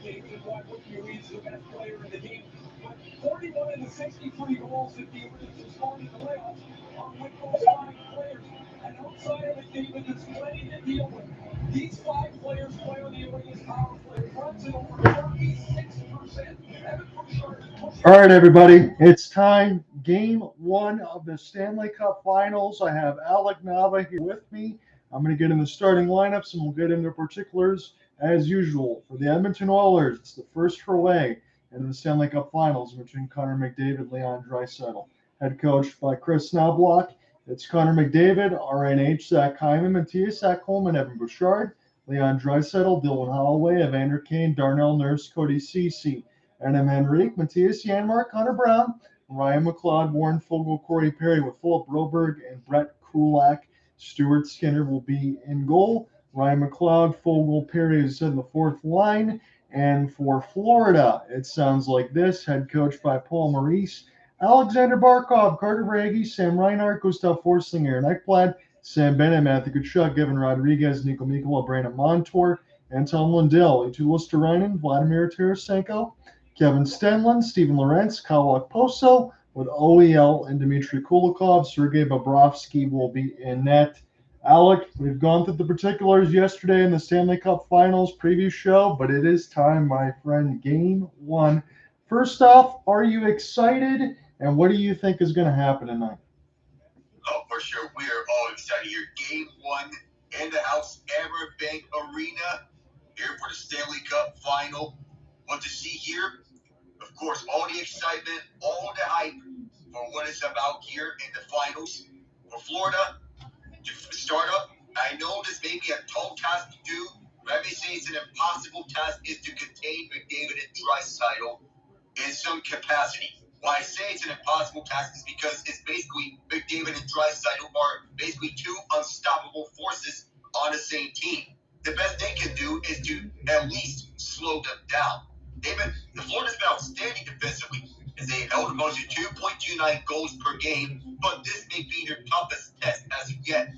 David, why Rookie is the best player in the game. But 41 of the 63 goals that the Oilers have scored in the playoffs are with those 5 players. And outside of it, David, there's plenty to deal with. These 5 players play on the Oilers power play. Runs at over 36%. All right, everybody, it's time. Game 1 of the Stanley Cup Finals. I have Alec Nava here with me. I'm going to get in the starting lineups, and we'll get into particulars as usual. For the Edmonton Oilers, it's the first foray into the Stanley Cup Finals between Connor McDavid and Leon Draisaitl. Head coached by Chris Knoblauch. It's Connor McDavid, RNH, Zach Hyman, Matthias Ekholm, Evan Bouchard, Leon Draisaitl, Dylan Holloway, Evander Kane, Darnell Nurse, Cody Ceci, Adam Henrique, Matthias Janmark, Hunter Brown, Ryan McLeod, Warren Fogle, Corey Perry with Philip Broberg and Brett Kulak. Stuart Skinner will be in goal. Ryan McLeod, Fogle, Perry is in the fourth line. And for Florida, it sounds like this. Head coach by Paul Maurice, Alexander Barkov, Carter Bragi, Sam Reinhart, Gustav Forsling, Aaron Ekblad, Sam Bennett, Matthew Tkachuk, Evan Rodriguez, Nico Mikkola, Brandon Montour, Anton Lundell, Eetu Luostarinen, Vladimir Tarasenko, Kevin Stenlund, Stephen Lorentz, Kyle Okposo with OEL and Dmitry Kulikov. Sergei Bobrovsky will be in net. Alec, we've gone through the particulars yesterday in the Stanley Cup Finals preview show, but it is time, my friend, Game 1. First off, are you excited, and what do you think is going to happen tonight? Oh, for sure. We are all excited here. Game 1 in the House Everbank Arena here for the Stanley Cup Final. What to see here? Of course, all the excitement, all the hype for what it's about here in the finals. For Florida, to start up, I know this may be a tall task to do, but I may say it's an impossible task is to contain McDavid and Draisaitl in some capacity. Why I say it's an impossible task is because it's basically McDavid and Draisaitl are basically two unstoppable forces on the same team. The best they can do is to at least slow them down. Florida's been outstanding defensively as they held them to 2.29 goals per game, but this may be their toughest test as of yet.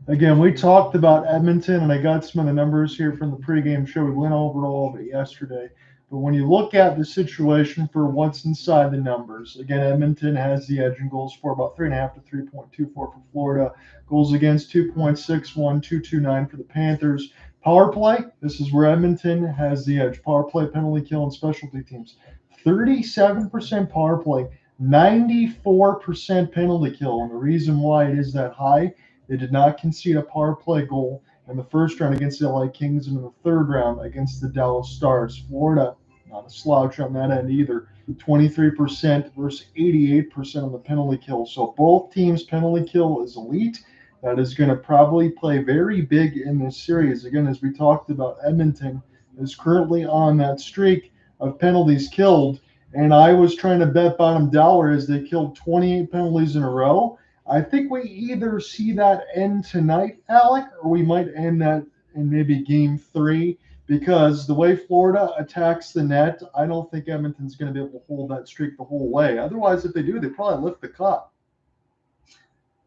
Again, we talked about Edmonton, and I got some of the numbers here from the pregame show. We went over all of it yesterday. But when you look at the situation for what's inside the numbers, again, Edmonton has the edge in goals for about 3.5 to 3.24 for Florida. Goals against 2.61, 2.29 for the Panthers. Power play, this is where Edmonton has the edge. Power play, penalty kill, and specialty teams. 37% power play, 94% penalty kill. And the reason why it is that high, they did not concede a power play goal in the first round against the LA Kings and in the third round against the Dallas Stars. Florida, not a slouch on that end either. 23% versus 88% on the penalty kill. So both teams' penalty kill is elite. That is going to probably play very big in this series. Again, as we talked about, Edmonton is currently on that streak of penalties killed. And I was trying to bet bottom dollar as they killed 28 penalties in a row. I think we either see that end tonight, Alec, or we might end that in maybe Game 3, because the way Florida attacks the net, I don't think Edmonton's going to be able to hold that streak the whole way. Otherwise, if they do, they probably lift the cup.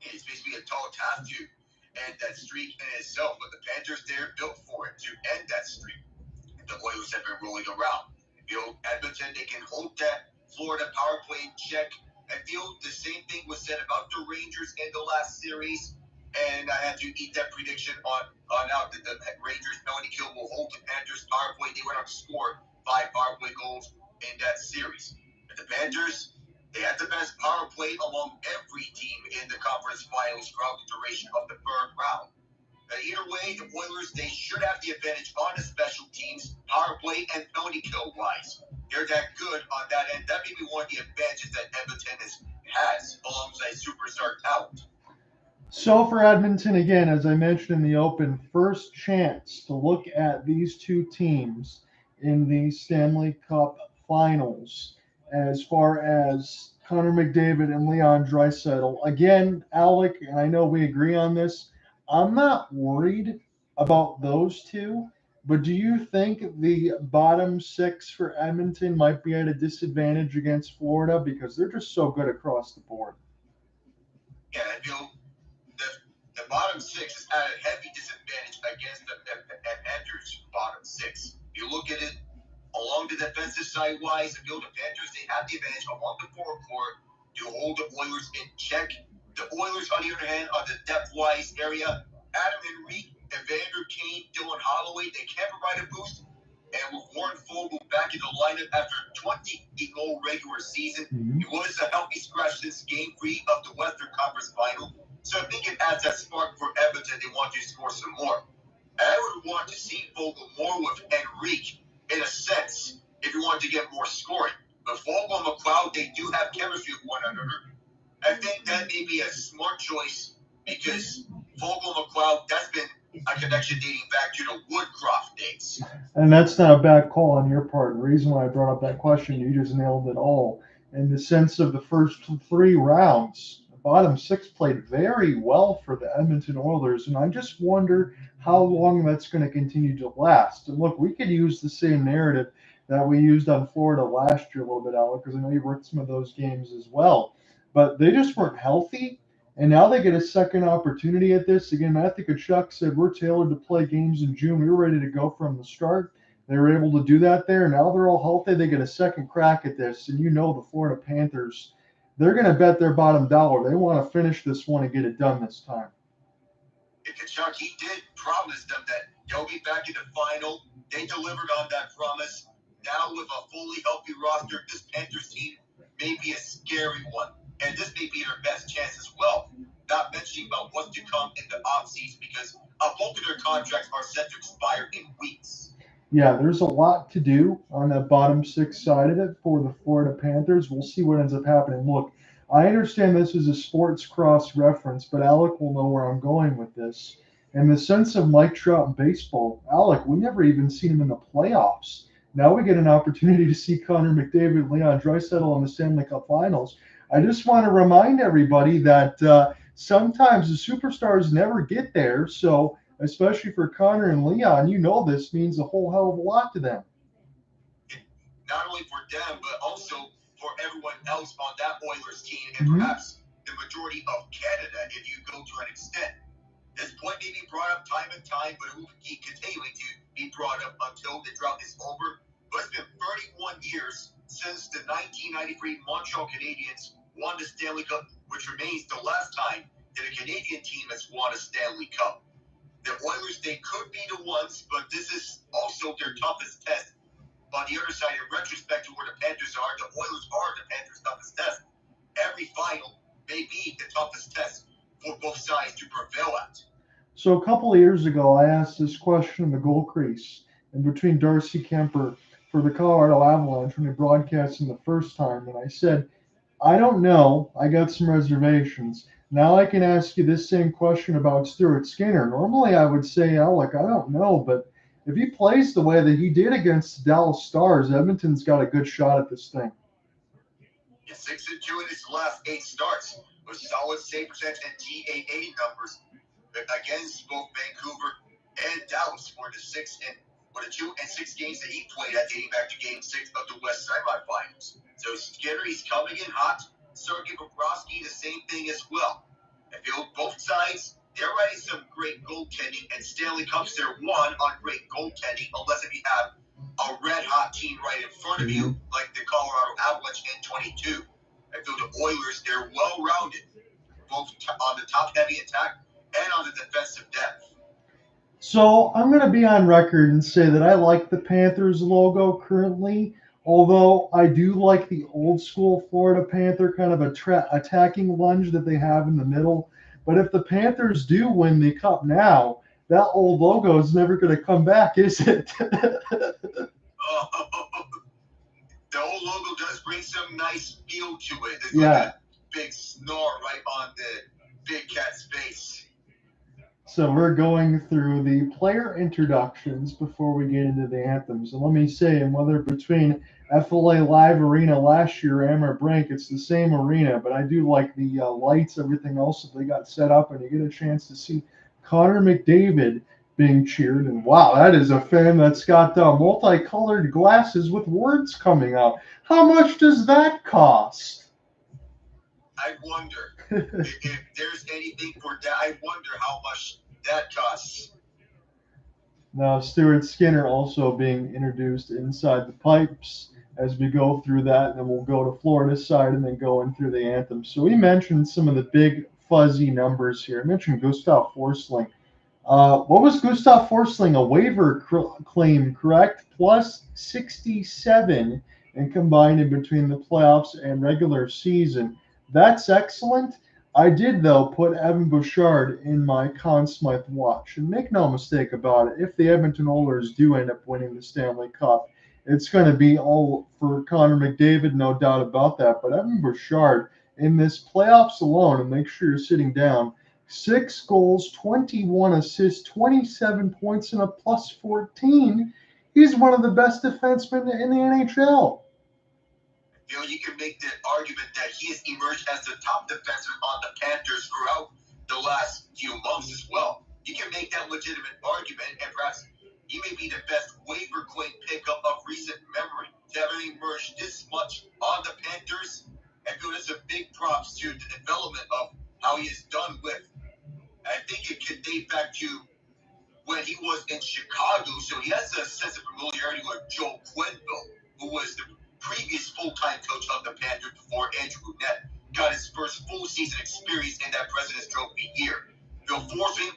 It's basically a tall task to end that streak in itself, but the Panthers, they're built for it to end that streak. The Oilers have been rolling around. Edmonton, they can hold that Florida power play in check. I feel the same thing was said about the Rangers in the last series, and I had to eat that prediction on out that the Rangers penalty kill will hold the Panthers power play. They went on to score 5 power play goals in that series. And the Panthers, they had the best power play among every team in the conference finals throughout the duration of the third round. Either way, the Oilers, they should have the advantage on the special teams, power play, and penalty kill wise. They're that good on that end. That may be one of the advantages that Edmonton has alongside superstar talent. So for Edmonton, again, as I mentioned in the open, first chance to look at these two teams in the Stanley Cup Finals as far as Connor McDavid and Leon Draisaitl. Again, Alec, and I know we agree on this, I'm not worried about those two, but do you think the bottom 6 for Edmonton might be at a disadvantage against Florida because they're just so good across the board? Yeah, I feel the bottom 6 is at a heavy disadvantage against the Panthers' bottom 6. If you look at it, the defensive side wise, the Panthers, they have the advantage along the forward court to hold the Oilers in check. The Oilers, on the other hand, on the depth-wise area, Adam Henrique, Evander Kane, Dylan Holloway, they can provide a boost. And with Warren Fogle back in the lineup after a 20-goal regular season, he was a healthy scratch since Game 3 of the Western Conference Final. So I think it adds that spark for Edmonton. They want to score some more. I would want to see Fogle more with Henrique in a sense if you wanted to get more scoring. But Fogle and McLeod, they do have chemistry with one another. I think that may be a smart choice because Fogle and McLeod, that's been a connection dating back to the Woodcroft days. And that's not a bad call on your part. The reason why I brought up that question, you just nailed it all. In the sense of the first 3 rounds, the bottom 6 played very well for the Edmonton Oilers, and I just wonder how long that's going to continue to last. And look, we could use the same narrative that we used on Florida last year a little bit, Alec, because I know you worked some of those games as well. But they just weren't healthy, and now they get a second opportunity at this. Again, Matthew Tkachuk said we're tailored to play games in June. We were ready to go from the start. They were able to do that there. Now they're all healthy. They get a second crack at this, and you know the Florida Panthers, they're going to bet their bottom dollar. They want to finish this one and get it done this time. Tkachuk, he did promise them that they'll be back in the final. They delivered on that promise. Now with a fully healthy roster, this Panthers team may be a scary one. And this may be their best chance as well. Not mentioning about what's to come in the offseason because both of their contracts are set to expire in weeks. Yeah, there's a lot to do on the bottom 6 side of it for the Florida Panthers. We'll see what ends up happening. Look, I understand this is a sports cross reference, but Alec will know where I'm going with this. In the sense of Mike Trout in baseball, Alec, we never even seen him in the playoffs. Now we get an opportunity to see Connor McDavid and Leon Draisaitl in the Stanley Cup Finals. I just want to remind everybody that sometimes the superstars never get there. So, especially for Connor and Leon, you know this means a whole hell of a lot to them. Not only for them, but also for everyone else on that Oilers team, and perhaps the majority of Canada, if you go to an extent. This point may be brought up time and time, but it will keep continuing to be brought up until the drought is over. But it's been 31 years since the 1993 Montreal Canadiens won the Stanley Cup, which remains the last time that a Canadian team has won a Stanley Cup. The Oilers, they could be the ones, but this is also their toughest test. On the other side, in retrospect to where the Panthers are, the Oilers are the Panthers' toughest test. Every final may be the toughest test for both sides to prevail at. So a couple of years ago, I asked this question in the goal crease and between Darcy Kemper for the Colorado Avalanche when they broadcast them the first time, and I said, I don't know. I got some reservations. Now I can ask you this same question about Stuart Skinner. Normally I would say, Alec, I don't know, but if he plays the way that he did against the Dallas Stars, Edmonton's got a good shot at this thing. 6-2 in his last 8 starts with solid save percentage and GAA numbers against both Vancouver and Dallas for the 2 and 6 games that he played at, dating back to Game 6 of the West semifinals. So Skinner, he's coming in hot. Sergei Bobrovsky, the same thing as well. I feel both sides, they're writing some great goaltending, and Stanley Cups, they're won on great goaltending, unless if you have a red-hot team right in front of you, like the Colorado Avalanche in 22. I feel the Oilers, they're well-rounded, both on the top-heavy attack and on the defensive depth. So I'm going to be on record and say that I like the Panthers logo currently, although I do like the old-school Florida Panther kind of attacking lunge that they have in the middle. But if the Panthers do win the Cup now, that old logo is never going to come back, is it? The old logo does bring some nice feel to it. It's like a big snore right on the big cat's face. So we're going through the player introductions before we get into the anthems. And let me say, and whether between FLA Live Arena last year or Amateur Brink, it's the same arena, but I do like the lights, everything else that they got set up, and you get a chance to see Connor McDavid being cheered. And wow, that is a fan that's got multicolored glasses with words coming out. How much does that cost? I wonder if there's anything for that. I wonder how much that costs. Now, Stuart Skinner also being introduced inside the pipes as we go through that, and then we'll go to Florida's side and then go in through the anthem. So we mentioned some of the big fuzzy numbers here. I mentioned Gustav Forsling. What was Gustav Forsling? A waiver claim, correct? Plus 67 and combined in between the playoffs and regular season. That's excellent. I did, though, put Evan Bouchard in my Conn Smythe watch. And make no mistake about it, if the Edmonton Oilers do end up winning the Stanley Cup, it's going to be all for Connor McDavid, no doubt about that. But Evan Bouchard in this playoffs alone, and make sure you're sitting down, 6 goals, 21 assists, 27 points, and a plus 14. He's one of the best defensemen in the NHL. You can make the argument that he has emerged as the top defenseman on the Panthers throughout the last few months as well. You can make that legitimate argument, and perhaps he may be the best waiver claim pickup of recent memory. To have emerged this much on the Panthers, I feel that's a big props to the development of how he is done with. I think it can date back to when he was in Chicago, so he has a sense of familiarity with Joe Quenneville, who was the previous full-time coach of the Panthers before Andrew Brunette got his first full season experience in that President's Trophy year. Bill Forsling,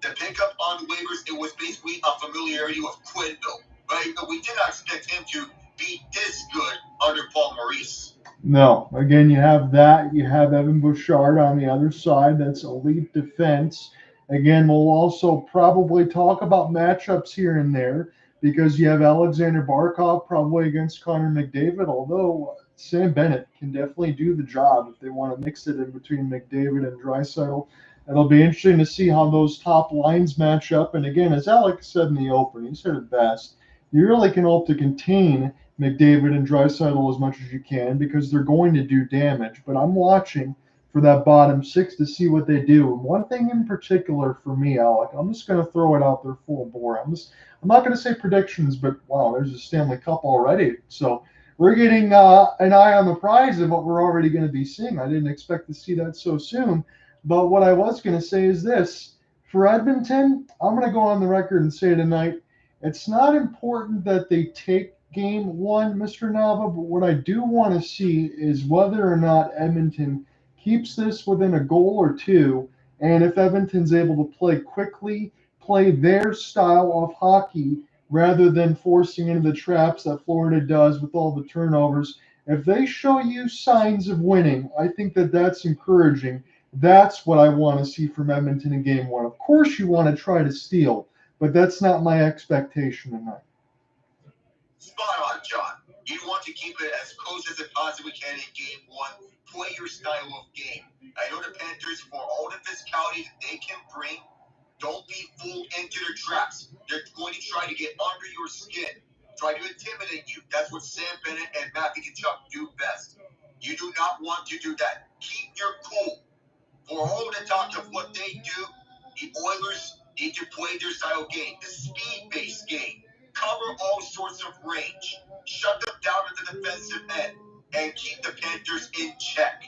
the pickup on waivers, it was basically a familiarity with Quenneville, but we did not expect him to be this good under Paul Maurice. No, again, you have that. You have Evan Bouchard on the other side. That's elite defense. Again, we'll also probably talk about matchups here and there because you have Alexander Barkov probably against Connor McDavid, although Sam Bennett can definitely do the job if they want to mix it in between McDavid and Draisaitl. It'll be interesting to see how those top lines match up. And again, as Alec said in the open, he said it best, you really can hope to contain McDavid and Draisaitl as much as you can because they're going to do damage. But I'm watching for that bottom 6 to see what they do. And one thing in particular for me, Alec, I'm just going to throw it out there full bore. I'm not going to say predictions, but wow, there's a Stanley Cup already. So we're getting an eye on the prize of what we're already going to be seeing. I didn't expect to see that so soon. But what I was going to say is this. For Edmonton, I'm going to go on the record and say tonight, it's not important that they take game 1, Mr. Nava, but what I do want to see is whether or not Edmonton keeps this within a goal or two, and if Edmonton's able to play quickly, play their style of hockey rather than forcing into the traps that Florida does with all the turnovers. If they show you signs of winning, I think that that's encouraging. That's what I want to see from Edmonton in game 1. Of course you want to try to steal, but that's not my expectation tonight. Spot on, John. You want to keep it as close as it possibly can in game 1. Play your style of game. I know the Panthers, for all the physicality that they can bring, don't be fooled into their traps. They're going to try to get under your skin, try to intimidate you. That's what Sam Bennett and Matthew Tkachuk do best. You do not want to do that. Keep your cool. For all the talk of what they do, the Oilers need to play their style game, the speed-based game. Cover all sorts of range. Shut them down at the defensive end and keep the Panthers in check.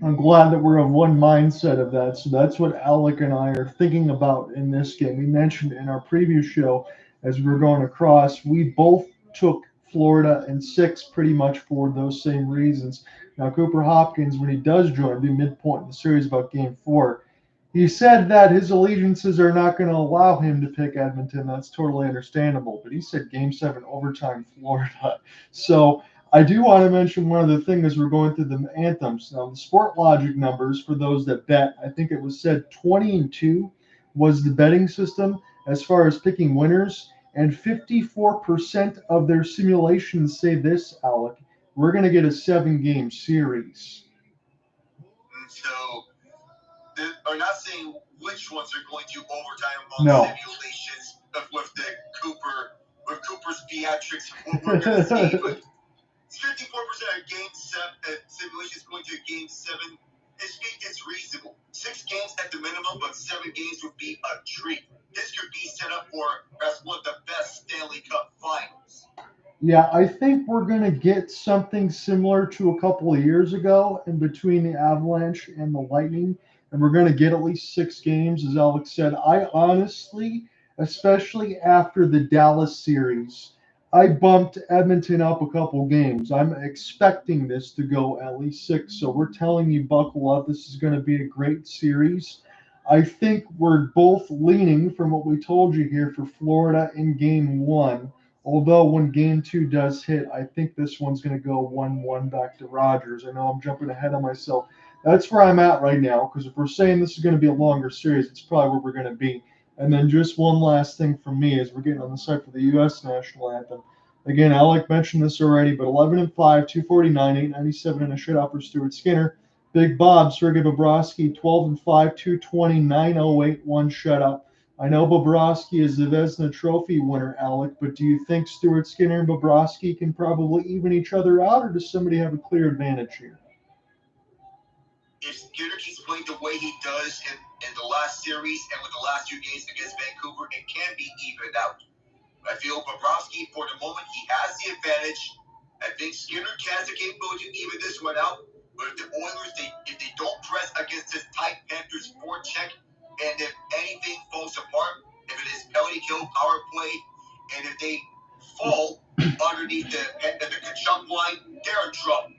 I'm glad that we're of one mindset of that. So that's what Alec and I are thinking about in this game. We mentioned in our previous show as we were going across, we both took Florida in 6 pretty much for those same reasons. Now, Cooper Hopkins, when he does join, be midpoint in the series about game 4, he said that his allegiances are not going to allow him to pick Edmonton. That's totally understandable. But he said game 7 overtime Florida. So I do want to mention one other thing as we're going through the anthems. Now, the Sport Logic numbers for those that bet, I think it was said 20-2 was the betting system as far as picking winners. And 54% of their simulations say this, Alec. We're going to get a 7-game series. So are not saying which ones are going to overtime among simulations with Cooper's theatrics. What we're going to see, but 54% of game 7 simulations going to game 7. It's reasonable. 6 games at the minimum, but 7 games would be a treat. This could be set up for perhaps one of the best Stanley Cup Finals. Yeah, I think we're going to get something similar to a couple of years ago in between the Avalanche and the Lightning, and we're going to get at least 6 games, as Alex said. I honestly especially after the Dallas series. I bumped Edmonton up a couple games. I'm expecting this to go at least 6, so we're telling you buckle up. This is going to be a great series. I think we're both leaning from what we told you here for Florida in game 1. Although when game 2 does hit, I think this one's going to go 1-1 back to Rogers. I know I'm jumping ahead of myself. That's where I'm at right now, because if we're saying this is going to be a longer series, it's probably where we're going to be. And then just one last thing from me as we're getting on the side for the U.S. national anthem. Again, Alec mentioned this already, but 11-5, 249, 897 and a shutout for Stuart Skinner. Big Bob, Sergei Bobrovsky, 12-5, 220, 908, one shutout. I know Bobrovsky is the Vezina Trophy winner, Alec, but do you think Stuart Skinner and Bobrovsky can probably even each other out, or does somebody have a clear advantage here? If Skinner keeps playing the way he does in the last series and with the last 2 games against Vancouver, it can be evened out. I feel Bobrovsky, for the moment, he has the advantage. I think Skinner has the capability to even this one out. But if the Oilers, if they don't press against this tight Panthers forecheck, and if anything falls apart, if it is penalty kill, power play, and if they fall underneath the Kachuk line, they're in trouble.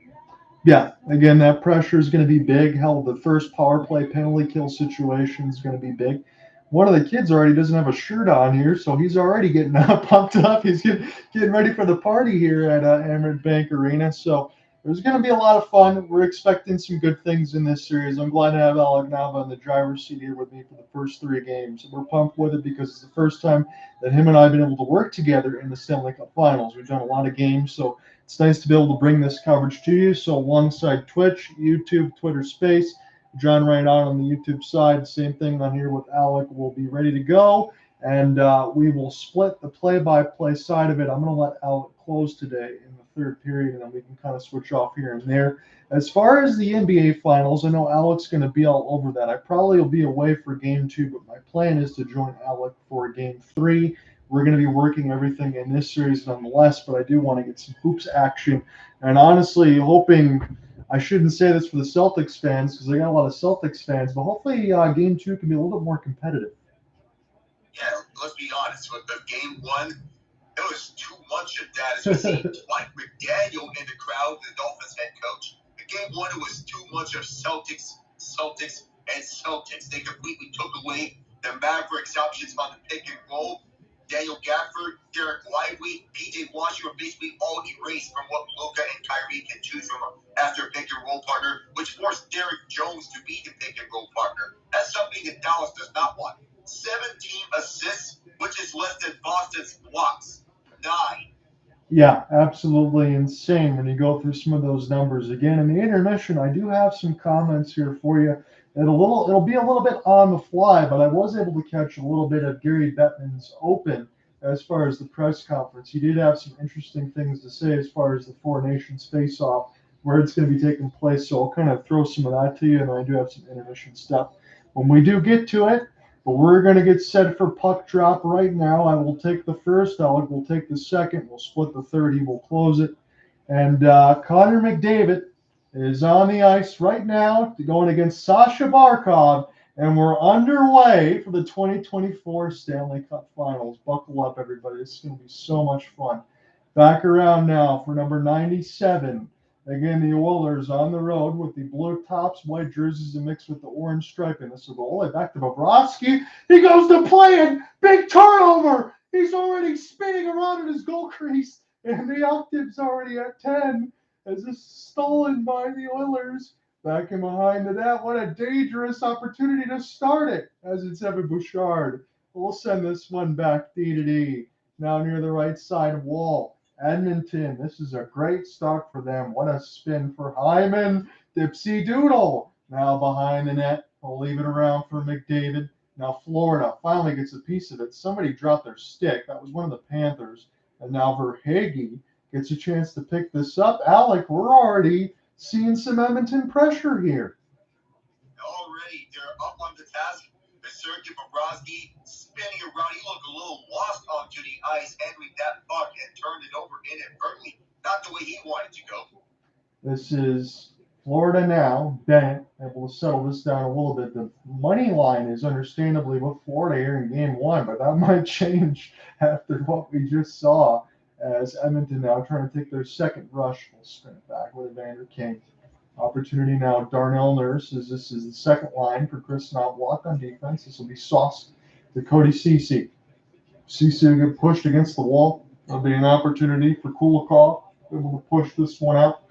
Yeah, again, that pressure is going to be big. Hell, the first power play penalty kill situation is going to be big. One of the kids already doesn't have a shirt on here, so he's already getting pumped up. He's getting ready for the party here at Amerant Bank Arena. So there's going to be a lot of fun. We're expecting some good things in this series. I'm glad to have Alec Nava in the driver's seat here with me for the first 3 games. We're pumped with it because it's the first time that him and I have been able to work together in the Stanley Cup Finals. We've done a lot of games, so it's nice to be able to bring this coverage to you. So alongside Twitch, YouTube, Twitter Space, John right on the YouTube side, same thing on here with Alec. We'll be ready to go, and we will split the play-by-play side of it. I'm going to let Alec close today in the 3rd period, and then we can kind of switch off here and there. As far as the NBA Finals, I know Alec's going to be all over that. I probably will be away for Game 2, but my plan is to join Alec for Game 3. We're going to be working everything in this series nonetheless, but I do want to get some hoops action. And honestly, hoping, I shouldn't say this for the Celtics fans because I got a lot of Celtics fans, but hopefully Game 2 can be a little bit more competitive. Yeah, let's be honest. With the Game 1, there was too much of that. As we see Mike McDaniel in the crowd, the Dolphins head coach. The Game 1, it was too much of Celtics. They completely took away the Mavericks' options on the pick and roll. Daniel Gafford, Derek Lively, PJ Washington were basically all erased from what Luka and Kyrie can choose from after a pick and roll partner, which forced Derek Jones to be the pick and roll partner. That's something that Dallas does not want. 17 assists, which is less than Boston's blocks. 9. Yeah, absolutely insane when you go through some of those numbers. Again, in the intermission, I do have some comments here for you. It'll be a little bit on the fly, but I was able to catch a little bit of Gary Bettman's open as far as the press conference. He did have some interesting things to say as far as the Four Nations face-off, where it's going to be taking place. So I'll kind of throw some of that to you, and I do have some intermission stuff when we do get to it. But we're going to get set for puck drop right now. I will take the first. Alec will take the second. We'll split the 30. We'll close it. And Connor McDavid is on the ice right now going against Sasha Barkov. And we're underway for the 2024 Stanley Cup Finals. Buckle up, everybody. This is going to be so much fun. Back around now for number 97. Again, the Oilers on the road with the blue tops, white jerseys, and mixed with the orange striping. This is all the way back to Bobrovsky. He goes to playing. Big turnover. He's already spinning around in his goal crease. And the octave's already at 10 as this is stolen by the Oilers. Back in behind the net. What a dangerous opportunity to start it as it's Evan Bouchard. We'll send this one back D. Now near the right side wall. Edmonton, this is a great start for them. What a spin for Hyman. Dipsy Doodle. Now behind the net. I'll leave it around for McDavid. Now Florida finally gets a piece of it. Somebody dropped their stick. That was one of the Panthers. And now Verhaeghe gets a chance to pick this up. Alec, we're already seeing some Edmonton pressure here. Already, they're up on the task. Sergei Bobrovsky spinning around. He looked a little lost onto the ice, handling that puck and turned it over inadvertently. Not the way he wanted to go. This is Florida now, Bennett, able to settle this down a little bit. The money line is understandably with Florida here in game one, but that might change after what we just saw as Edmonton now trying to take their second rush. We'll spin it back with Evander King. Opportunity now, Darnell Nurse, as this is the second line for Chris Knobloch on defense. This will be sauced to Cody Ceci. Ceci will get pushed against the wall. There'll be an opportunity for Kulikov, able to push this one out.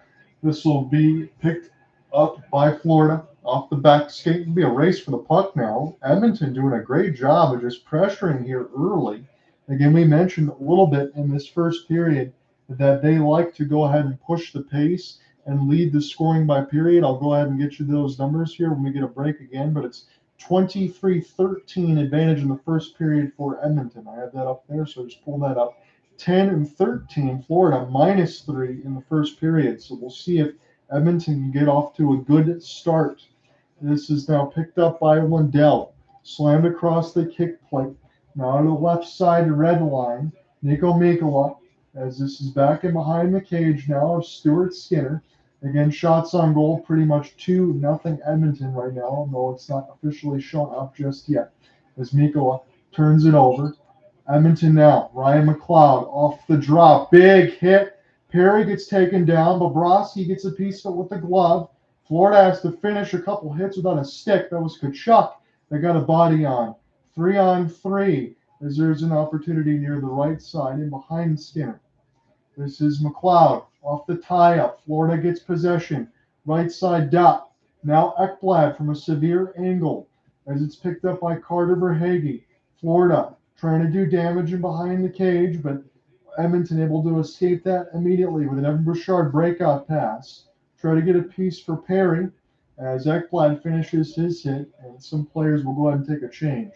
This will be picked up by Florida off the back skate. It'll be a race for the puck now. Edmonton doing a great job of just pressuring here early. Again, we mentioned a little bit in this first period that they like to go ahead and push the pace and lead the scoring by period. I'll go ahead and get you those numbers here when we get a break again, but it's 23-13 advantage in the first period for Edmonton. I have that up there, so just pull that up. 10-13, Florida -3 in the first period. So we'll see if Edmonton can get off to a good start. This is now picked up by Lundell. Slammed across the kick plate. Now to the left side red line. Nico Mikkola, as this is back in behind the cage now of Stuart Skinner. Again, shots on goal, pretty much 2-0 Edmonton right now, although it's not officially shown up just yet. As Mikkola turns it over. Edmonton now, Ryan McLeod off the drop. Big hit. Perry gets taken down. Bobrovsky gets a piece of it with the glove. Florida has to finish a couple hits without a stick. That was Kachuk that got a body on. 3-on-3 as there's an opportunity near the right side and behind Skinner. This is McLeod off the tie-up. Florida gets possession. Right side dot. Now Ekblad from a severe angle as it's picked up by Carter Verhaeghe. Florida trying to do damage in behind the cage, but Edmonton able to escape that immediately with an Evan Bouchard breakout pass. Try to get a piece for Perry as Ekblad finishes his hit, and some players will go ahead and take a change.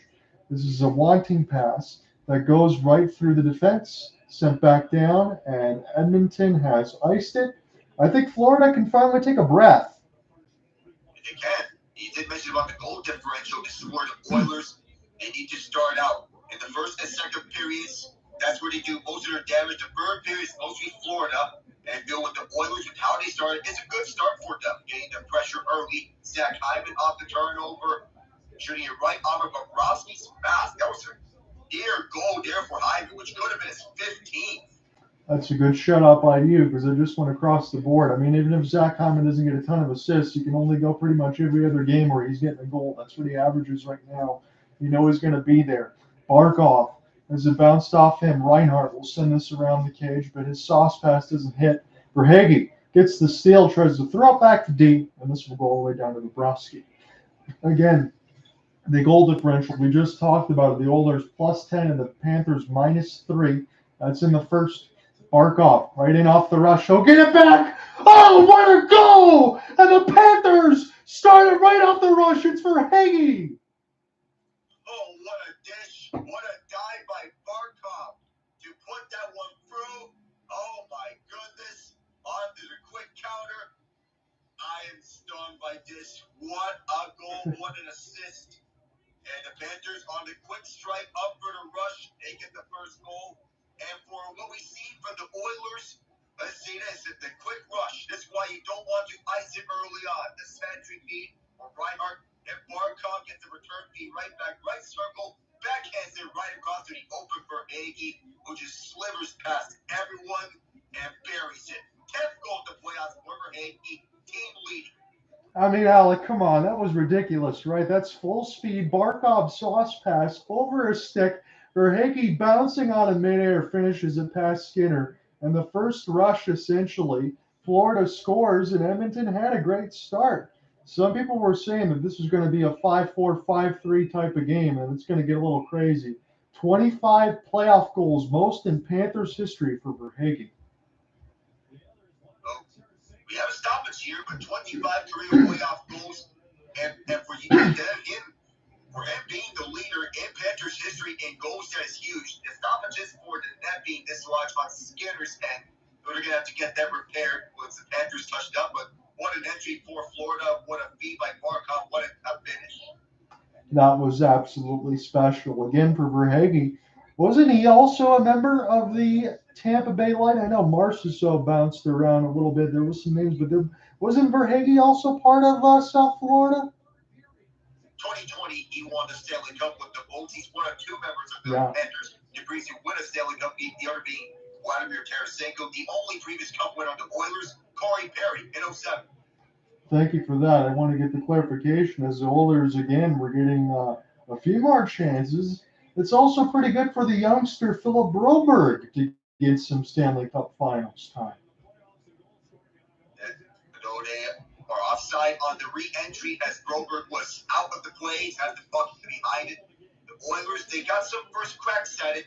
This is a wanting pass that goes right through the defense, sent back down, and Edmonton has iced it. I think Florida can finally take a breath. They can. You did mention about the goal differential. This is where the Oilers, they need to start out. In the first and second periods, that's where they do most of their damage. The third period is mostly Florida. And Bill, with the Oilers, with how they started, it's a good start for them. Getting the pressure early. Zach Hyman off the turnover. Shooting it right over Bobrovsky's fast. That was a near goal there for Hyman, which could have been his 15th. That's a good shutout by you because I just went across the board. I mean, even if Zach Hyman doesn't get a ton of assists, you can only go pretty much every other game where he's getting a goal. That's what he averages right now. You know he's going to be there. Barkov, as it bounced off him, Reinhart will send this around the cage, but his sauce pass doesn't hit. Verhaeghe gets the steal, tries to throw it back to deep, and this will go all the way down to Bobrovsky. Again, the goal differential, we just talked about it. The Oilers +10 and the Panthers -3. That's in the first. Barkov right in off the rush. He'll get it back. Oh, what a goal! And the Panthers started right off the rush. It's Verhaeghe. Oh, what a dish. What a dive by Barkov to put that one through. Oh, my goodness. Onto the quick counter. I am stunned by this. What a goal. What an assist. And the Panthers on the quick strike up for the rush. They get the first goal. And for what we see from the Oilers, let's see this, the quick rush. This is why you don't want to ice it early on. The century feed for Reinhart, and Barkov gets the return feed right back, right circle, backhands it right across to the open for Verhaeghe, who just slivers past everyone and buries it. 10th goal of the playoffs for Verhaeghe, team leading. I mean, Alec, come on. That was ridiculous, right? That's full speed. Barkov sauce pass over a stick. Verhaeghe bouncing on a midair finishes it past Skinner. And the first rush, essentially, Florida scores, and Edmonton had a great start. Some people were saying that this was going to be a 5-4, 5-3 type of game, and it's going to get a little crazy. 25 playoff goals, most in Panthers history for Verhaeghe. We have a stoppage here, but 25 career playoff goals, and for him being the leader in Panthers history in goals, that is huge. The stoppages for the net being this large on Skinner's end, they're going to have to get that repaired once the Panthers touched up. But what an entry for Florida! What a feed by Barkov! What a finish! That was absolutely special. Again, for Verhaeghe, wasn't he also a member of the Tampa Bay line? I know Marchessault bounced around a little bit. There was some names, but wasn't Verhaeghe also part of South Florida? 2020, he won the Stanley Cup with the Bolts. He's one of two members of the Panthers to previously win a Stanley Cup, the other being Vladimir Tarasenko. The only previous Cup winner on the Oilers, Corey Perry, in 07. Thank you for that. I want to get the clarification. As the Oilers, again, we're getting a few more chances. It's also pretty good for the youngster Philip Broberg to get some Stanley Cup Finals time. Though they are offside on the re-entry as Broberg was out of the plays, has the puck behind it. The Oilers, they got some first cracks at it,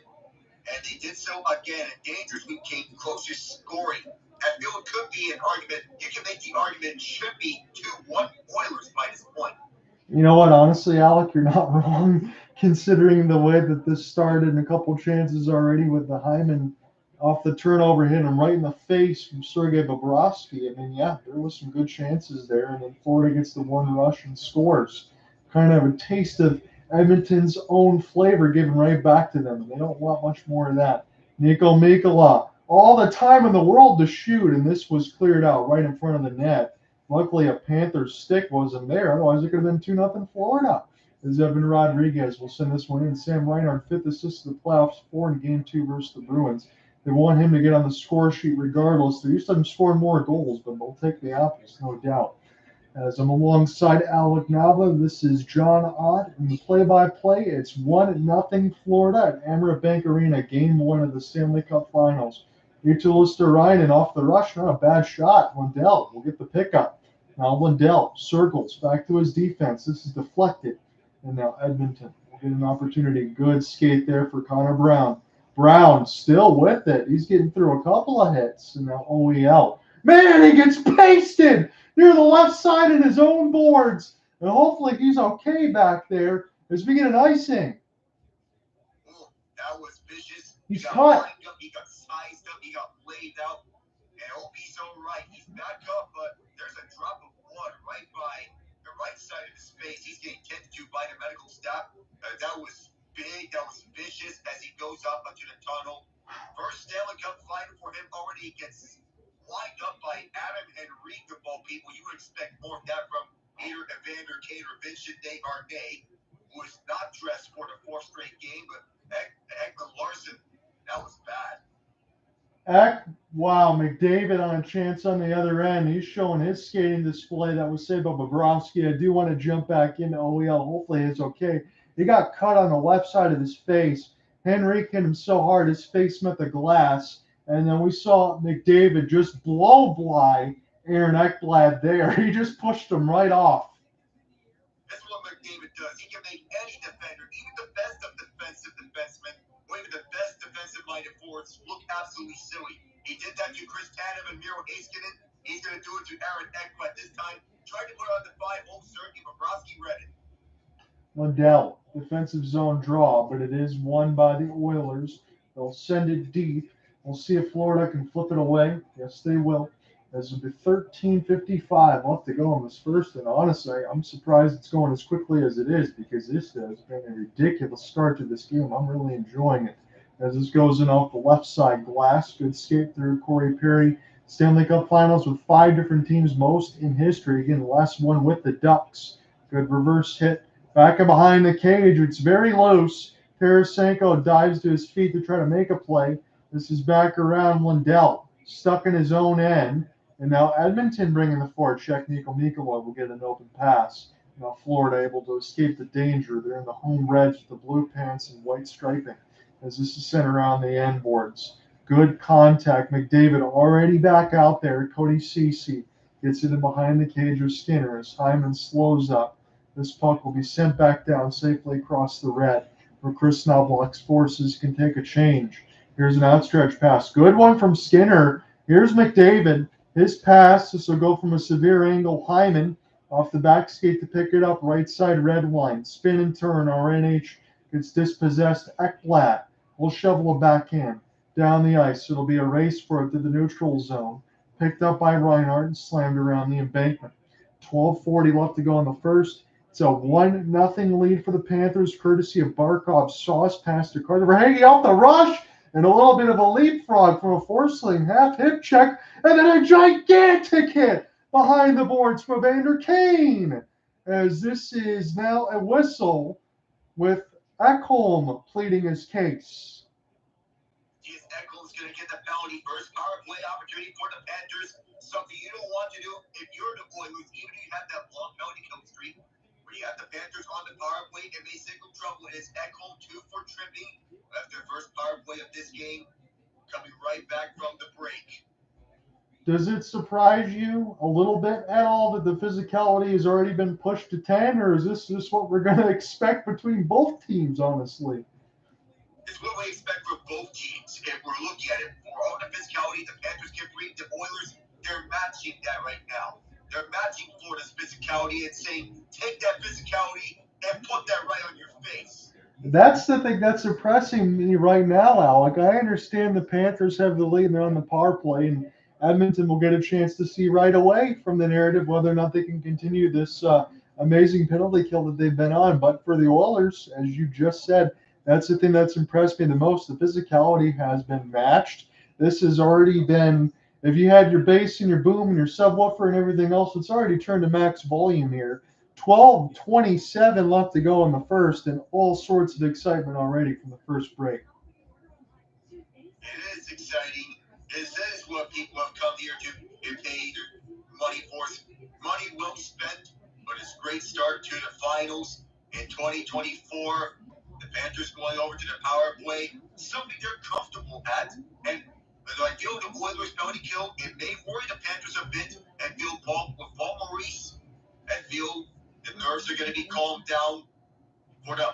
and they did so again. And dangerously came closer scoring. I feel it could be an argument. You can make the argument it should be 2-1 Oilers by this point. You know what? Honestly, Alec, you're not wrong, considering the way that this started and a couple chances already with the Hyman off the turnover, hit him right in the face from Sergei Bobrovsky. I mean, yeah, there was some good chances there, and then Florida gets the one rush and scores. Kind of a taste of Edmonton's own flavor given right back to them. They don't want much more of that. Nico Mikkola, all the time in the world to shoot, and this was cleared out right in front of the net. Luckily, a Panthers stick wasn't there. Otherwise, it could have been 2-0 Florida. As Evan Rodriguez will send this one in. Sam Reinhart, 5th assist of the playoffs, 4 in Game 2 versus the Bruins. They want him to get on the score sheet regardless. They're used to him scoring more goals, but they'll take the apples, no doubt. As I'm alongside Alec Nava, this is John Ott in the play-by-play. It's 1-0 Florida at Amerant Bank Arena, Game 1 of the Stanley Cup Finals. Ryan off the rush, not a bad shot. Lundell will get the pickup. Now Lundell circles back to his defense. This is deflected. And now Edmonton will get an opportunity. Good skate there for Connor Brown. Brown still with it. He's getting through a couple of hits. And now OEL. Man, he gets pasted near the left side of his own boards. And hopefully he's okay back there as we get an icing. Ooh, that was vicious. He's caught. He got sized up. He got laid out. And I hope he's all right. He's back up, but there's a drop of blood right by the right side of his face. He's getting tended to by the medical staff. That was big. That was vicious as he goes up into the tunnel. First Stanley Cup final for him already. He gets lined up by Adam Henrique of all people. You would expect more of that from either Evander Kane or Vincent Desharnais, who was not dressed for the 4th straight game, but Ekman Larson, that was bad. Wow, McDavid on a chance on the other end. He's showing his skating display that was saved by Bobrovsky. I do want to jump back into OEL. Hopefully it's okay. He got cut on the left side of his face. Henrique hit him so hard his face met the glass. And then we saw McDavid just blow-by Aaron Ekblad there. He just pushed him right off. That's what McDavid does. He can make any defender, even the best of defensive defensemen, or even the best defensive-minded forwards, look absolutely silly. He did that to Chris Tanev and Miro Heiskanen. He's going to do it to Aaron Ekblad this time. Tried to put on the 5-0 Sergei Bobrovsky read it. Lundell, defensive zone draw, but it is won by the Oilers. They'll send it deep. We'll see if Florida can flip it away. Yes, they will. As it'll be 13:55 left to go in this first, and honestly, I'm surprised it's going as quickly as it is because this has been a ridiculous start to this game. I'm really enjoying it. As this goes in off the left side glass, good skate through Corey Perry. Stanley Cup Finals with 5 different teams, most in history. Again, the last one with the Ducks. Good reverse hit. Back and behind the cage. It's very loose. Tarasenko dives to his feet to try to make a play. This is back around Lundell, stuck in his own end. And now Edmonton bringing the forecheck. Nico Mikkola will get an open pass. Now Florida able to escape the danger. They're in the home reds with the blue pants and white striping as this is sent around the end boards. Good contact. McDavid already back out there. Cody Ceci gets it in behind the cage with Skinner as Hyman slows up. This puck will be sent back down safely across the red where Chris Knobloch's forces can take a change. Here's an outstretched pass. Good one from Skinner. Here's McDavid. His pass. This will go from a severe angle. Hyman off the back skate to pick it up. Right side red line. Spin and turn. RNH gets dispossessed. Ekblad will shovel a backhand down the ice. It'll be a race for it to the neutral zone. Picked up by Reinhart and slammed around the embankment. 12:40 left to go in the first. It's a 1-0 lead for the Panthers, courtesy of Barkov's sauce pass to Carter Verhaeghe off the rush. and a little bit of a leapfrog from a Forsling half hip check, and then a gigantic hit behind the boards for Vander Kane, as this is now a whistle with Ekholm pleading his case. Is Ekholm's going to get the penalty? First power play opportunity for the Panthers. Something you don't want to do if you're the Oilers, even if you have that long penalty kill streak. When you have the Panthers on the power play, it may signal trouble. It is Ekholm 2 for tripping after the first power play of this game, coming right back from the break. Does it surprise you a little bit at all that the physicality has already been pushed to 10, or is this just what we're going to expect between both teams, honestly? It's what we expect from both teams. If we're looking at it, for all the physicality the Panthers can bring to Oilers, they're matching that right now. They're matching Florida's physicality and saying, take that physicality and put that right on your face. That's the thing that's impressing me right now, Alec. I understand the Panthers have the lead and they're on the power play, and Edmonton will get a chance to see right away from the narrative whether or not they can continue this amazing penalty kill that they've been on. But for the Oilers, as you just said, that's the thing that's impressed me the most. The physicality has been matched. This has already been, if you had your bass and your boom and your subwoofer and everything else, it's already turned to max volume here. 12:27 left to go in the first, and all sorts of excitement already from the first break. It is exciting. This is what people have come here to pay their money for. Money well spent, but it's a great start to the finals in 2024. The Panthers going over to the power play, something they're comfortable at. And I feel the Oilers penalty kill, it may worry the Panthers a bit and feel with Paul Maurice and feel the nerves are going to be calmed down for them.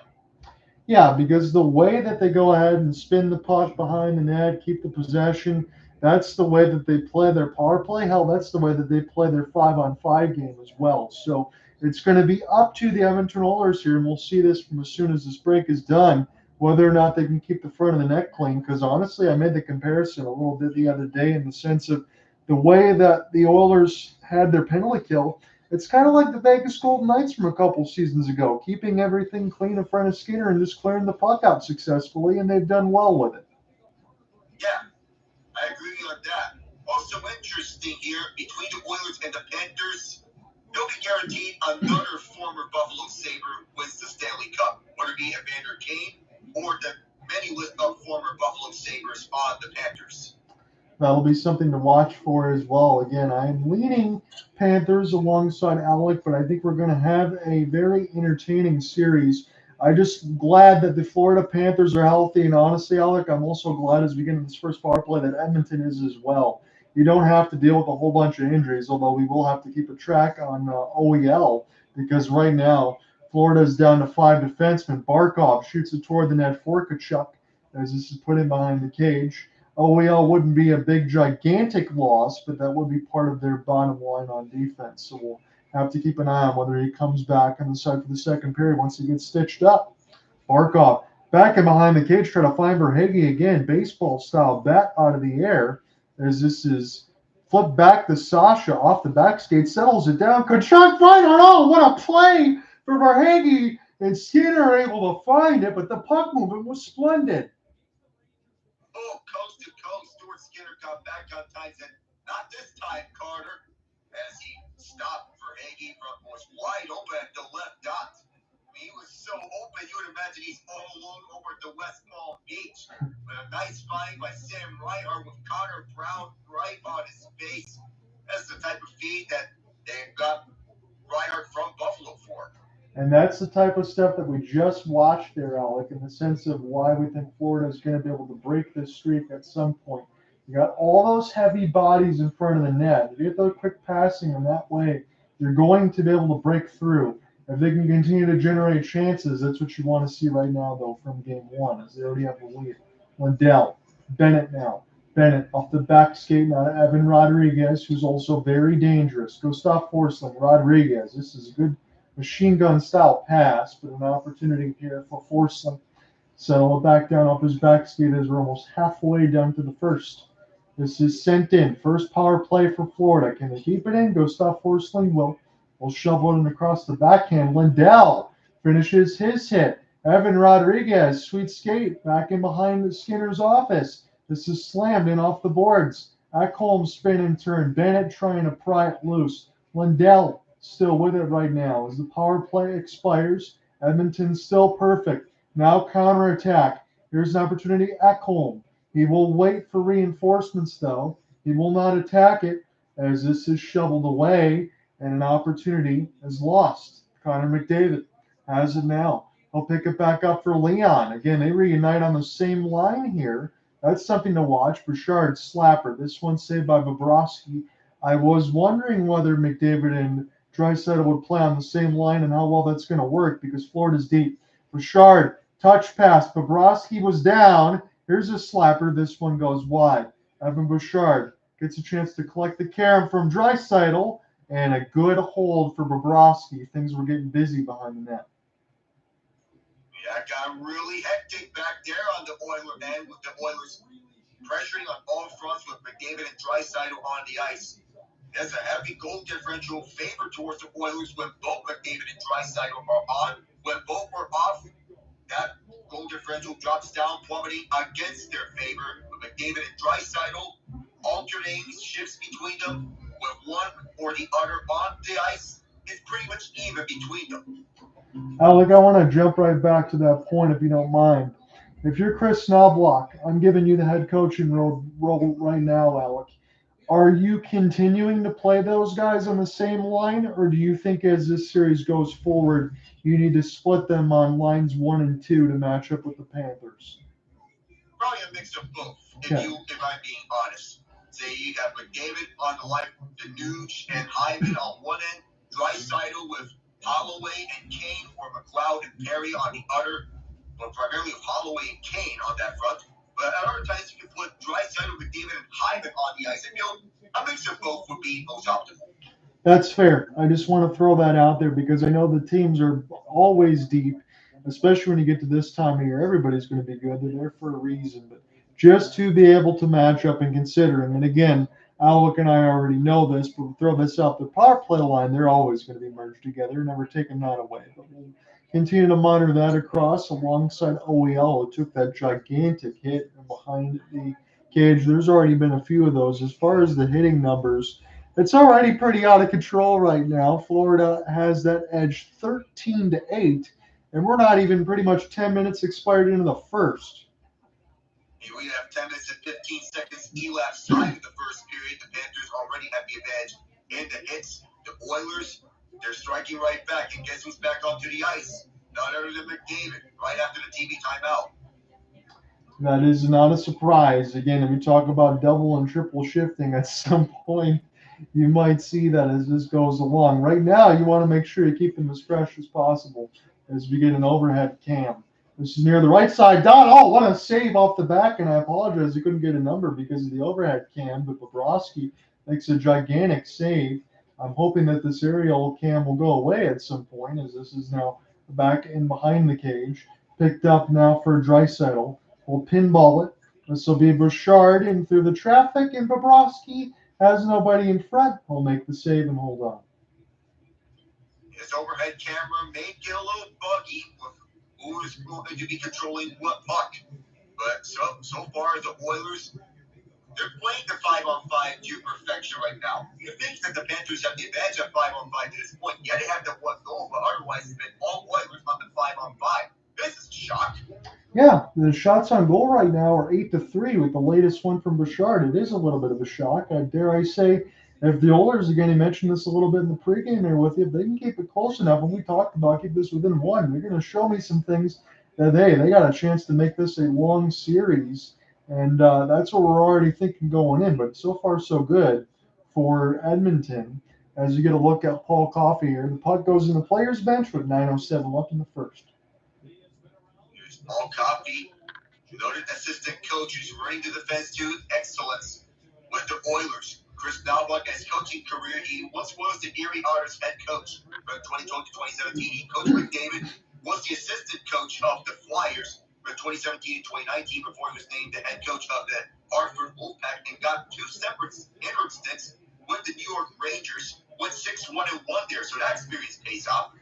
Yeah, because the way that they go ahead and spin the puck behind the net, keep the possession, that's the way that they play their power play. Hell, that's the way that they play their 5-on-5 game as well. So it's going to be up to the Edmonton Oilers here, and we'll see this from as soon as this break is done, whether or not they can keep the front of the net clean. Because honestly, I made the comparison a little bit the other day in the sense of the way that the Oilers had their penalty kill. It's kind of like the Vegas Golden Knights from a couple seasons ago, keeping everything clean in front of Skinner and just clearing the puck out successfully, and they've done well with it. Yeah, I agree on that. Also interesting here, between the Oilers and the Panthers, they'll be guaranteed another former Buffalo Sabre wins the Stanley Cup, whether it be Evander Kane or the many list of former Buffalo Sabres on the Panthers. That'll be something to watch for as well. Again, I'm leaning Panthers alongside Alec, but I think we're going to have a very entertaining series. I'm just glad that the Florida Panthers are healthy, and honestly, Alec, I'm also glad as we get into this first power play that Edmonton is as well. You don't have to deal with a whole bunch of injuries, although we will have to keep a track on OEL, because right now Florida is down to 5 defensemen. Barkov shoots it toward the net for Tkachuk as this is put in behind the cage. OEL wouldn't be a big, gigantic loss, but that would be part of their bottom line on defense. So we'll have to keep an eye on whether he comes back on the side for the second period once he gets stitched up. Barkov back in behind the cage, trying to find Verhaeghe again. Baseball style bat out of the air as this is flipped back to Sasha off the back skate, settles it down. Tkachuk right on. Oh, what a play for Verhaeghe. And Skinner are able to find it, but the puck movement was splendid. Oh, coast to coast, Stuart Skinner got back on time, said, not this time, Carter, as he stopped Verhaeghe from was wide open at the left dot. I mean, he was so open, you would imagine he's all alone over at the West Palm Beach. But a nice find by Sam Reinhart with Connor Brown right on his face. That's the type of feed that they've got Reinhart from Buffalo for. And that's the type of stuff that we just watched there, Alec, in the sense of why we think Florida is going to be able to break this streak at some point. You got all those heavy bodies in front of the net. If you get those quick passing in that way, you're going to be able to break through. If they can continue to generate chances, that's what you want to see right now, though, from game one, as they already have the lead. Lindell, Bennett now. Bennett off the back skate now to Evan Rodriguez, who's also very dangerous. Gustav Forsling, Rodriguez. This is a good machine gun style pass, but an opportunity here for Forsling. Settle it back down off his back skate as we're almost halfway down to the first. This is sent in. First power play for Florida. Can they keep it in? Gustav Forsling will shovel it in across the backhand. Lindell finishes his hit Evan Rodriguez, sweet skate, back in behind the Skinner's office. This is slammed in off the boards. Ekholm spin and turn. Bennett trying to pry it loose. Lundell still with it right now. As the power play expires, Edmonton still perfect. Now counterattack. Here's an opportunity. Ekholm. He will wait for reinforcements, though. He will not attack it as this is shoveled away and an opportunity is lost. Connor McDavid has it now. He'll pick it back up for Leon. Again, they reunite on the same line here. That's something to watch. Bouchard slapper. This one saved by Bobrovsky. I was wondering whether McDavid and Draisaitl would play on the same line and how well that's going to work because Florida's deep. Bouchard, touch pass. Bobrovsky was down. Here's a slapper. This one goes wide. Evan Bouchard gets a chance to collect the carom from Draisaitl and a good hold for Bobrovsky. Things were getting busy behind the net. Yeah, it got really hectic back there on the Oilers end with the Oilers pressuring on all fronts with McDavid and Draisaitl on the ice. There's a heavy goal differential favor towards the Oilers when both McDavid and Draisaitl are on. When both were off, that goal differential drops down, plummeting against their favor. With McDavid and Draisaitl alternating shifts between them, with one or the other on the ice, it's pretty much even between them. Alec, I want to jump right back to that point if you don't mind. If you're Chris Knobloch, I'm giving you the head coaching role right now, Alec. Are you continuing to play those guys on the same line, or do you think as this series goes forward, you need to split them on lines 1 and 2 to match up with the Panthers? Probably a mix of both, if I'm being honest. Say you have McDavid on the line, the Nuge and Hyman on one end, Draisaitl with Holloway and Kane, or McLeod and Perry on the other, but primarily with Holloway and Kane on that front. But at other times, you can put Draisaitl, McDavid, and Hyman on the ice. I feel a mix of both would be most optimal. That's fair. I just want to throw that out there because I know the teams are always deep, especially when you get to this time of year. Everybody's going to be good. They're there for a reason. But just to be able to match up and consider, and again, Alec and I already know this, but we'll throw this out. The power play line, they're always going to be merged together, never taking that away. But we'll continue to monitor that across alongside OEL, who took that gigantic hit behind the cage. There's already been a few of those. As far as the hitting numbers, it's already pretty out of control right now. Florida has that edge 13-8, and we're not even pretty much 10 minutes expired into the first. We have 10 minutes and 15 seconds elapsed time in the first period. The Panthers already have the advantage in the hits. The Oilers, they're striking right back. And guess who's back onto the ice? None other than McDavid, right after the TV timeout. That is not a surprise. Again, if we talk about double and triple shifting at some point, you might see that as this goes along. Right now, you want to make sure you keep them as fresh as possible as we get an overhead cam. This is near the right side. Don, oh, what a save off the back, and I apologize. He couldn't get a number because of the overhead cam, but Bobrovsky makes a gigantic save. I'm hoping that this aerial cam will go away at some point as this is now back in behind the cage. Picked up now for Draisaitl. We'll pinball it. This will be Bouchard in through the traffic, and Bobrovsky has nobody in front. He'll make the save and hold on. His overhead camera may get a little buggy with who is going to be controlling what puck. But so far, the Oilers, they're playing the 5-on-5 to perfection right now. You think that the Panthers have the advantage of 5-on-5 to this point. Yeah, they have that one goal, but otherwise it's been all Oilers on the 5-on-5. This is a shock. Yeah, the shots on goal right now are 8-3 with the latest one from Bouchard. It is a little bit of a shock. Dare I say, if the Oilers, again, he mentioned this a little bit in the pregame there with you, if they can keep it close enough, and we talked about keep this within one, they're going to show me some things that, hey, they got a chance to make this a long series, and that's what we're already thinking going in. But so far, so good for Edmonton. As you get a look at Paul Coffey here, the puck goes in the players' bench with 9:07 left in the first. Here's Paul Coffey, noted assistant coach who's running to the fence to excellence with the Oilers. Chris Knobloch, in his coaching career, he once was the Erie Otters head coach from 2012 to 2017. He coached McDavid, was the assistant coach of the Flyers from 2017 to 2019 before he was named the head coach of the Hartford Wolfpack and got two separate interim stints with the New York Rangers, went 6-1-1 there, so that experience pays off.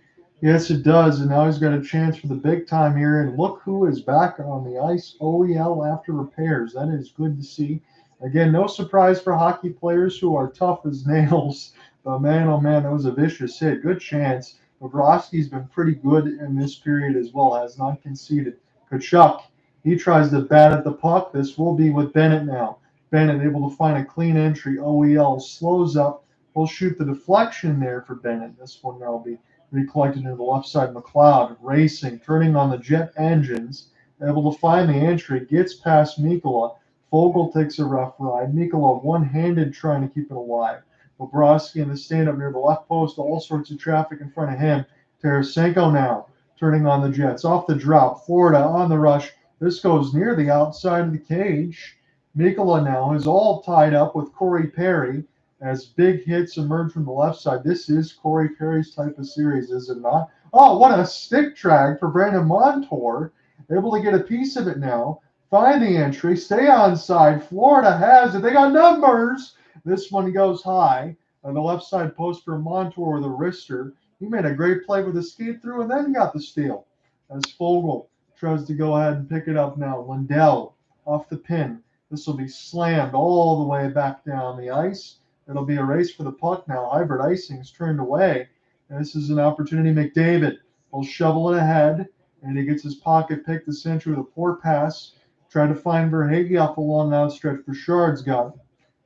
Yes, it does. And now he's got a chance for the big time here. And look who is back on the ice. OEL after repairs. That is good to see. Again, no surprise for hockey players who are tough as nails. But man, oh man, that was a vicious hit. Good chance. Bobrovsky's been pretty good in this period as well, has not conceded. Kachuk, he tries to bat at the puck. This will be with Bennett now. Bennett able to find a clean entry. OEL slows up. We'll shoot the deflection there for Bennett. This one now will be recollected into the left side. McLeod racing, turning on the jet engines, able to find the entry, gets past Mikkola. Fogle takes a rough ride. Mikkola one-handed trying to keep it alive. Bobrovsky in the stand-up near the left post, all sorts of traffic in front of him. Tarasenko now turning on the Jets. Off the drop, Florida on the rush. This goes near the outside of the cage. Mikkola now is all tied up with Corey Perry as big hits emerge from the left side. This is Corey Perry's type of series, is it not? Oh, what a stick drag for Brandon Montour. Able to get a piece of it now. Find the entry. Stay on side. Florida has it. They got numbers. This one goes high. On the left side post for Montour with a wrister. He made a great play with a skate through and then got the steal. As Fogle tries to go ahead and pick it up now. Lindell off the pin. This will be slammed all the way back down the ice. It'll be a race for the puck now. Hybrid icing's turned away. And this is an opportunity. McDavid will shovel it ahead, and he gets his pocket picked essentially with a poor pass. Try to find Verhaeghe off a long outstretch. Bouchard's got it.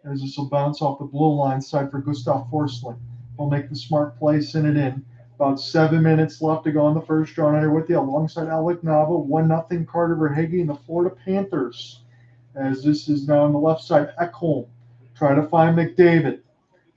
As this will bounce off the blue line side for Gustav Forsling. Will make the smart play, send it in. About 7 minutes left to go in the first. John Hunter with you alongside Alec Nava. 1-0 Carter Verhaeghe and the Florida Panthers. As this is now on the left side, Ekholm. Try to find McDavid.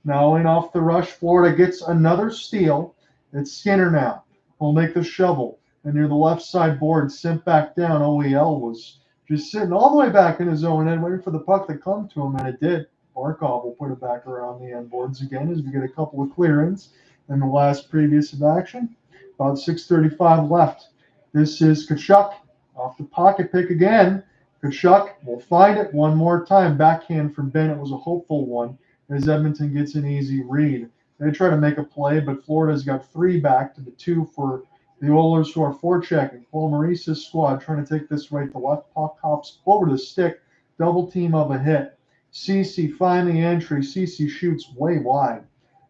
Now in off the rush, Florida gets another steal. It's Skinner now. Will make the shovel. And near the left side board, sent back down. OEL was just sitting all the way back in his own end, waiting for the puck to come to him, and it did. Barkov will put it back around the end boards again as we get a couple of clearings in the last previous of action. About 6:35 left. This is Kachuk off the pocket pick again. Kachuk will find it one more time. Backhand from Bennett was a hopeful one as Edmonton gets an easy read. They try to make a play, but Florida's got 3 back to the 2 for the Oilers who are forechecking. Paul Maurice's squad trying to take this right to left. Puck hops over the stick. Double team of a hit. Ceci find the entry. Ceci shoots way wide.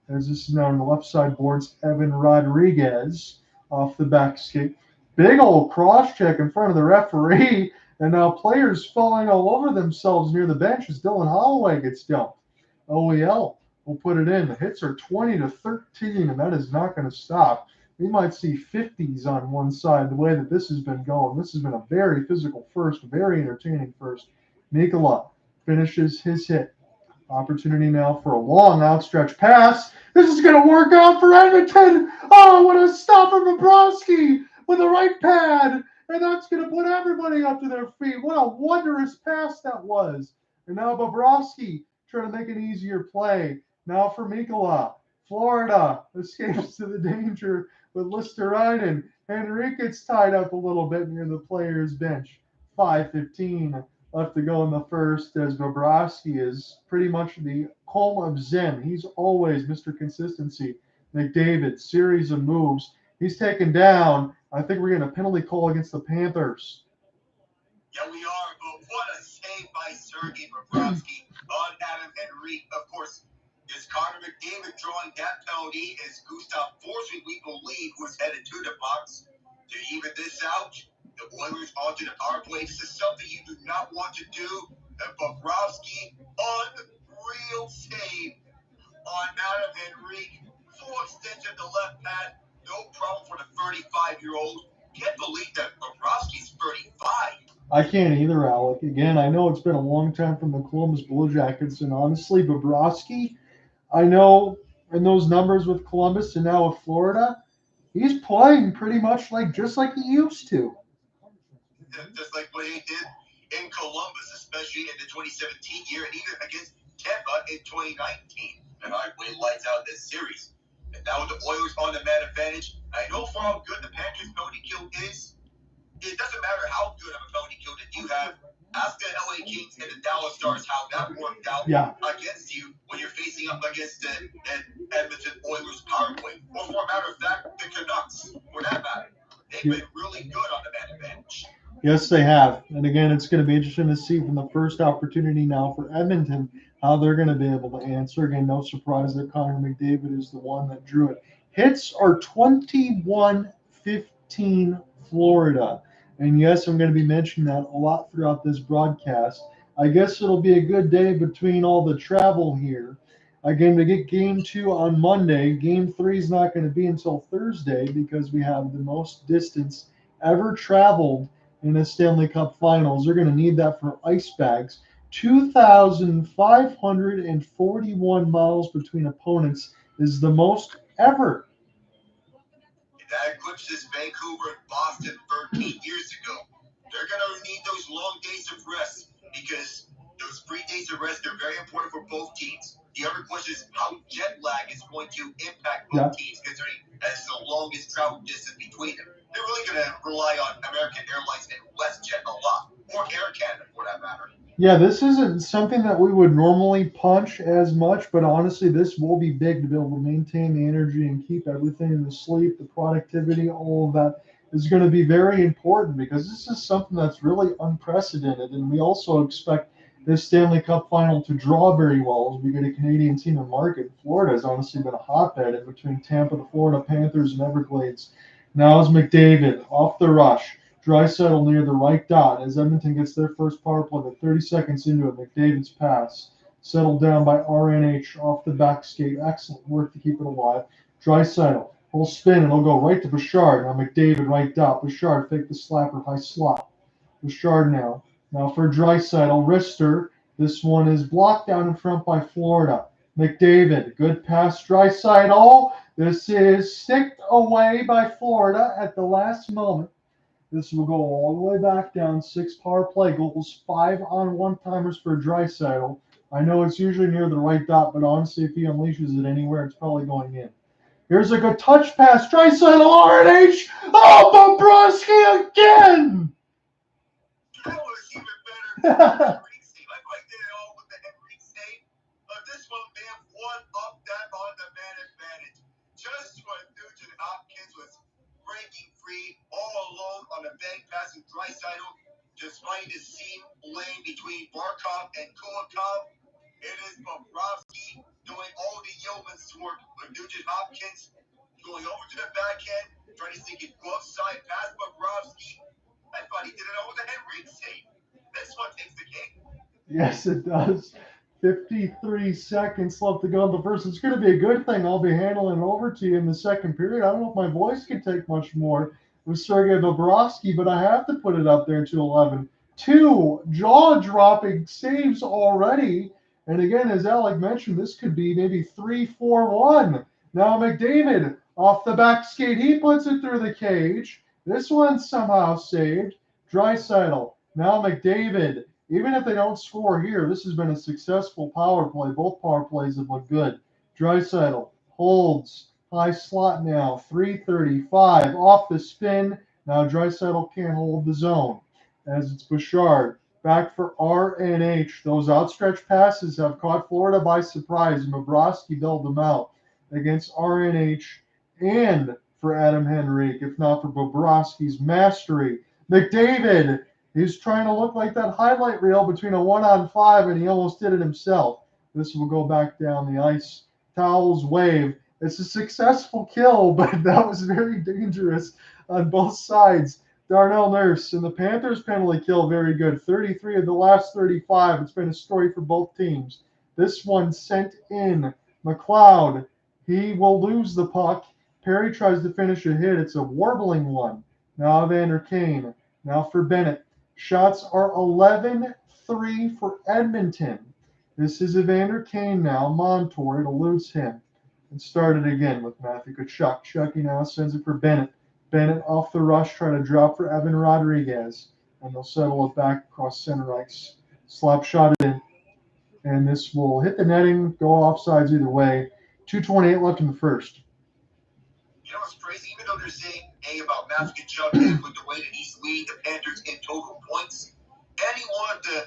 As this is now on the left side boards, Evan Rodriguez off the back skate. Big old cross check in front of the referee. And now players falling all over themselves near the bench as Dylan Holloway gets dumped. OEL will put it in. The hits are 20-13, and that is not going to stop. We might see 50s on one side the way that this has been going. This has been a very physical first, very entertaining first. Mikkola finishes his hit. Opportunity now for a long outstretched pass. This is going to work out for Edmonton. Oh, what a stop from Bobrovsky with the right pad. And that's going to put everybody up to their feet. What a wondrous pass that was. And now Bobrovsky trying to make an easier play. Now for Mikkola. Florida escapes to the danger with Listerinen. Henrique gets tied up a little bit near the player's bench. 5:15 left to go in the first as Bobrovsky is pretty much the calm of Zen. He's always Mr. Consistency. McDavid, series of moves. He's taken down. I think we're getting a penalty call against the Panthers. Yeah, we are, but what a save by Sergei Bobrovsky on Adam Henrique. Of course, is Connor McDavid drawing that penalty as Gustav Forsling, we believe, was headed to the box to even this out. The Oilers onto the power play. This is something you do not want to do. And Bobrovsky, unreal save on Adam Henrique. Full extension to left pad. No problem for the 35-year-old. Can't believe that Bobrovsky's 35. I can't either, Alec. Again, I know it's been a long time from the Columbus Blue Jackets, and honestly, Bobrovsky, I know in those numbers with Columbus and now with Florida, he's playing pretty much just like he used to. Just like what he did in Columbus, especially in the 2017 year, and even against Tampa in 2019. And I win lights out this series. And now with the Oilers on the man advantage, I know for how good the Panthers penalty kill is, it doesn't matter how good of a penalty kill that you have. Ask the LA Kings and the Dallas Stars how that worked out against you when you're facing up against the Edmonton Oilers power play. Or for a matter of fact, the Canucks, for that matter. They've been really good on the man advantage. Yes, they have. And again, it's going to be interesting to see from the first opportunity now for Edmonton how they're going to be able to answer. Again, no surprise that Connor McDavid is the one that drew it. Hits are 21-15 Florida. And yes, I'm going to be mentioning that a lot throughout this broadcast. I guess it'll be a good day between all the travel here. Again, to get Game 2 on Monday, Game 3 is not going to be until Thursday because we have the most distance ever traveled in the Stanley Cup Finals. They're going to need that for ice bags. 2,541 miles between opponents is the most ever. That eclipses Vancouver and Boston 13 years ago. They're going to need those long days of rest because those 3 days of rest are very important for both teams. The other question is how jet lag is going to impact both teams, considering that's the longest travel distance between them. They're really going to rely on American Airlines and WestJet a lot, or Air Canada for that matter. Yeah, this isn't something that we would normally punch as much, but honestly, this will be big to be able to maintain the energy and keep everything in the sleep, the productivity, all of that is going to be very important because this is something that's really unprecedented. And we also expect this Stanley Cup final to draw very well as we get a Canadian team in market. Florida has honestly been a hotbed in between Tampa, the Florida Panthers, and Everglades. Now is McDavid off the rush. Draisaitl near the right dot as Edmonton gets their first power play with 30 seconds into it. McDavid's pass settled down by RNH off the back skate. Excellent work to keep it alive. Draisaitl will spin and it'll go right to Bouchard. Now McDavid right dot. Bouchard fake the slapper, high slot. Bouchard now for Draisaitl. Wrister. This one is blocked down in front by Florida. McDavid, good pass. Draisaitl. This is sticked away by Florida at the last moment. This will go all the way back down. 6 power play goals, 5 on one-timers for Draisaitl. I know it's usually near the right dot, but honestly, if he unleashes it anywhere, it's probably going in. Here's a good touch pass. Draisaitl, RNH. Oh, Bobrovsky again! That was even better. I did it all with the Henry save. This one, they have one up that on the man advantage. Just when Nugent-Hopkins was breaking free all alone on a bank pass and Draisaitl, despite the seam lane between Barkov and Kulikov. It is Bobrovsky doing all the yeoman's work with Nugent-Hopkins going over to the backhand, trying to sneak it glove side past Bobrovsky. I thought he did it all with a Henry save. This one takes the cake. Yes, it does. 53 seconds left to go in the first. It's going to be a good thing. I'll be handling over to you in the second period. I don't know if my voice can take much more with Sergei Bobrovsky, but I have to put it up there to 11. 2 jaw-dropping saves already. And again, as Alec mentioned, this could be maybe 3-4-1. Now McDavid off the back skate. He puts it through the cage. This one's somehow saved. Draisaitl. Now McDavid. Even if they don't score here, this has been a successful power play. Both power plays have looked good. Draisaitl holds. High slot now. 3:35 off the spin. Now Draisaitl can't hold the zone as it's Bouchard. Back for RNH. Those outstretched passes have caught Florida by surprise. Bobrovsky bailed them out against RNH and for Adam Henrique, if not for Bobrovsky's mastery. McDavid is trying to look like that highlight reel between a 1-on-5, and he almost did it himself. This will go back down the ice. Towels wave. It's a successful kill, but that was very dangerous on both sides. Darnell Nurse and the Panthers penalty kill, very good. 33 of the last 35. It's been a story for both teams. This one sent in. McLeod, he will lose the puck. Perry tries to finish a hit. It's a warbling one. Now Evander Kane. Now for Bennett. Shots are 11-3 for Edmonton. This is Evander Kane now. Montour, it eludes him. And started again with Matthew Tkachuk. Chucky now sends it for Bennett. Bennett off the rush, trying to drop for Evan Rodriguez. And they'll settle it back across center ice. Slap shot it in. And this will hit the netting, go offsides either way. 2:28 left in the first. You know what's crazy? Even though they're saying about Matthew Tkachuk and with the way that he's leading the Panthers in total points, any one of the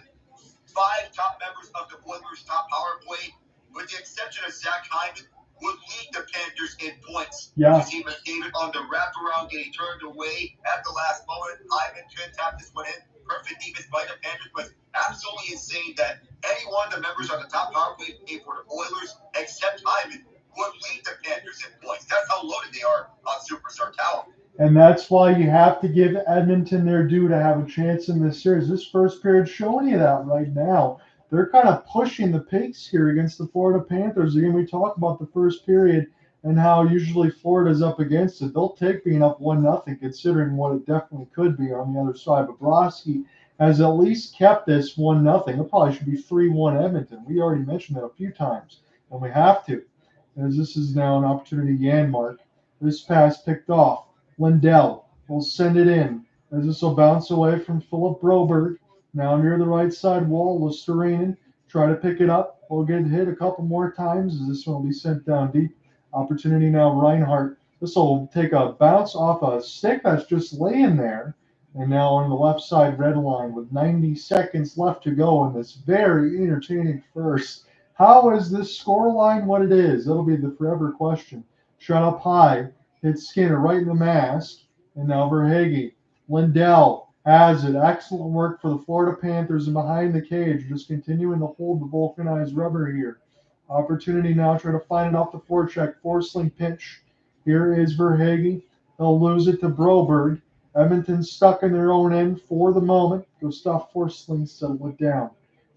5 top members of the Oilers' top power play, with the exception of Zach Hyman, would lead the Panthers in points. Yeah. You see McDavid on the wraparound getting turned away at the last moment. Hyman couldn't tap this one in. Perfect defense by the Panthers, but absolutely insane that any one of the members on the top power play for the Oilers, except Hyman, would lead the Panthers in points. That's how loaded they are on superstar talent. And that's why you have to give Edmonton their due to have a chance in this series. This first period showing you that right now. They're kind of pushing the pace here against the Florida Panthers. Again, we talk about the first period and how usually Florida's up against it. They'll take being up 1-0, considering what it definitely could be on the other side. Bobrovsky has at least kept this 1-0. It probably should be 3-1 Edmonton. We already mentioned that a few times, and we have to, as this is now an opportunity. Janmark, this pass picked off. Lindell will send it in, as this will bounce away from Philip Broberg. Now near the right side wall, Lusterinen try to pick it up. Will get hit a couple more times, as this one will be sent down deep. Opportunity now, Reinhart. This will take a bounce off a stick that's just laying there. And now on the left side red line with 90 seconds left to go in this very entertaining first. How is this scoreline what it is? That'll be the forever question. Shut up high. Hits Skinner right in the mask. And now Verhaeghe. Lindell has it. Excellent work for the Florida Panthers and behind the cage. Just continuing to hold the vulcanized rubber here. Opportunity now, try to find it off the forecheck. Forsling pinch. Here is Verhaeghe. They'll lose it to Broberg. Edmonton stuck in their own end for the moment. Gustav Forsling settled it down.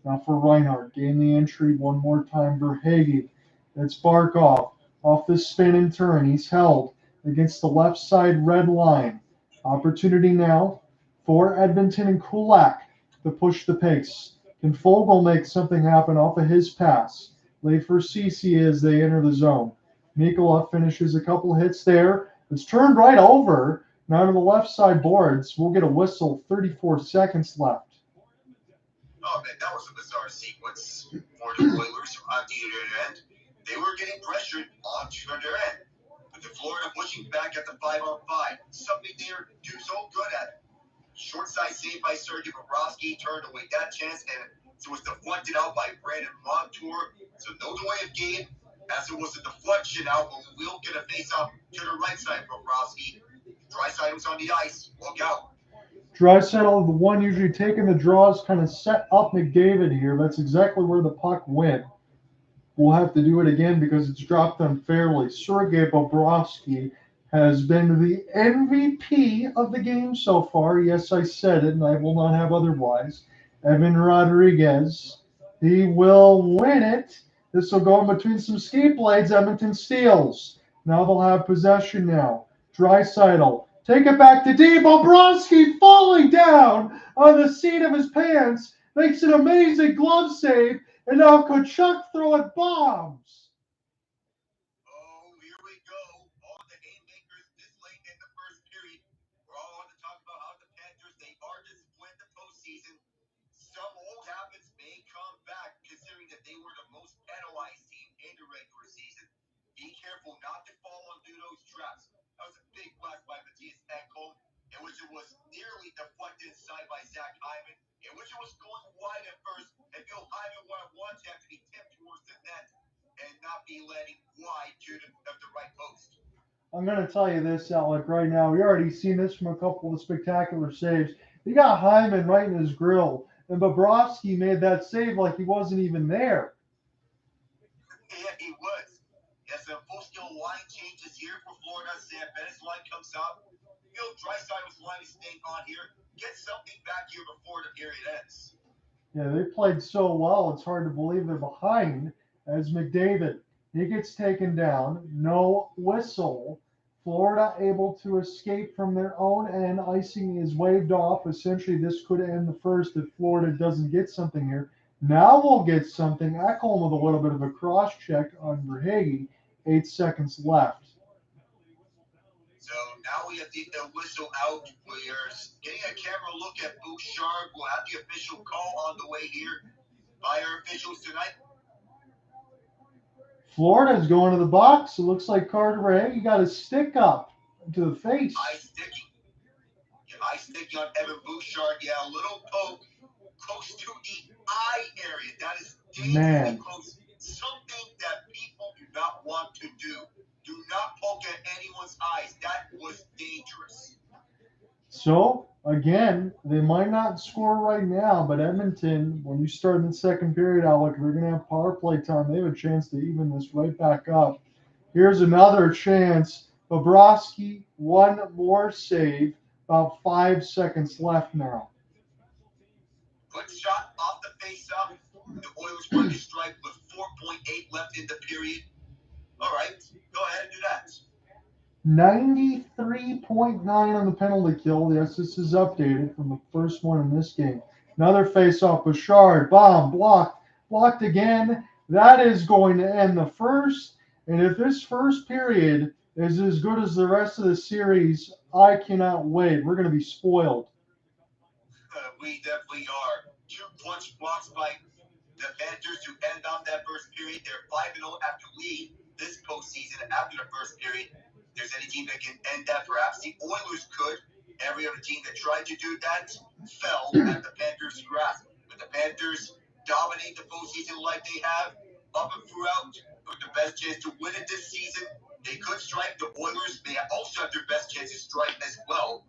Now for Reinhart. Gain the entry one more time. Verhaeghe. It's Barkov. Off the spin and turn. He's held against the left side red line. Opportunity now for Edmonton and Kulak to push the pace. Can Fogle make something happen off of his pass? Late for Ceci as they enter the zone. Mikula finishes a couple hits there. It's turned right over. Now to the left side boards. We'll get a whistle. 34 seconds left. Oh, man, that was a bizarre sequence for the Oilers on the other end. They were getting pressured onto their end. With the Florida pushing back at the 5-on-5. Something they're so good at. Short side save by Sergei Bobrovsky. Turned away that chance, and it was deflected out by Brandon Montour. So no delay of game, as it was a deflection out, but we will get a face-off to the right side. Bobrovsky. Draisaitl was on the ice. Look out. Draisaitl, the one usually taking the draws, kind of set up McDavid here. That's exactly where the puck went. We'll have to do it again because it's dropped unfairly. Sergei Bobrovsky has been the MVP of the game so far. Yes, I said it, and I will not have otherwise. Evan Rodriguez, he will win it. This will go in between some skate blades. Edmonton steals. Now they'll have possession now. Draisaitl, take it back to D. Bobrovsky falling down on the seat of his pants. Makes an amazing glove save. And now Tkachuk throwing bombs. Oh, here we go. On the haymakers this late in the first period. We're all on to talk about how the Panthers, they are disciplined the postseason. Some old habits may come back, considering that they were the most penalized team in the regular season. Be careful not to fall into those traps. That was a big blast by Matthias Ekholm, in which it was nearly deflected inside by Zach Hyman, in which it was going wide at first, and Bill Hyman would have wanted to have to be tipped towards the net and not be letting wide to the right post. I'm going to tell you this, Alec, right now. We already seen this from a couple of spectacular saves. He got Hyman right in his grill, and Bobrovsky made that save like he wasn't even there. Yeah, he was. Yes, a full-scale line changes here for Florida. Sam Bennett's line comes out. Bill Draisaitl's line is staying on here. Get something back here before the period ends. Yeah, they played so well, it's hard to believe they're behind as McDavid. He gets taken down. No whistle. Florida able to escape from their own end. Icing is waved off. Essentially, this could end the first if Florida doesn't get something here. Now we'll get something. Ekholm with a little bit of a cross check on Verhaeghe. 8 seconds left. So now we have the whistle out. We are getting a camera look at Bouchard. We'll have the official call on the way here by our officials tonight. Florida's going to the box. It looks like Carter Verhaeghe got his stick up to the face. Eye sticky on Evan Bouchard. Yeah, a little poke close to the eye area. That is dangerously Man. close. Something that people do not want to do. Do not poke at anyone's eyes. That was dangerous. So, again, they might not score right now, but Edmonton, when you start in the second period, Alec, they're going to have power play time. They have a chance to even this right back up. Here's another chance. Bobrovsky, one more save. About 5 seconds left now. Good shot off the face-off. The Oilers won the strike with 4.8 left in the period. All right, go ahead and do that. 93.9 on the penalty kill. Yes, this is updated from the first one in this game. Another face-off. Bouchard, bomb, blocked again. That is going to end the first. And if this first period is as good as the rest of the series, I cannot wait. We're going to be spoiled. We definitely are. 2 punch blocks by the Panthers to end on that first period. They're 5-0 after lead this postseason after the first period. If there's any team that can end that, perhaps the Oilers could. Every other team that tried to do that fell at the Panthers' grasp. But the Panthers dominate the postseason like they have up and throughout. With the best chance to win it this season, they could strike. The Oilers may also have their best chance to strike as well.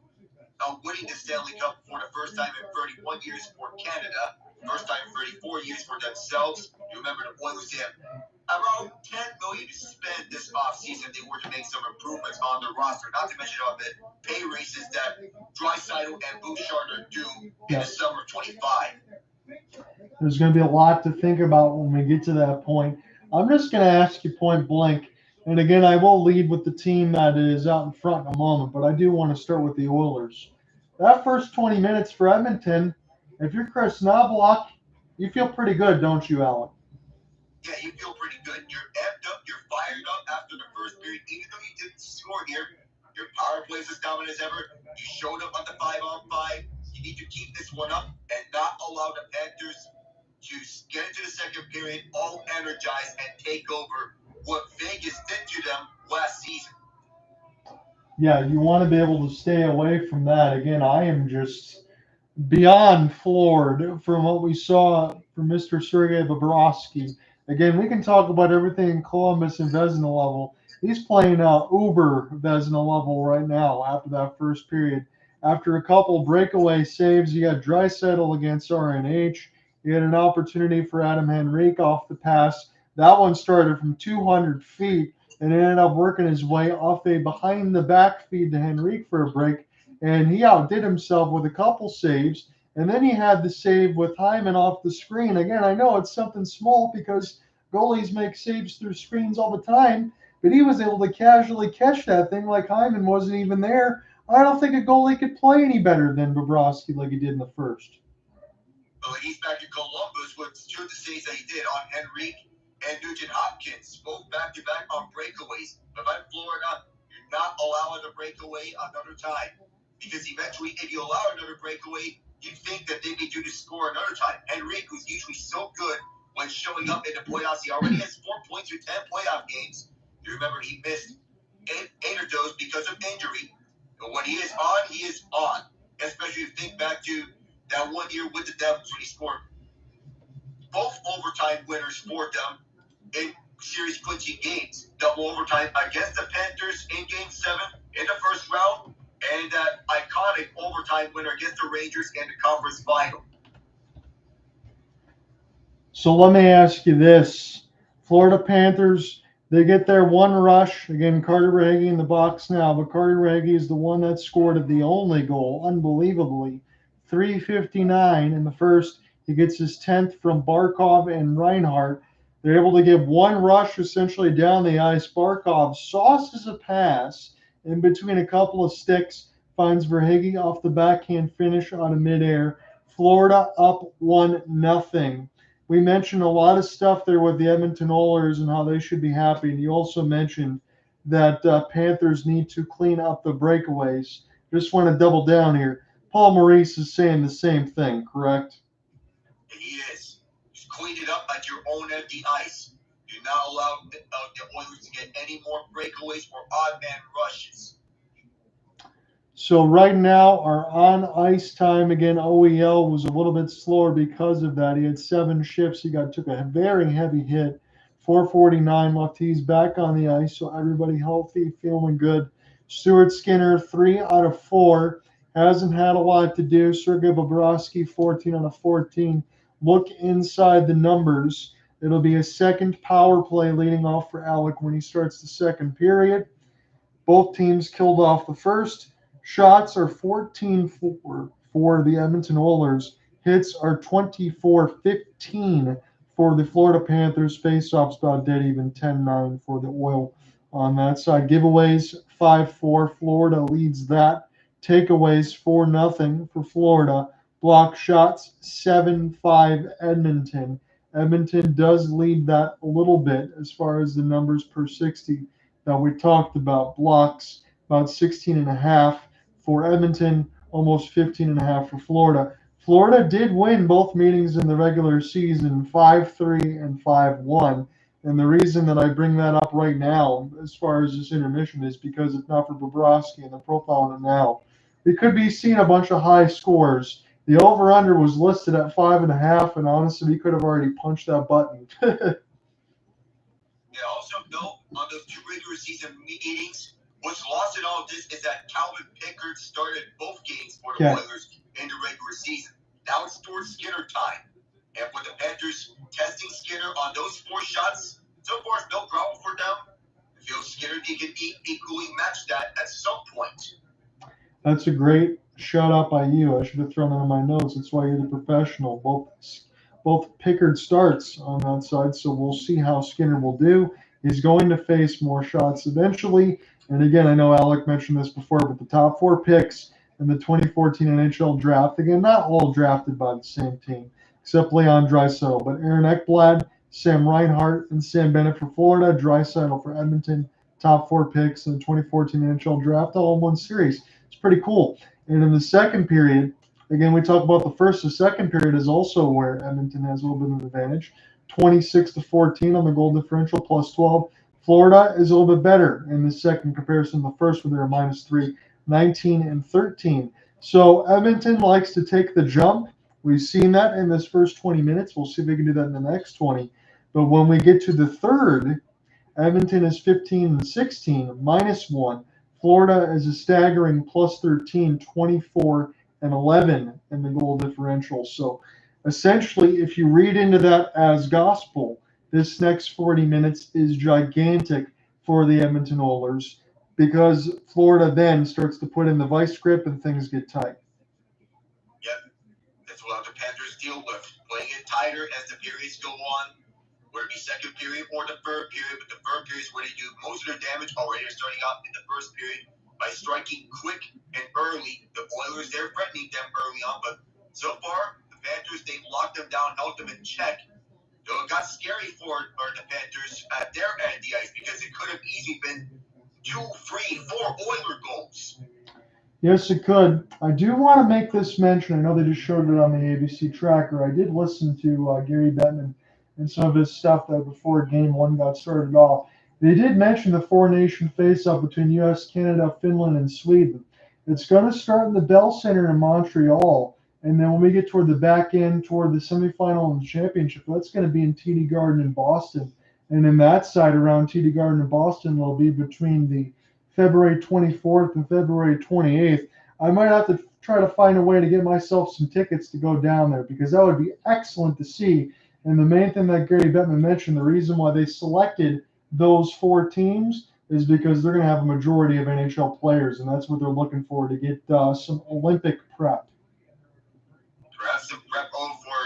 Winning the Stanley Cup for the first time in 31 years for Canada, first time in 34 years for themselves. You remember the Oilers have around $10 million to spend this offseason if they were to make some improvements on their roster, not to mention all the pay raises that Draisaitl and Bouchard are due in the summer of 25. There's going to be a lot to think about when we get to that point. I'm just going to ask you point blank. And again, I will lead with the team that is out in front in a moment, but I do want to start with the Oilers. That first 20 minutes for Edmonton, if you're Chris Knoblauch, you feel pretty good, don't you, Alec? Yeah, you feel pretty good. You're amped up. You're fired up after the first period. Even though you didn't score here, your power play is as dominant as ever. You showed up on the 5-on-5. You need to keep this one up and not allow the Panthers to get into the second period all energized and take over what Vegas did to them last season. Yeah, you want to be able to stay away from that. Again, I am just beyond floored from what we saw from Mr. Sergei Bobrovsky. Again, we can talk about everything in Columbus and Vezina level. He's playing uber Vezina level right now after that first period. After a couple breakaway saves, you got Draisaitl against RNH. You had an opportunity for Adam Henrique off the pass. That one started from 200 feet and ended up working his way off a behind-the-back feed to Henrique for a break. And he outdid himself with a couple saves. And then he had the save with Hyman off the screen. Again, I know it's something small because goalies make saves through screens all the time, but he was able to casually catch that thing like Hyman wasn't even there. I don't think a goalie could play any better than Bobrovsky like he did in the first. Well, he's back in Columbus with 2 of the saves that he did on Henrique and Nugent-Hopkins, both back-to-back on breakaways. But by Florida, you're not allowing a breakaway another time. Because eventually, if you allow another breakaway, you'd think that they'd be due to score another time. Henrique, who's usually so good when showing up in the playoffs, he already has 4 points through 10 playoff games. You remember he missed 8 of those because of injury. But when he is on, he is on. Especially if you think back to that 1 year with the Devils when he scored both overtime winners for them in series clinching games. Double overtime against the Panthers in Game 7 in the first round, and that iconic overtime winner against the Rangers in the conference final. So let me ask you this. Florida Panthers, they get their one rush. Again, Carter Verhaeghe in the box now, but Carter Verhaeghe is the one that scored the only goal, unbelievably. 3:59 in the first. He gets his 10th from Barkov and Reinhart. They're able to give one rush essentially down the ice. Barkov sauces a pass in between a couple of sticks, finds Verhaeghe off the backhand finish out of midair. Florida up 1-0. We mentioned a lot of stuff there with the Edmonton Oilers and how they should be happy. And you also mentioned that Panthers need to clean up the breakaways. Just want to double down here. Paul Maurice is saying the same thing, correct? He is. Just clean it up at your own empty ice. Do not allow the Oilers to get any more breakaways or odd man rushes. So right now, our on-ice time, again, OEL was a little bit slower because of that. He had 7 shifts. Took a very heavy hit. 4:49 left. He's back on the ice, so everybody healthy, feeling good. Stuart Skinner, 3 out of 4. Hasn't had a lot to do. Sergei Bobrovsky, 14 out of 14. Look inside the numbers. It'll be a second power play leading off for Alec when he starts the second period. Both teams killed off the first. Shots are 14-4 for the Edmonton Oilers. Hits are 24-15 for the Florida Panthers. Faceoffs about dead even, 10-9 for the Oil on that side. Giveaways 5-4. Florida leads that. Takeaways 4-0 for Florida. Block shots 7-5 Edmonton. Edmonton does lead that a little bit as far as the numbers per 60 that we talked about. Blocks about 16.5 for Edmonton, almost 15.5 for Florida. Florida did win both meetings in the regular season, 5-3 and 5-1. And the reason that I bring that up right now, as far as this intermission, is because if not for Bobrovsky and the profile on it now, we could be seeing a bunch of high scores. The over-under was listed at 5.5, and honestly, we could have already punched that button. Also note on those 2 regular season meetings, what's lost in all this is that Calvin Pickard started both games for the Oilers in the regular season. Now it's Stuart Skinner time. And with the Panthers testing Skinner on those 4 shots, so far it's no problem for them. I feel Skinner can equally match that at some point. That's a great shout out by you. I should have thrown that in my notes. That's why you're the professional. Both Pickard starts on that side, so we'll see how Skinner will do. He's going to face more shots eventually. And again, I know Alec mentioned this before, but the top 4 picks in the 2014 NHL draft, again, not all drafted by the same team, except Leon Draisaitl, but Aaron Ekblad, Sam Reinhart, and Sam Bennett for Florida, Draisaitl for Edmonton, top 4 picks in the 2014 NHL draft, all in one series. It's pretty cool. And in the second period, again, we talk about the first. The second period is also where Edmonton has a little bit of an advantage. 26-14 on the goal differential, plus 12. Florida is a little bit better in the second comparison to the first, where they're -3, 19 and 13. So Edmonton likes to take the jump. We've seen that in this first 20 minutes. We'll see if we can do that in the next 20. But when we get to the third, Edmonton is 15 and 16, -1. Florida is a staggering +13, 24 and 11 in the goal differential. So essentially, if you read into that as gospel, this next 40 minutes is gigantic for the Edmonton Oilers, because Florida then starts to put in the vice grip and things get tight. Yep, that's what the Panthers deal with, playing it tighter as the periods go on, whether it be second period or the third period. But the third period is where they do most of their damage already. They're starting out in the first period by striking quick and early. The Oilers, they're threatening them early on, but so far, the Panthers, they've locked them down, held them in check. Though it got scary for the Panthers at their end of the ice, because it could have easily been 2, 3, 4 Oiler goals. Yes, it could. I do want to make this mention. I know they just showed it on the ABC tracker. I did listen to Gary Bettman and some of his stuff that before Game 1 got started off. They did mention the 4-nation face-off between U.S., Canada, Finland, and Sweden. It's going to start in the Bell Center in Montreal. And then when we get toward the back end, toward the semifinal and the championship, that's going to be in TD Garden in Boston. And in that side around TD Garden in Boston, it'll be between the February 24th and February 28th. I might have to try to find a way to get myself some tickets to go down there, because that would be excellent to see. And the main thing that Gary Bettman mentioned, the reason why they selected those 4 teams is because they're going to have a majority of NHL players, and that's what they're looking for to get some Olympic prep. Perhaps some prep over for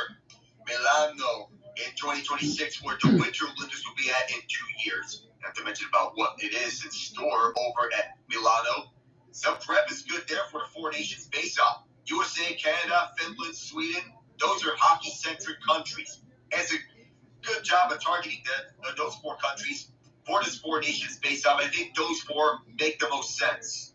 Milano in 2026, where the Winter Olympics will be at in 2 years. Not to mention about what it is in store over at Milano. Some prep is good there for the 4 nations face-off. USA, Canada, Finland, Sweden, those are hockey-centric countries. It's a good job of targeting those 4 countries for this 4 nations face-off. I think those 4 make the most sense.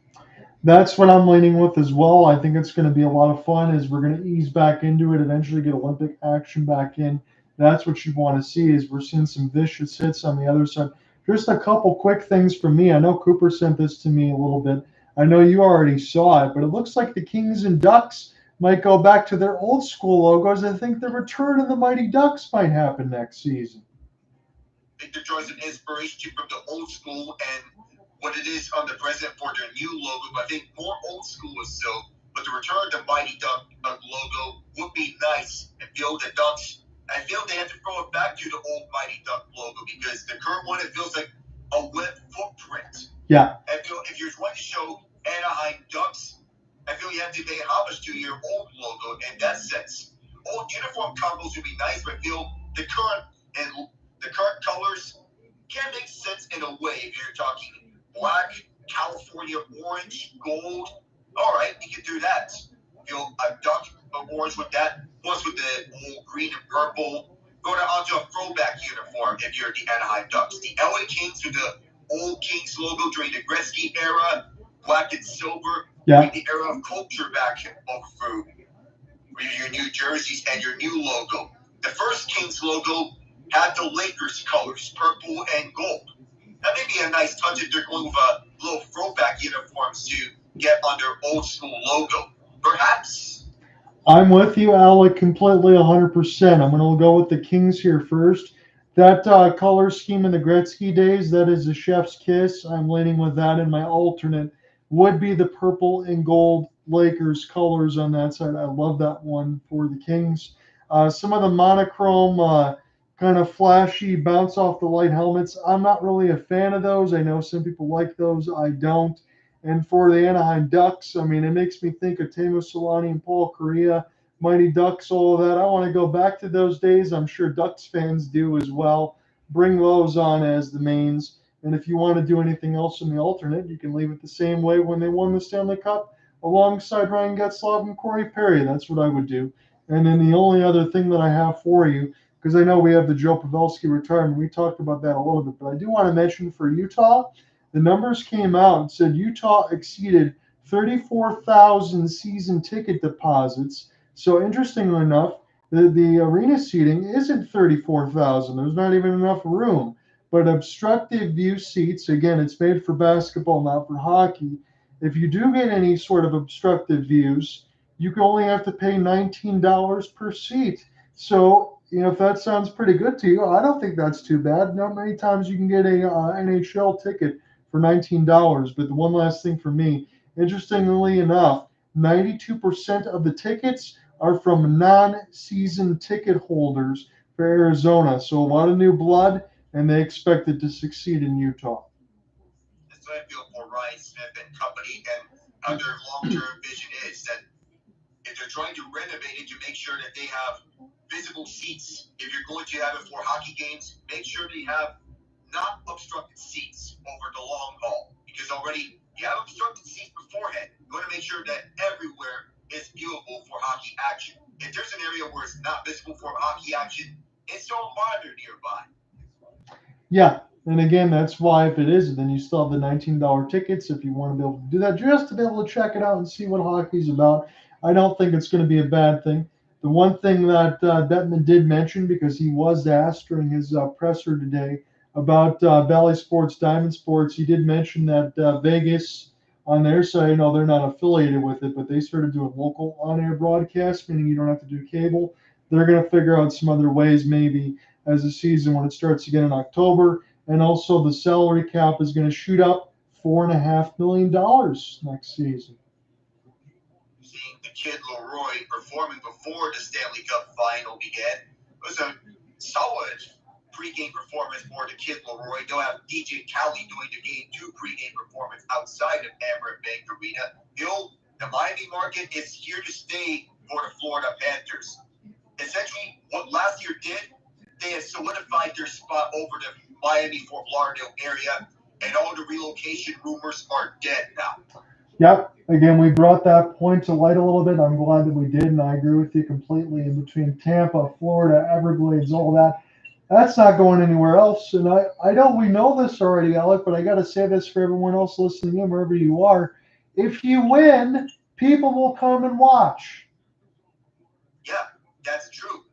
That's what I'm leaning with as well. I think it's going to be a lot of fun as we're going to ease back into it, eventually get Olympic action back in. That's what you want to see, is we're seeing some vicious hits on the other side. Just a couple quick things from me. I know Cooper sent this to me a little bit. I know you already saw it, but it looks like the Kings and Ducks might go back to their old school logos. I think the return of the Mighty Ducks might happen next season. I think they're drawing some inspiration from the old school and what it is on the present for their new logo. But I think more old school is still. But the return of the Mighty Duck logo would be nice. I feel the Ducks, I feel they have to throw it back to the old Mighty Duck logo because the current one, it feels like a web footprint. Yeah. I feel if you're going to show Anaheim Ducks, I feel you have to pay homage to your old logo in that sense. Old uniform combos would be nice, but I feel the current colors can make sense in a way if you're talking black, California orange, gold. All right, you can do that. You know, a duck, an orange with that, plus with the old green and purple. Go onto a throwback uniform if you're the Anaheim Ducks. The LA Kings with the old Kings logo during the Gretzky era, black and silver. Yeah. The era of culture back over through your new jerseys and your new logo. The first Kings logo had the Lakers colors, purple and gold. That may be a nice touch if they're going with a little throwback uniforms to get on their old school logo. Perhaps. I'm with you, Alec, completely 100%. I'm going to go with the Kings here first. That color scheme in the Gretzky days, that is a chef's kiss. I'm leaning with that, and my alternate would be the purple and gold Lakers colors on that side. I love that one for the Kings. Some of the monochrome, kind of flashy, bounce off the light helmets, I'm not really a fan of those. I know some people like those. I don't. And for the Anaheim Ducks, I mean, it makes me think of Teemu Selanne and Paul Kariya, Mighty Ducks, all of that. I want to go back to those days. I'm sure Ducks fans do as well. Bring those on as the mains. And if you want to do anything else in the alternate, you can leave it the same way when they won the Stanley Cup alongside Ryan Getzlaf and Corey Perry. That's what I would do. And then the only other thing that I have for you, because I know we have the Joe Pavelski retirement. We talked about that a little bit, but I do want to mention for Utah, the numbers came out and said Utah exceeded 34,000 season ticket deposits. So interestingly enough, the arena seating isn't 34,000. There's not even enough room. But obstructive view seats, again, it's made for basketball, not for hockey. If you do get any sort of obstructive views, you can only have to pay $19 per seat. So, you know, if that sounds pretty good to you, I don't think that's too bad. Not many times you can get a NHL ticket for $19. But the one last thing for me, interestingly enough, 92% of the tickets are from non-season ticket holders for Arizona. So a lot of new blood, and they expect it to succeed in Utah. That's what I feel for Ryan Smith and company, and their long-term vision is that if they're trying to renovate it, to make sure that they have visible seats. If you're going to have it for hockey games, make sure they have not obstructed seats over the long haul, because already you have obstructed seats beforehand. You want to make sure that everywhere is viewable for hockey action. If there's an area where it's not visible for hockey action, install a monitor nearby. Yeah, and again, that's why if it is, then you still have the $19 tickets if you want to be able to do that, just to be able to check it out and see what hockey's about. I don't think it's going to be a bad thing. The one thing that Bettman did mention, because he was asked during his presser today about Bally Sports, Diamond Sports, he did mention that Vegas, on their side, no, they're not affiliated with it, but they started doing local on-air broadcasts, meaning you don't have to do cable. They're going to figure out some other ways maybe as the season when it starts again in October. And also the salary cap is going to shoot up $4.5 million next season. Seeing the kid Leroy performing before the Stanley Cup final began was a solid pregame performance for the kid Leroy. They'll have DJ Cali doing the Game 2 pregame performance outside of Emirates Bank Arena. The Miami market is here to stay for the Florida Panthers. Essentially, what last year did, they have solidified their spot over the Miami-Fort Lauderdale area, and all the relocation rumors are dead now. Yep. Again, we brought that point to light a little bit. I'm glad that we did, and I agree with you completely. In between Tampa, Florida, Everglades, all that, that's not going anywhere else. And I know we know this already, Alec, but I got to say this for everyone else listening in, wherever you are. If you win, people will come and watch. Yeah, that's true.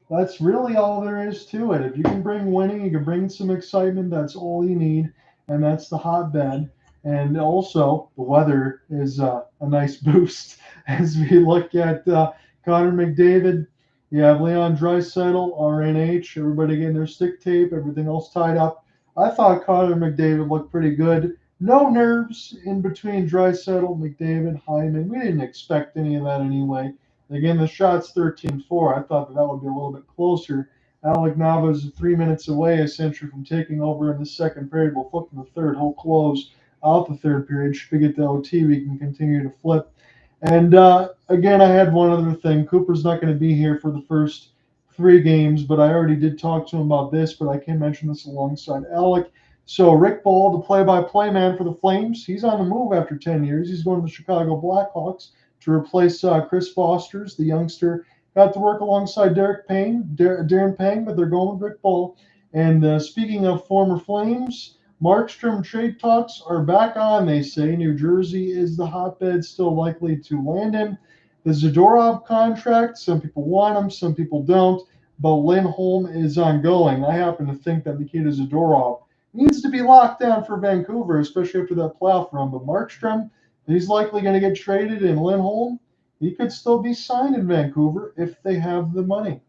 That's really all there is to it. If you can bring winning, you can bring some excitement. That's all you need, and that's the hotbed. And also, the weather is a nice boost as we look at Connor McDavid. You have Leon Draisaitl, RNH, everybody getting their stick tape, everything else tied up. I thought Connor McDavid looked pretty good. No nerves in between Draisaitl, McDavid, Hyman. We didn't expect any of that anyway. Again, the shot's 13-4. I thought that would be a little bit closer. Alec Nava is 3 minutes away, essentially, from taking over in the second period. We'll flip in the third. He'll close out the third period. Should we get to OT, we can continue to flip. And again, I had one other thing. Cooper's not going to be here for the first 3 games, but I already did talk to him about this, but I can mention this alongside Alec. So Rick Ball, the play-by-play man for the Flames, he's on the move after 10 years. He's going to the Chicago Blackhawks to replace Chris Foster's. The youngster got to work alongside Darren Pang, but they're going with Rick Ball. And speaking of former Flames, Markstrom trade talks are back on, they say. New Jersey is the hotbed, still likely to land him. The Zadorov contract, some people want him, some people don't, but Lindholm is ongoing. I happen to think that Nikita Zadorov needs to be locked down for Vancouver, especially after that playoff run. But Markstrom, he's likely going to get traded, and Lindholm, he could still be signed in Vancouver if they have the money.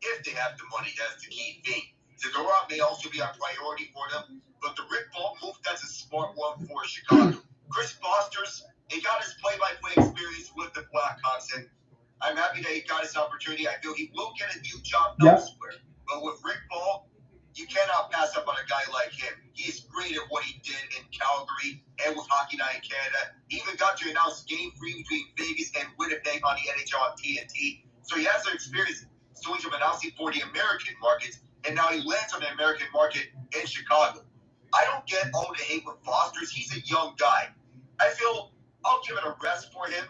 If they have the money, that's the key thing. Zadorov may also be a priority for them, but the Rick Ball move, that's a smart one for Chicago. Chris Foster's, he got his play-by-play experience with the Blackhawks, and I'm happy that he got his opportunity. I feel he will get a new job elsewhere. But with Rick Ball, you cannot pass up on a guy like him. He's great at what he did in Calgary and with Hockey Night in Canada. He even got to announce Game 3 between Vegas and Winnipeg on the NHL on TNT. So he has the experience switching from announcing for the American markets, and now he lands on the American market in Chicago. I don't get all the hate with Foster's. He's a young guy. I feel I'll give it a rest for him.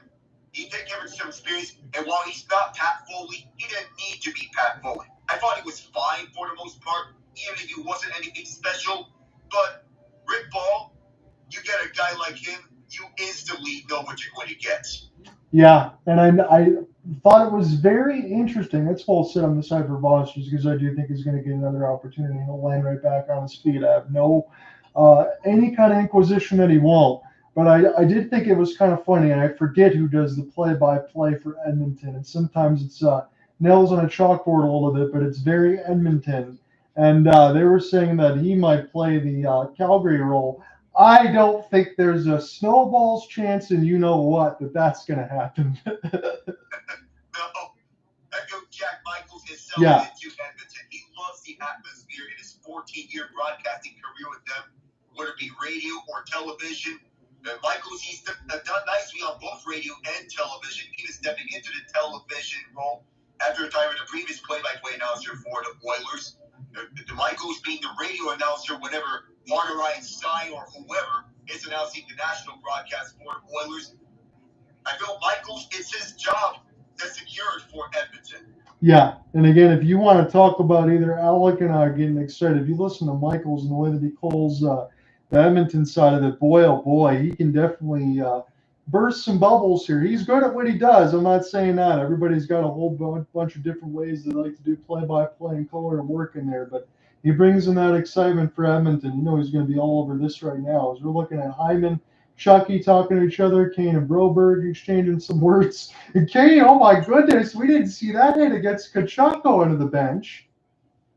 He did give him some experience, and while he's not Pat Foley, he didn't need to be Pat Foley. I thought he was fine for the most part, even if he wasn't anything special. But Rick Ball, you get a guy like him, you instantly know what you're going to get. Yeah, and I thought it was very interesting. That's why I'll sit on the side for Foster's, because I do think he's going to get another opportunity. He'll land right back on his feet. I have no any kind of inquisition that he won't. But I did think it was kind of funny, and I forget who does the play-by-play for Edmonton. And sometimes it's nails on a chalkboard a little bit, but it's very Edmonton. And they were saying that he might play the Calgary role. I don't think there's a snowball's chance, and you know what, that's going to happen. No, I know Jack Michaels is selling into Edmonton. He loves the atmosphere in his 14-year broadcasting career with them, whether it be radio or television. Michaels, he's done nicely on both radio and television, even stepping into the television role after retiring the previous play-by-play announcer for the Oilers. The Michaels being the radio announcer whenever Martin Ryan Stein or whoever is announcing the national broadcast for the Oilers. I feel Michaels, it's his job that's secured for Edmonton. Yeah, and again, if you want to talk about either Alec and I getting excited, if you listen to Michaels and the way that he calls the Edmonton side of it, boy, oh boy, he can definitely burst some bubbles here. He's good at what he does. I'm not saying that. Everybody's got a whole bunch of different ways they like to do play-by-play and color and work in there, but he brings in that excitement for Edmonton. You know he's going to be all over this right now. As we're looking at Hyman, Chucky talking to each other, Kane and Broberg exchanging some words. And Kane, oh my goodness, we didn't see that hit against Kachuk going to the bench.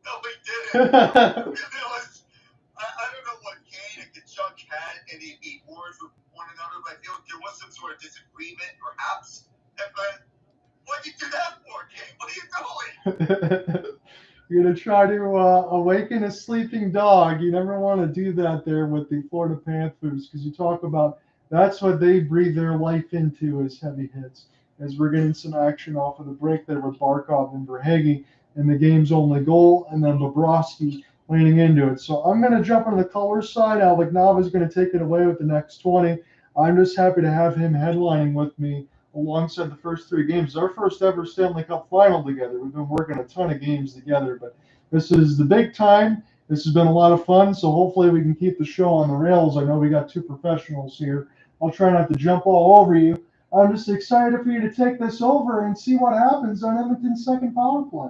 No, we didn't. I don't know what Kane and Kachuk had any words with one another, but I feel like there was some sort of disagreement, perhaps. But what did you do that for, Kane? What are you doing? You're going to try to awaken a sleeping dog. You never want to do that there with the Florida Panthers, because you talk about that's what they breathe their life into is heavy hits. As we're getting some action off of the break there with Barkov and Verhaeghe and the game's only goal, and then Bobrovsky leaning into it. So I'm going to jump on the color side. Alec Nava is going to take it away with the next 20. I'm just happy to have him headlining with me alongside the first 3 games. It's our first ever Stanley Cup final together. We've been working a ton of games together, but this is the big time. This has been a lot of fun, so hopefully we can keep the show on the rails. I know we got 2 professionals here. I'll try not to jump all over you. I'm just excited for you to take this over and see what happens on Edmonton's second power play.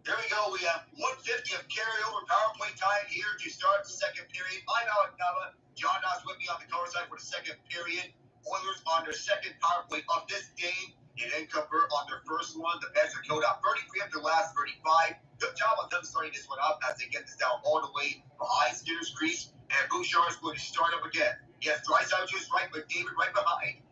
There we go. We have 1 1:50 of carryover power play time here to start the second period. I'm Alec Nava. John Knox with me on the cover side for the second period. Oilers on their second power play of this game. They then convert on their first one. The Panthers are killed out 33 of their last 35. Good job on them starting this one up as they get this down all the way behind Skinner's crease. And Bouchard is going to start up again. He has Draisaitl to his right, McDavid right behind.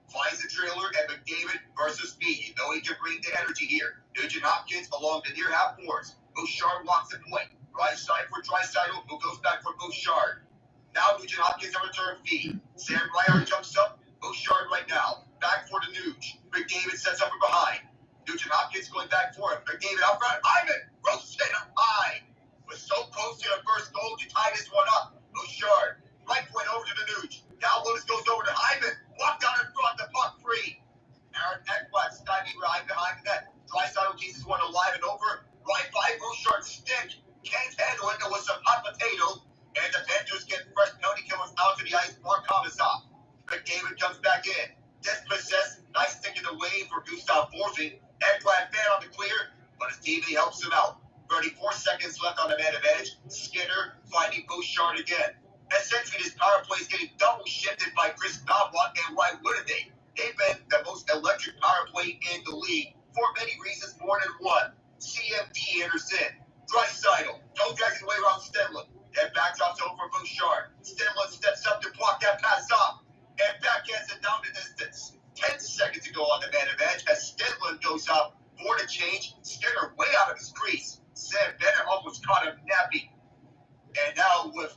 Finds the trailer and McDavid versus speed. You know he can bring the energy here. Nugent-Hopkins along the near half boards. Bouchard walks the point. Right side for Draisaitl, who goes back for Bouchard. Now Nugent-Hopkins on return feed. Sam Reinhart jumps up. Bouchard right now. Back for the Nuge. McDavid sets up from behind. Nugent-Hopkins going back for him. McDavid out front. Ivan roasted him high. Was so close to the first goal to tie this one up. Bouchard. Right point over to the Nuge. Now Willis goes over to Ivan. Walked out in front. The puck free. Aaron Ekblad stymied right behind the net. Draisaitl keeps this one alive and over. Right by Bouchard's stick. Can't handle it. There was some hot potato. And the Panthers get fresh penalty killers out to the ice. Markov is off. McDavid comes back in. Dispossessed. Nice stick in the way for Gustav Borging. Ekblad fan on the clear, but his teammate helps him out. 34 seconds left on the man advantage. Skinner finding Bouchard again. Essentially, this power play is getting double shifted by Chris Knobloch, and why wouldn't they? They've been the most electric power play in the league for many reasons, more than one. CMD enters in. Draisaitl. Toe drags his way around Stenlund. Then back drops over for Bouchard. Stenlund steps up to block that pass off. And backhands it down the distance. 10 seconds to go on the man advantage as Stenlund goes up for the change. Skinner way out of his crease. Sam Bennett almost caught him napping. And now with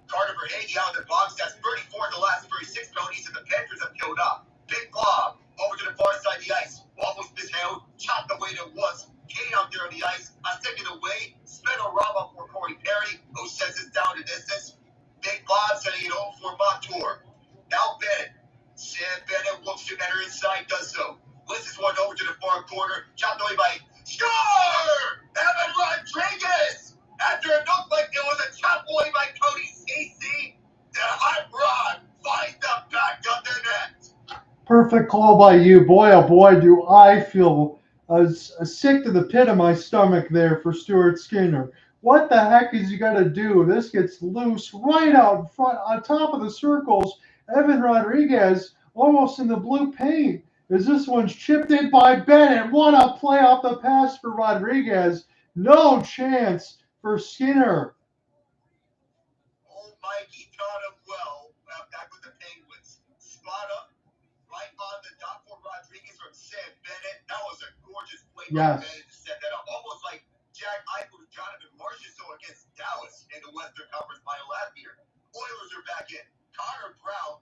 Carter Verhaeghe out of the box, that's 34 in the last 36 penalties, and the Panthers have killed up. Big Bob over to the far side of the ice. Almost mishandled, chopped away to once. Kane out there on the ice, a second away. Smith-Orama for Corey Perry, who sends it down the distance. Big Bob sending it home for Montour. Now Bennett. Sam Bennett looks to enter inside, does so. Lifts this one over to the far corner. Chopped away by Score! Evan Rodriguez! After it looked like it was a chop away by Cody Ceci, the hot rod finds the back of the net. Perfect call by you. Boy, oh boy, do I feel sick to the pit of my stomach there for Stuart Skinner. What the heck is he got to do? This gets loose right out in front, on top of the circles. Evan Rodriguez almost in the blue paint as this one's chipped in by Bennett. What a play off the pass for Rodriguez. No chance for Skinner. Oh, Mikey caught him well back with the Penguins. Spot up right on the dot for Rodriguez from Sam Bennett. That was a gorgeous play by Bennett to set that up. Almost like Jack Eichel to Jonathan Marchessault against Dallas in the Western Conference Final last year. Oilers are back in. Connor Brown,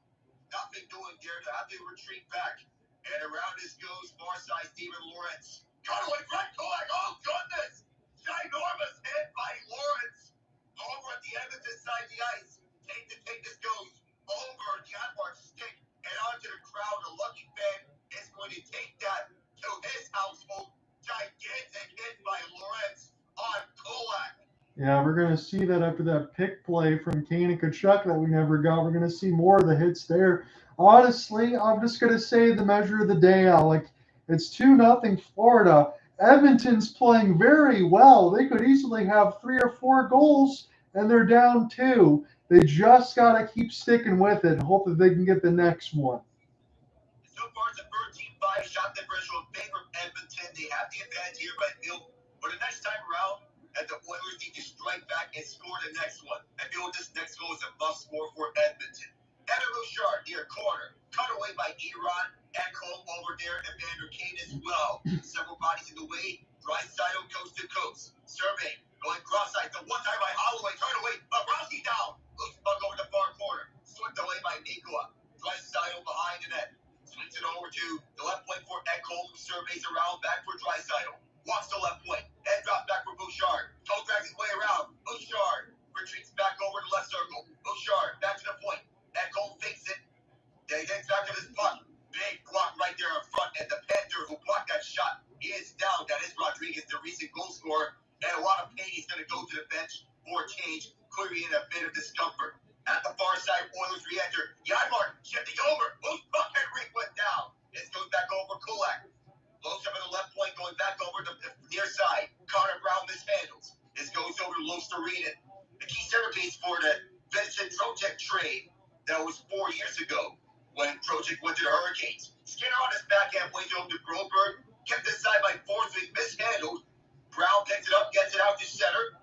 nothing doing there to have to retreat back. And around this goes far side Steven Lawrence. Cut away, Brett Kulak. Oh, goodness. Ginormous hit by Lawrence. Over at the Edmonton side of the ice. Take this goes over the Admark stick and onto the crowd. A lucky fan is going to take that to his household. Gigantic hit by Lawrence on Kulak. Yeah, we're going to see that after that pick play from Kane and Kachuk that we never got. We're going to see more of the hits there. Honestly, I'm just going to say the measure of the day, Alec. It's 2-0 Florida. Edmonton's playing very well. They could easily have 3 or 4 goals, and they're down 2. They just got to keep sticking with it and hope that they can get the next one. So far, it's a 13-5 shot differential in favor of Edmonton. They have the advantage here, but I feel for the next time around, that the Oilers need to strike back and score the next one. I feel this next goal is a must score for Edmonton. Evan Bouchard near corner. Cut away by Eron. Ekholm over there and Vander Kane as well. Several bodies in the way. Draisaitl coast to coast. Survey going cross-side. The one time by Holloway. Turn away. Bobrovsky down. Loose puck over the far corner. Swept away by Nikola. Draisaitl behind the net. Swings it over to the left point for Ekholm. Surveys around. Back for Draisaitl. Walks to left point. Head drop back for Bouchard. Toe drags his way around. Bouchard retreats back over the left circle. Bouchard back to the point. Ekholm fakes it. Then he gets back to this puck. Big block right there in front. And the Panther who blocked that shot, he is down. That is Rodriguez, the recent goal scorer. And a lot of pain. He's going to go to the bench for a change. Clearly in a bit of discomfort. At the far side, Oilers re-enter. Yadmark shifting over. Whose bucket rink went down? This goes back over Kulak. Close up at the left point, going back over the near side. Connor Brown mishandles. Arena. The key centerpiece for the Vincent Trocheck trade that was 4 years ago when Trocheck went to the Hurricanes. Skinner on his backhand waved over to Broberg, kept this side by Forsvik, mishandled. Brown picks it up, gets it out to center,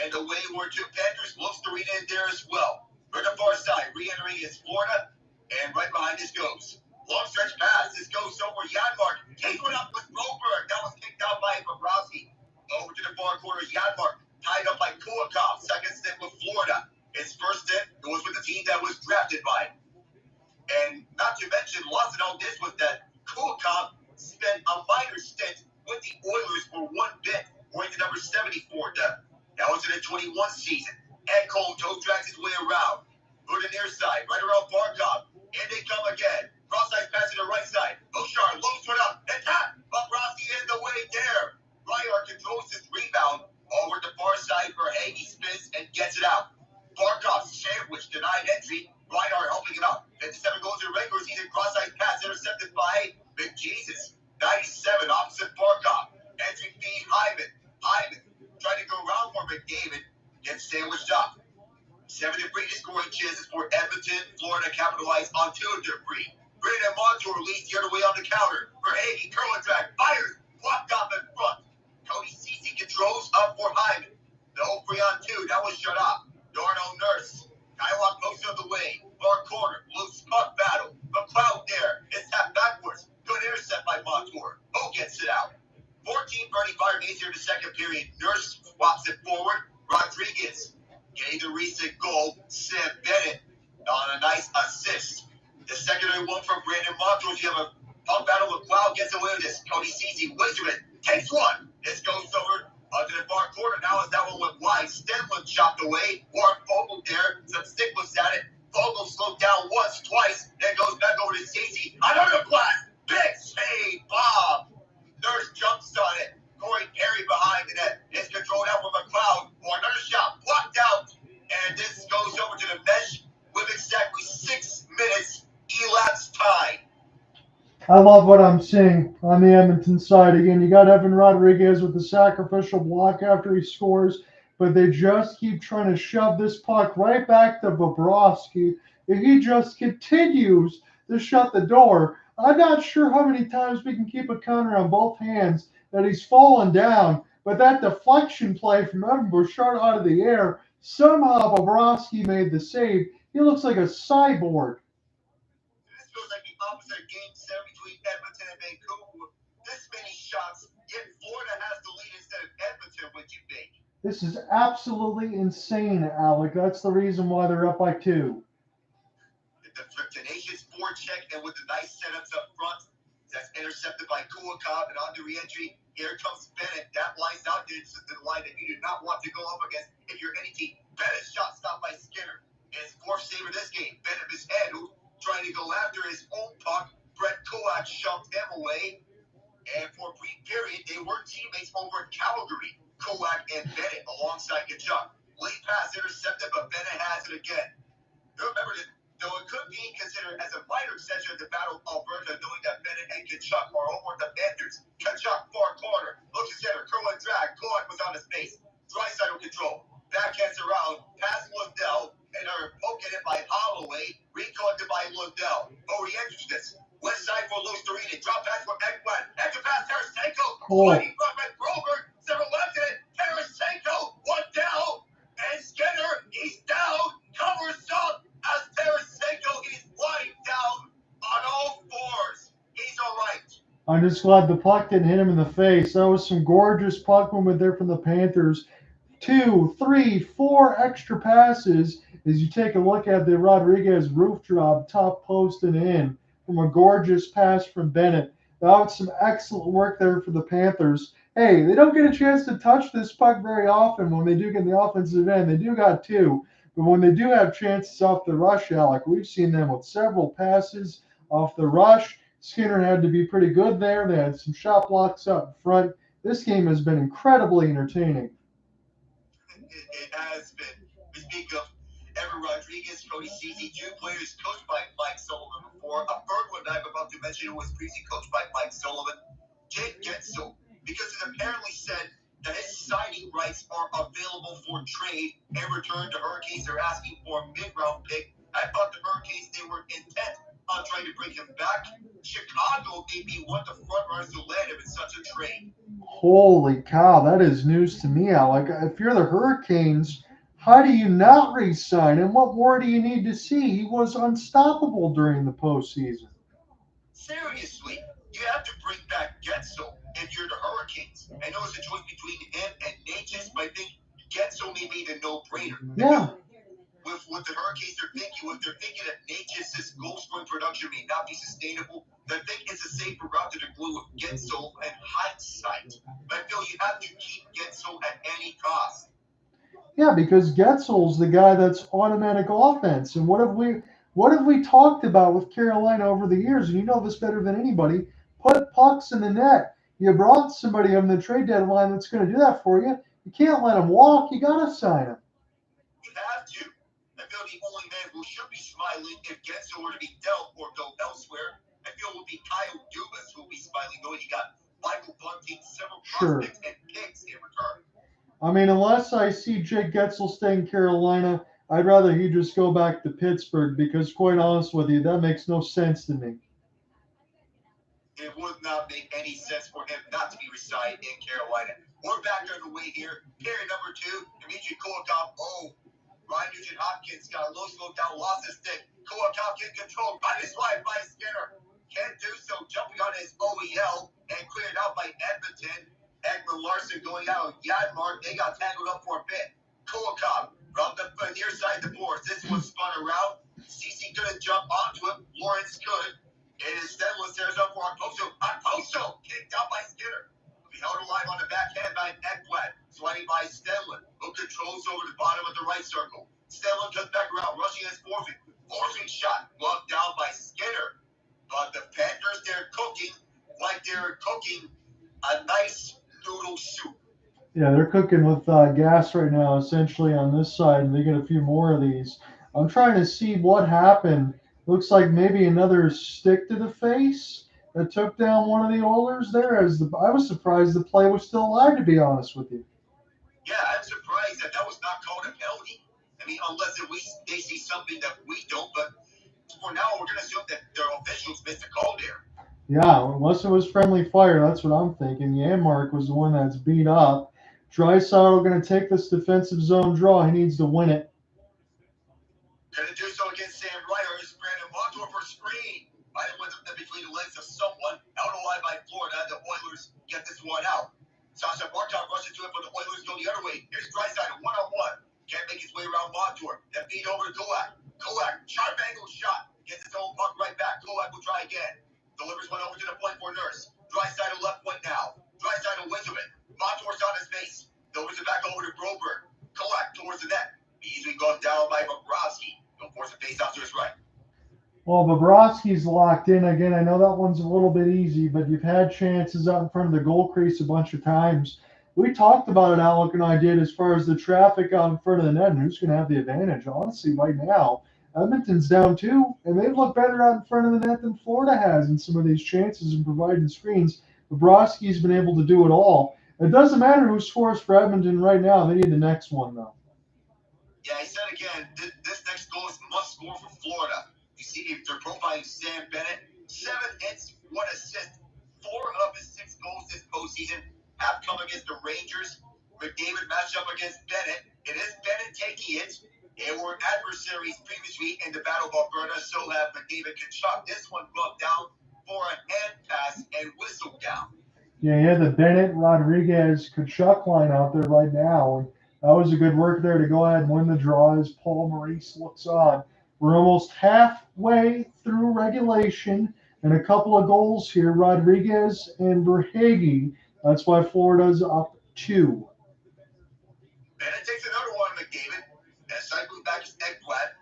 and away were two Panthers. Arena in there as well. For the far side, re-entering is Florida, and right behind this goes. Long stretch pass. This goes over Janmark. Take one up with Broberg. That was kicked out by Bobrovsky. Over to the far corner, Janmark. Tied up by Kulikov. Second stint with Florida. His first stint was with the team that was drafted by him. And not to mention, lost in all this was that Kulikov spent a minor stint with the Oilers for one bit, wearing the number 74 depth. That was in the 21 season. Ed Cole drags his way around. Go to the near side, right around Barkov. And they come again. Cross-ice pass to the right side. Bouchard loads one up. And tap. Bobrovsky in the way there. Reinhart controls his rebound. Over the far side for Hagee, spins and gets it out. Barkov sandwich, denied entry. Reinhart helping him out. 57 goes to the regular season. Cross-ice pass intercepted by McJesus. 97 opposite Barkov. Entry feed Hyman. Hyman trying to go around for McDavid. Gets sandwiched up. 7 to 3 scoring chances for Edmonton. Florida capitalized on 2 of their 3. Brandon Montour leads the other way on the counter. For Hagee, curl and drag, fires, blocked off in front. Cody Ceci controls up for Hyman. The 0-3 on 2, that was shut off. Darnell Nurse. Kylok most of the way. Far corner, loose puck battle. McLeod there. It's tapped backwards. Good intercept by Montour. Who gets it out? 14:35 remains here in the second period. Nurse swaps it forward. Rodriguez getting the recent goal. Sam Bennett on a nice assist. The secondary one from Brandon Montour. You have a puck battle. McLeod gets away with this. Cody Ceci Winterman takes one. This goes over to the far corner. Now as that one went wide. Stenlund chopped away. Warren Vogel there. Some stick looks at it. Vogel slowed down once, twice. Then goes back over to Ceci. Another blast. Big save, Bob. Nurse jumps on it. Corey Perry behind the net. It's controlled out from McLeod. For another shot. Blocked out. And this goes over to the mesh with exactly 6 minutes elapsed time. I love what I'm seeing on the Edmonton side. Again, you got Evan Rodriguez with the sacrificial block after he scores, but they just keep trying to shove this puck right back to Bobrovsky. If he just continues to shut the door, I'm not sure how many times we can keep a counter on both hands that he's fallen down, but that deflection play from Evan Bouchard out of the air, somehow Bobrovsky made the save. He looks like a cyborg. This feels like the opposite of Game 7 between Edmonton and Vancouver. This many shots, yet Florida has the lead instead of Edmonton, would you think? This is absolutely insane, Alec. That's the reason why they're up by 2. The tenacious forecheck and with the nice setups up front. That's intercepted by Kulikov and on the re-entry. Here comes Bennett. That line's out there. It's the line that you do not want to go up against if you're any team. Bennett's shot stopped by Skinner. His fourth save of this game. Bennett mishandled, trying to go after his own puck. Brett Kulak shoved him away. And for a brief period, they were teammates over in Calgary. Kulak and Bennett alongside Kachuk. Late pass intercepted, but Bennett has it again. Remember that though it could be considered as a minor extension of the Battle of Alberta, knowing that Bennett and Kachuk are over the Panthers. Kachuk, far corner, looks at center, curl and drag. Kulak was on his face. Draisaitl control. Backhands around, past Lundell, and are poking it by Holloway. Recollected by Lundell. Oh, re-enters this. West side for Arena. Drop pass for Ekblad. Extra pass, Tarasenko. Fighting from Broberg. Several left in it. Tarasenko, one down. And Skinner, he's down. Covers up as Tarasenko is lying down on all fours. He's all right. I'm just glad the puck didn't hit him in the face. That was some gorgeous puck movement there from the Panthers. 2, 3, 4 extra passes as you take a look at the Rodriguez roof drop, top post and in from a gorgeous pass from Bennett. That was some excellent work there for the Panthers. Hey, they don't get a chance to touch this puck very often when they do get in the offensive end. They do got 2. But when they do have chances off the rush, Alec, we've seen them with several passes off the rush. Skinner had to be pretty good there. They had some shot blocks up front. This game has been incredibly entertaining. It has been. We speak of Evan Rodriguez, Cody Ceci, 2 players coached by Mike Sullivan before. A third one that I'm about to mention who was previously coached by Mike Sullivan, Jake Gensel, because it apparently said that his signing rights are available for trade. In return, the Hurricanes are asking for a mid-round pick. I thought the Hurricanes, they were intent on trying to bring him back. Chicago may be one of the front runners to land him in such a trade. Holy cow, that is news to me, Alec. If you're the Hurricanes, how do you not re-sign him? What more do you need to see? He was unstoppable during the postseason. Seriously, you have to bring back Getzel if you're the Hurricanes. I know it's a choice between him and Natchez, but I think Getzel may be the no-brainer. Yeah. With what the Hurricanes are thinking, if they're thinking that Natchez's goal-scoring production may not be sustainable, then I think it's a safer route to the glue with Getzel and hindsight. But I feel you have to keep Getzel at any cost. Yeah, because Getzel's the guy that's automatic offense. And what have we talked about with Carolina over the years? And you know this better than anybody. Put pucks in the net. You brought somebody on the trade deadline that's going to do that for you. You can't let him walk. You got to sign him. You have to. I feel the only man who should be smiling if Getzel were to be dealt or go elsewhere, I feel would be Kyle Dubas, who will be smiling, knowing he got Michael Bunting, several prospects, and picks in return. I mean, unless I see Jake Getzel stay in Carolina, I'd rather he just go back to Pittsburgh because, quite honest with you, that makes no sense to me. It would not make any sense for him not to be residing in Carolina. We're back underway here. Period number 2, Dmitry Kulikov. Oh, Ryan Nugent-Hopkins got a low slow down, lost his stick. Kulikov can control. Right his line by Skinner. Can't do so. Jumping on his OEL and cleared out by Edmonton. Ekman Larson going out. Yadmark, they got tangled up for a bit. Kulikov from the near side of the boards. This one spun around. CC couldn't jump onto it. Lawrence could. And instead was there's up for Okposo. Okposo kicked out by Skinner. He held alive on the backhand by Ekblad. Sliding by Stenlund, who controls over the bottom of the right circle. Stenlund comes back around, rushing his forfeit. Forcing shot, gloved down by Skinner. But the Panthers, they're cooking like they're cooking a nice noodle soup. Yeah, they're cooking with gas right now, essentially on this side, and they get a few more of these. I'm trying to see what happened. Looks like maybe another stick to the face that took down one of the Oilers there. I was surprised the play was still alive, to be honest with you. Yeah, I'm surprised that was not called a penalty. I mean, unless they see something that we don't. But for now, we're going to assume that their officials missed a call there. Yeah, unless it was friendly fire, that's what I'm thinking. Janmark was the one that's beat up. Draisaitl going to take this defensive zone draw. He needs to win it. Going to do so against Sam Ryder. Brandon Montour for screen. Ryder went up between the legs of someone. Out alive by Florida. The Oilers get this one out. Sasha Barkov rushes to it, but the Oilers go the other way. Here's Draisaitl, one-on-one. Can't make his way around Montour. Then feed over to Kulak. Kulak, sharp angle shot. Gets his own puck right back. Kulak will try again. Delivers one over to the point for Nurse. Draisaitl left point now. Draisaitl wins of it. Montour's on his face. Delivers it back over to Broberg. Kulak towards the net. He easily goes down by Bobrovsky. He'll force a face-off to his right. Well, Bobrovsky's locked in again. I know that one's a little bit easy, but you've had chances out in front of the goal crease a bunch of times. We talked about it, Alec and I did, as far as the traffic out in front of the net and who's going to have the advantage. Honestly, right now, Edmonton's down 2, and they've looked better out in front of the net than Florida has in some of these chances and providing screens. Bobrovsky's been able to do it all. It doesn't matter who scores for Edmonton right now. They need the next one, though. Yeah, I said again, this next goal is must score for Florida. You see, if they're profiling Sam Bennett, 7 hits, 1 assist. 4 of his 6 goals this postseason have come against the Rangers. McDavid matched up against Bennett. It is Bennett taking it. They were adversaries previously in the Battle of Alberta, so have McDavid Tkachuk. This one brought down for a hand pass and whistle down. Yeah, you had the Bennett, Rodriguez, Tkachuk line out there right now. And that was a good work there to go ahead and win the draw as Paul Maurice looks on. We're almost halfway through regulation and a couple of goals here. Rodriguez and Verhaeghe. That's why Florida's up 2. Bennett takes another one, McDavid. And cycling back is Ekblad.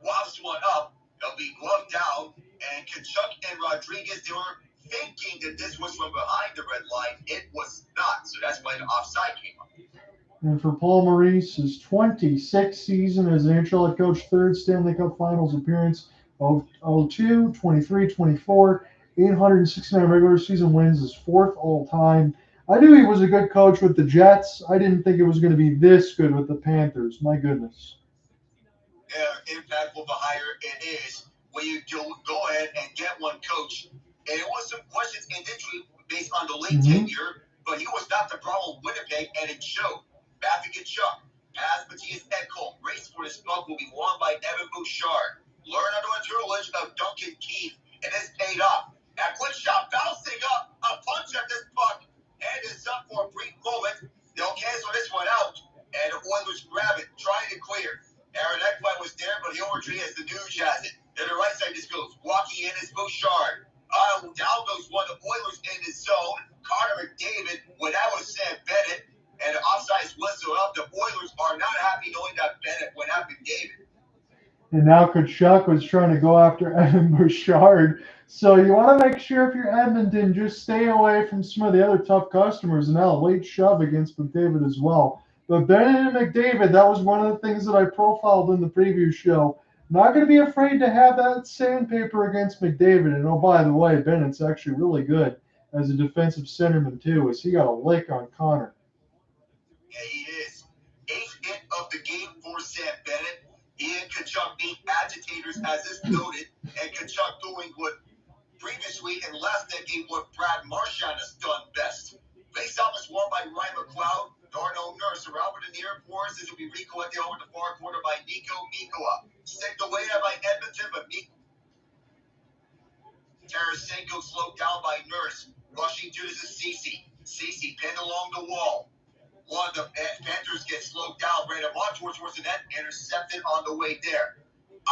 Wafts one up. They'll be gloved down. And Tkachuk and Rodriguez, they were thinking that this was from behind the red line. It was not. So that's why the offside came up. And for Paul Maurice, his 26th season as an NHL head coach, 3rd Stanley Cup Finals appearance, 02, 23, 24, 869 regular season wins, his 4th all-time. I knew he was a good coach with the Jets. I didn't think it was going to be this good with the Panthers. My goodness. Impactful of a hire it is when you go ahead and get one coach. And it was some questions initially based on the late tenure, but he was not the problem with Winnipeg, and it showed. Matthew Tkachuk, as Matthias Ekholm, race for the spot will be won by Evan Bouchard. Learn under the tutelage of Duncan Keith, and it's paid off. That quick shot bouncing up, a punch at this puck, and it's up for a brief moment. They'll cancel this one out, and the Oilers grab it, trying to clear. Aaron Ekblad was there, but he overtreated as the news has it. To the right side, this goes. Walking in is Bouchard. Down goes one. The Oilers in the zone. Connor McDavid, when that was Sam Bennett, and the offsides whistle up. The Oilers are not happy knowing that Bennett went after David. And now Tkachuk was trying to go after Evan Bouchard. So you want to make sure if you're Edmonton, just stay away from some of the other tough customers. And now a late shove against McDavid as well. But Bennett and McDavid, that was one of the things that I profiled in the preview show. Not going to be afraid to have that sandpaper against McDavid. And oh, by the way, Bennett's actually really good as a defensive centerman too, as he got a lick on Connor. Yeah, he is. 8th hit of the game for Sam Bennett. He and Tkachuk being agitators, as is noted, and Tkachuk doing what previously and last decade what Brad Marchand has done best. Face-off is won by Ryan McLeod. Darnell Nurse around for the near force. This will be recollected over the far corner by Nico Mikkola. Sticked away by Edmonton, but Tarasenko slowed down by Nurse. Rushing to this is Ceci. Ceci pinned along the wall. One of the Panthers gets slowed down. Brandon Montour towards the net, intercepted on the way there.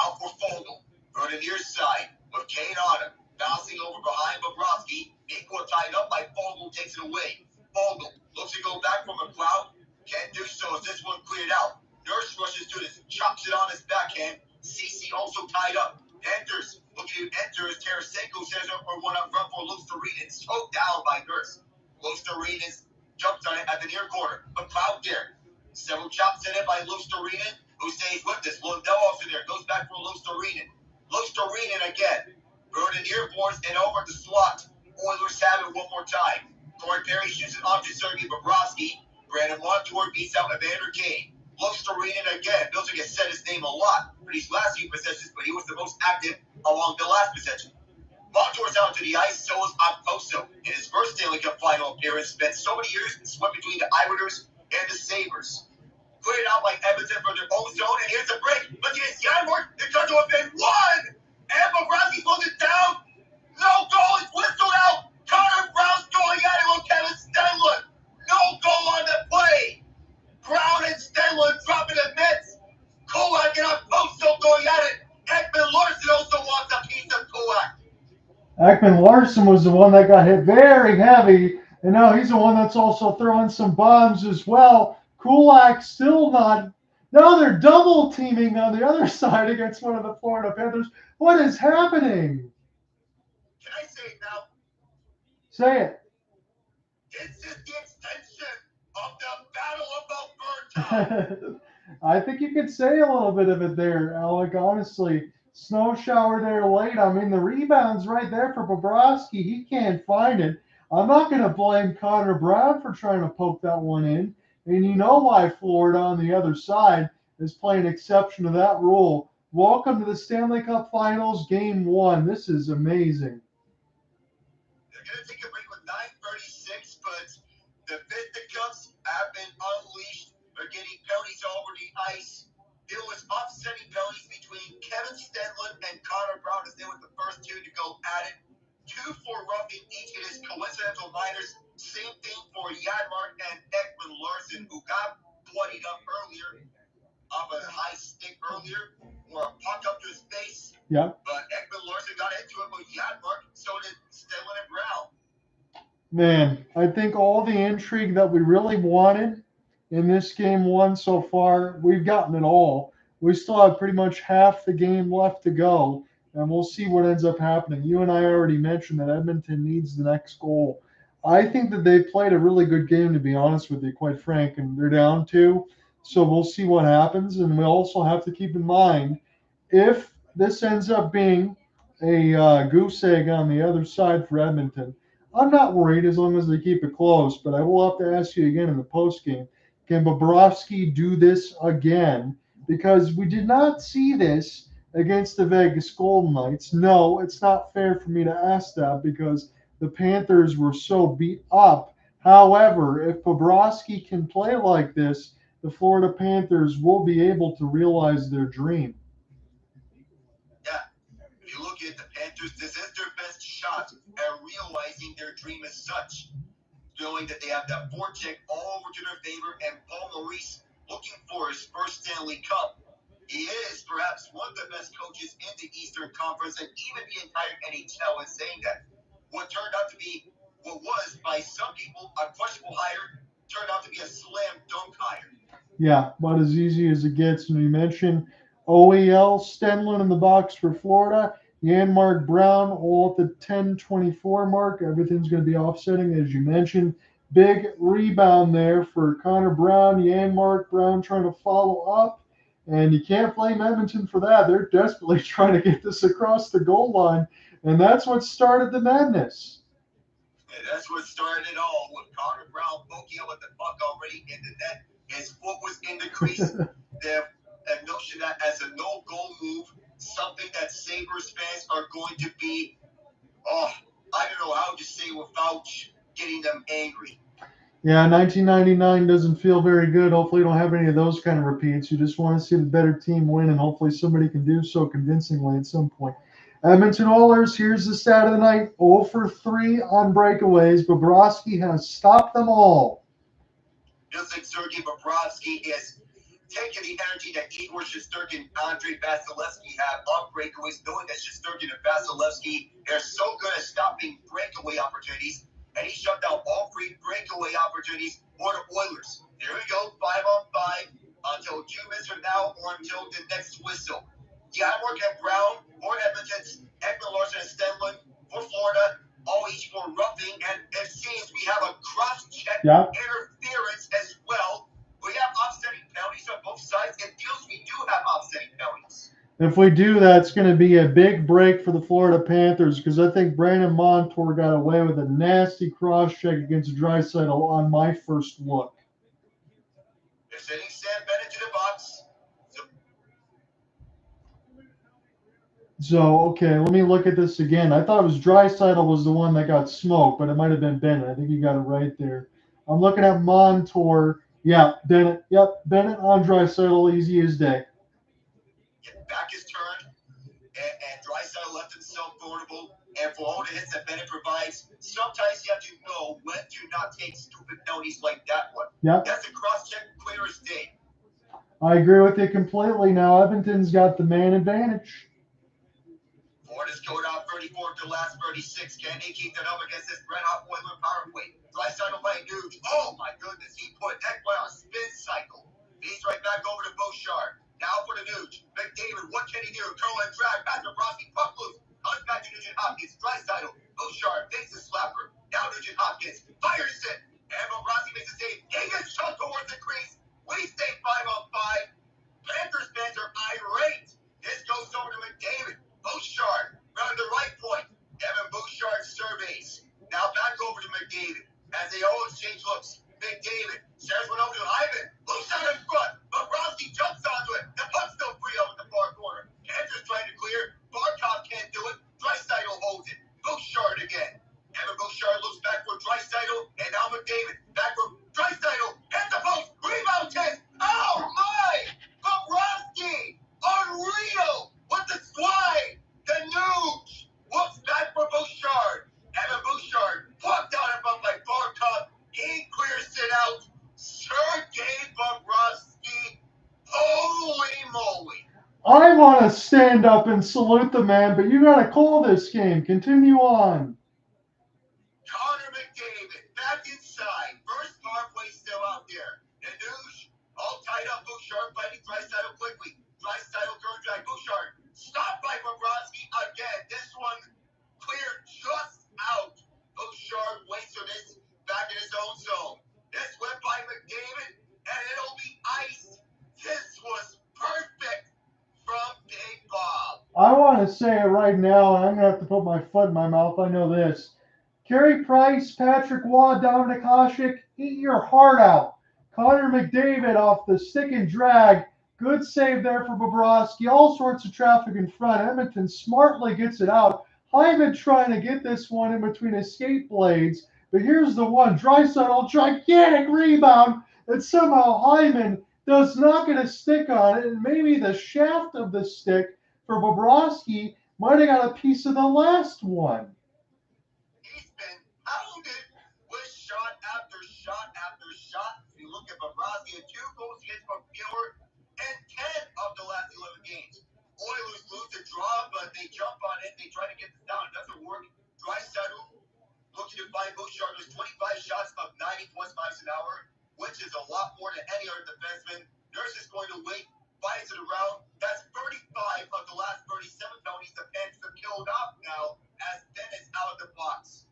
Out for Fogle. On the near side with Kane on him. Bouncing over behind Bobrovsky. Mikkola tied up by Fogle, takes it away. Fogle looks to go back from McLeod. Can't do so as this one cleared out. Nurse rushes to this, chops it on his backhand. Ceci also tied up. Enters. Looking to enter as Tarasenko says for one up front for Lustarinens. Choked down by Nurse. Lustarinens jumps on it at the near corner. McLeod there. Several chops in it by Lustarinens, who stays with this. Lundell also there. Goes back for Lustarinens. Lustarinens again. Burden near boards and over the slot. Oilers have it one more time. Corey Perry shoots it off to Sergei Bobrovsky. Brandon Montour beats out Evander Kane. Looks to read it again. Bills has said his name a lot for these last few possessions, but he was the most active along the last possession. Montour's out to the ice, so is Okposo. In his first Stanley Cup final appearance, spent so many years swept between the Islanders and the Sabres. Cleared out by Edmonton from their own zone, and here's a break. Look at his Yanmark. It turns to a big one. And Bobrovsky pulls it down. No goal. It's whistled out. Connor Brown's going at it with Kevin Stenlund. No goal on the play. Brown and Stenlund dropping the mitts. Kulak and Okposo going at it. Ekman Larson also wants a piece of Kulak. Ekman Larson was the one that got hit very heavy, and now he's the one that's also throwing some bombs as well. Kulak still not. Now they're double teaming on the other side against one of the Florida Panthers. What is happening? Can I say it now? Say it. This is the extension of the Battle of Alberta. I think you could say a little bit of it there, Alec. Honestly, snow shower there late. I mean, the rebound's right there for Bobrovsky. He can't find it. I'm not going to blame Connor Brown for trying to poke that one in. And you know why Florida on the other side is playing exception to that rule. Welcome to the Stanley Cup Finals, Game 1. This is amazing. They're going to take a break with 9:36, but the fisticuffs have been unleashed. They're getting penalties all over the ice. It was upsetting penalties between Kevin Stenlund and Connor Brown as they were the first two to go at it. 2 for roughing each. It is coincidental minors. Same thing for Yanmark and Ekman Larson, who got bloodied up earlier off a high stick earlier, or a puck up to his face. Yeah. But Ekman Larson got into it with Yanmark, so did Stenlund and Brown. Man, I think all the intrigue that we really wanted in this Game 1 so far, we've gotten it all. We still have pretty much half the game left to go, and we'll see what ends up happening. You and I already mentioned that Edmonton needs the next goal. I think that they played a really good game, to be honest with you, quite frank, and they're down 2. So we'll see what happens, and we also have to keep in mind, if this ends up being a goose egg on the other side for Edmonton, I'm not worried as long as they keep it close, but I will have to ask you again in the postgame, can Bobrovsky do this again? Because we did not see this against the Vegas Golden Knights. No, it's not fair for me to ask that because the Panthers were so beat up. However, if Bobrovsky can play like this, the Florida Panthers will be able to realize their dream. Yeah, if you look at the Panthers, this is their best shot at realizing their dream as such, knowing that they have that forecheck all over to their favor, and Paul Maurice looking for his first Stanley Cup. He is perhaps one of the best coaches in the Eastern Conference and even the entire NHL is saying that. What turned out to be, what was by some people a questionable hire, turned out to be a slam dunk hire. Yeah, about as easy as it gets. And you mentioned OEL, Stenlund in the box for Florida, Yanmark Brown all at the 10:24 mark. Everything's going to be offsetting, as you mentioned. Big rebound there for Connor Brown, Yanmark Brown trying to follow up. And you can't blame Edmonton for that. They're desperately trying to get this across the goal line. And that's what started the madness. And that's what started it all with Connor Brown poking out with the puck already in the net. His foot was in the crease. The notion that as a no-goal move, something that Sabres fans are going to be, I don't know how to say without getting them angry. Yeah, 1999 doesn't feel very good. Hopefully, you don't have any of those kind of repeats. You just want to see the better team win, and hopefully, somebody can do so convincingly at some point. Edmonton Oilers, here's the stat of the night 0 for 3 on breakaways. Bobrovsky has stopped them all. Just like Sergei Bobrovsky is taking the energy that Igor Shesterkin and Andrei Vasilevsky have on breakaways, knowing that Shesterkin and Vasilevsky are so good at stopping breakaway opportunities. And he shut down all 3 breakaway opportunities for the Oilers. There we go, 5-on-5 until 2 minutes from now or until the next whistle. Yanmark and Brown for Edmonton, Ekman Larson and Stenlund for Florida, all each for roughing. And it seems we have a cross-check interference as well. We have offsetting penalties on both sides. It feels we do have offsetting penalties. If we do, that's going to be a big break for the Florida Panthers because I think Brandon Montour got away with a nasty cross-check against Draisaitl on my first look. They're sending Sam Bennett to the box. So, okay, let me look at this again. I thought it was Draisaitl was the one that got smoked, but it might have been Bennett. I think you got it right there. I'm looking at Montour. Yeah, Bennett. Yep, Bennett on Draisaitl, easy as day. Back is turned, and Draisaitl left himself vulnerable. And for all the hits that Bennett provides, sometimes you have to know when to not take stupid penalties like that one. Yep. That's a cross-check clear as day. I agree with you completely. Now Edmonton's got the man advantage. Florida's going out 34 to the last 36. Can they keep that up against this red-hot Oiler power play? Draisaitl by Nuge. Oh, my goodness. He put Ekman on a spin cycle. He's right back over to Bouchard. Now for the Nuge. McDavid, what can he do? Curl and drag. Back to Bobrovsky. Puck loose. Comes back to Nugent-Hopkins. Draisaitl. Bouchard makes the slapper. Now Nugent-Hopkins. Fires it. And Bobrovsky makes a save. He gets shot towards the crease. We stay 5-on-5. Panthers fans are irate. This goes over to McDavid. Bouchard, round the right point. Evan Bouchard surveys. Now back over to McDavid. As they all exchange looks, McDavid shares one over to Ivan. Loose out in front. Bobrovsky jumps onto it. The puck's still free out in the far corner. Panthers trying to clear. Barkov can't do it. Draisaitl holds it. Bouchard again. Evan Bouchard looks back for Draisaitl. And now McDavid. Back for Draisaitl. Hits the post. Rebound chance. Oh my! Bobrovsky! Unreal! With the slide! The Nuge! Looks back for Bouchard. Evan Bouchard plucked out in front by Barkov. He clears it out. Sergei Bobrovsky. Holy moly! I want to stand up and salute the man, but you got to call this game. Continue on. Connor McDavid back inside. First power play still out there. The Nuge all tied up. Bouchard fighting Draisaitl quickly. Draisaitl turn drag. Bouchard stopped by Bobrovsky again. This one cleared just out. Bouchard waits for this back in his own zone. This went by McDavid, and it'll be iced. This was perfect from Big Bob. I want to say it right now, and I'm going to have to put my foot in my mouth. I know this. Carey Price, Patrick Waugh, Dominic Hasek, eat your heart out. Connor McDavid off the stick and drag. Good save there for Bobrovsky. All sorts of traffic in front. Edmonton smartly gets it out. Hyman trying to get this one in between his skate blades. But here's the one. Draisaitl, gigantic rebound. And somehow Hyman does not get a stick on it. And maybe the shaft of the stick for Bobrovsky might have got a piece of the last one. He's been pounded with shot after shot after shot. If you look at Bobrovsky, 2 goals against from fewer and 10 of the last 11 games. Oilers lose the draw, but they jump on it. They try to get this down. It doesn't work. Draisaitl looking to find Bouchard. There's 25 shots of 90 plus miles an hour, which is a lot more than any other defenseman. Nurse is going to wait, finds it around. That's 35 of the last 37 penalties the Panthers have killed off now as Dennis out of the box.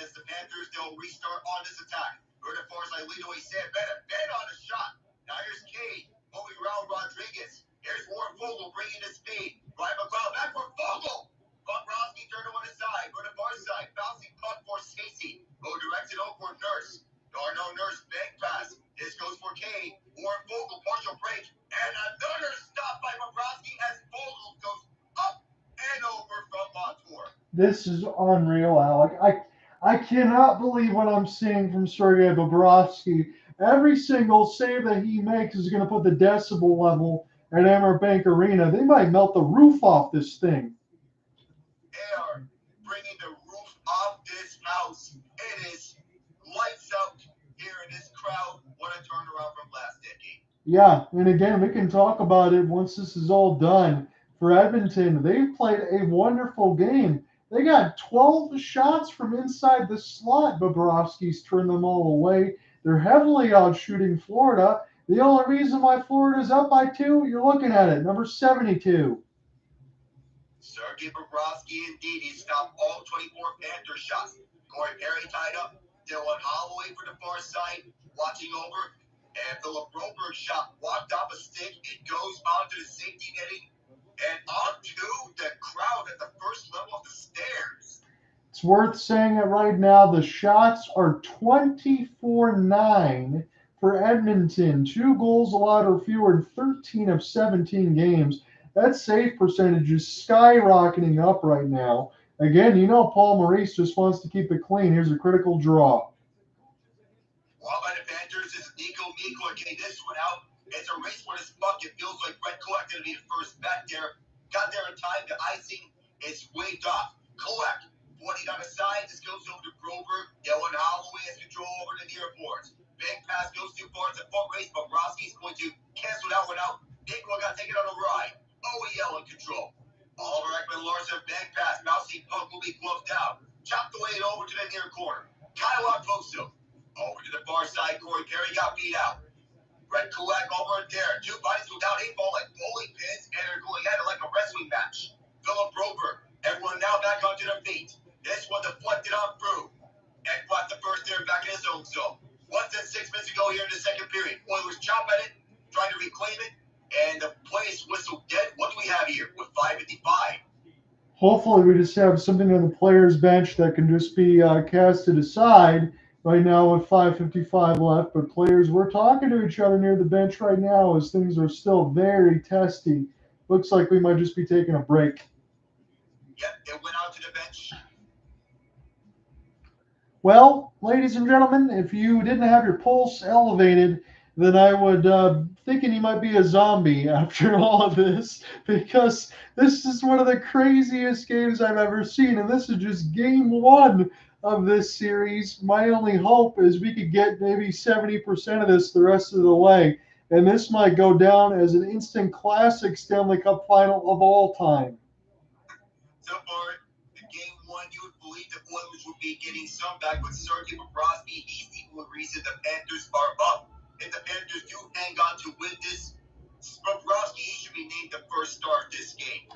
As the Panthers, they'll restart on this attack. Vernon Forrest, I lead away, Sam Bennett. Ben on a shot. Now here's Cade moving around Rodriguez. Here's Warren Fogle bringing his speed. Ryan McLeod back for Fogle. Bobrovsky turned to one side. Go to far side. Bouncing puck for Stacey. Go directed over for Nurse. Darnell Nurse bank pass. This goes for Cade. Warren Fogle partial break. And another stop by Bobrovsky as Fogle goes up and over from Montour. This is unreal, Alec. I cannot believe what I'm seeing from Sergei Bobrovsky. Every single save that he makes is going to put the decibel level at Emmer Bank Arena. They might melt the roof off this thing. They are bringing the roof off this house. It is lights out here in this crowd. What a turnaround from last decade. Yeah, and again, we can talk about it once this is all done. For Edmonton, they've played a wonderful game. They got 12 shots from inside the slot. Bobrovsky's turned them all away. They're heavily out shooting Florida. The only reason why Florida's up by 2, you're looking at it, number 72. Sergei Bobrovsky indeed. He stopped all 24 Panther shots. Corey Perry tied up. Dylan Holloway for the far side, watching over. And Philip Broberg shot walked off a stick. It goes onto the safety netting and onto the crowd at the first level of the stairs. It's worth saying it right now. The shots are 24-9 for Edmonton. 2 goals allowed or fewer in 13 of 17 games. That save percentage is skyrocketing up right now. Again, you know Paul Maurice just wants to keep it clean. Here's a critical draw. Well, by the Panthers is Nico Mikko getting this one out. It's a race for this puck. It feels like Brett Kulak going to be the first back there. Got there in time. The icing is waved off. Kulak, 40 on the side. This goes over to Broberg. Dylan Holloway has control over the near boards. Big pass goes too far. It's a foot race. Bobrovsky's going to cancel that one out. Nico got taken on a ride. OEL in control. Oliver Ekman-Larsson, big pass. Mousy puck will be gloved down. Chopped away and over to the near corner. Kyle Okposo. Over to the far side. Corey Perry got beat out. Brett Kulak over there. 2 bodies go down. 8 ball like bowling pins. And they're going at it like a wrestling match. Philip Broberg. Everyone now back onto their feet. This one deflected on through. Ekblad the first there back in his own zone. 1 to 6 minutes to go here in the second period. Oilers chop at it. Trying to reclaim it. And the play is whistled dead. What do we have here with 5:55? Hopefully we just have something on the players' bench that can just be casted aside right now with 5:55 left. But players, we're talking to each other near the bench right now as things are still very testy. Looks like we might just be taking a break. Yep, it went out to the bench. Well, ladies and gentlemen, if you didn't have your pulse elevated, then I would thinking you might be a zombie after all of this, because this is one of the craziest games I've ever seen, and this is just game 1 of this series. My only hope is we could get maybe 70% of this the rest of the way, and this might go down as an instant classic Stanley Cup final of all time. So far, in game 1, you would believe the Oilers would be getting some back, but Sergei Bobrovsky, he's the only reason the Panthers are up. If the Panthers do hang on to win this, Bobrovsky, he should be named the first star of this game.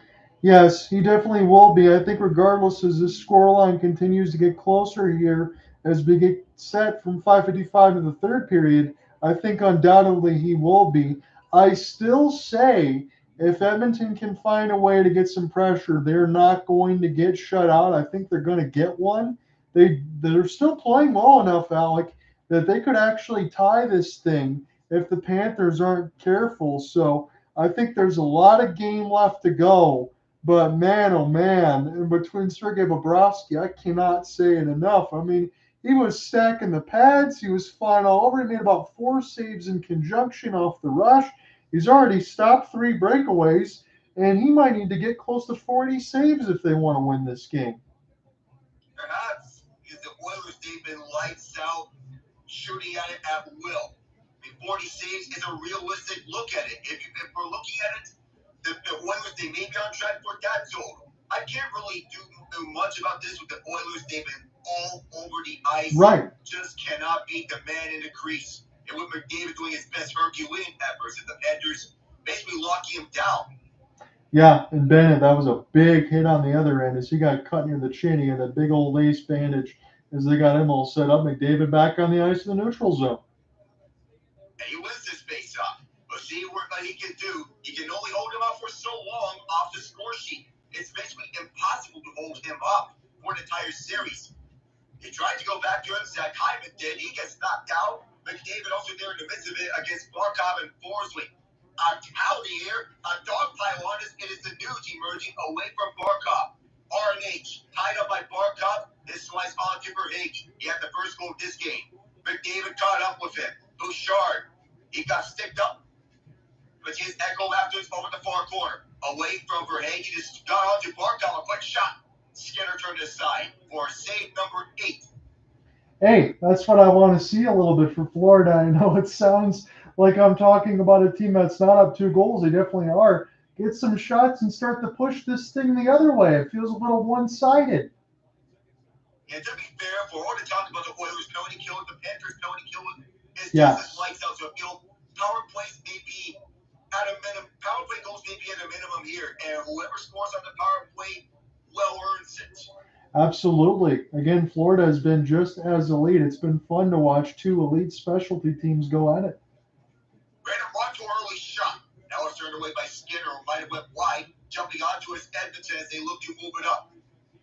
Yes, he definitely will be. I think regardless as this scoreline continues to get closer here, as we get set from 5:55 to the third period, I think undoubtedly he will be. I still say if Edmonton can find a way to get some pressure, they're not going to get shut out. I think they're going to get one. they're still playing well enough, Alec, that they could actually tie this thing if the Panthers aren't careful. So I think there's a lot of game left to go. But man, oh man, in between Sergei Bobrovsky, I cannot say it enough. I mean, he was stacking the pads. He was flying all over. He made about 4 saves in conjunction off the rush. He's already stopped 3 breakaways, and he might need to get close to 40 saves if they want to win this game. Perhaps because the Oilers, they've been lights out, shooting at it at will. I mean, 40 saves is a realistic look at it. If we're looking at it, the Oilers, they may be on track for that total. I can't really do much about this with the Oilers. They've been all over the ice. Right. Just cannot beat the man in the crease. And with McDavid doing his best Herculean efforts, and the Panthers basically locking him down. Yeah, and Bennett, that was a big hit on the other end as he got cut near the chin. He had that big old lace bandage as they got him all set up. McDavid back on the ice in the neutral zone. And he wins this face-off. But see what he can do. He can only hold him up for so long off the score sheet. It's basically impossible to hold him up for an entire series. He tried to go back to him. Zach Hyman did. He gets knocked out. McDavid also there in the midst of it against Barkov and Forsling. Out here, a dogpile on us. It is the news emerging away from Barkov. RNH tied up by Barkov. This slice on to Verhaeghe. He had the first goal of this game. McDavid caught up with him. Bouchard, he got sticked up. But his echo afterwards over the far corner. Away from Verhaeghe. He just got on to Barkov. A quick shot. Skinner turned aside for save number 8. Hey, that's what I want to see a little bit for Florida. I know it sounds like I'm talking about a team that's not up 2 goals. They definitely are. Get some shots and start to push this thing the other way. It feels a little one-sided. And to be fair, for all the talk about the Oilers penalty kill, the Panthers penalty kill is Yes. just as lights out. So power plays may be at a minimum. Power play goals may be at a minimum here, and whoever scores on the power play well earns it. Absolutely. Again, Florida has been just as elite. It's been fun to watch 2 elite specialty teams go at it. Brandon Montour early shot. Now it's turned away by Skinner, who might have went wide, jumping onto his Edmonton as they look to move it up.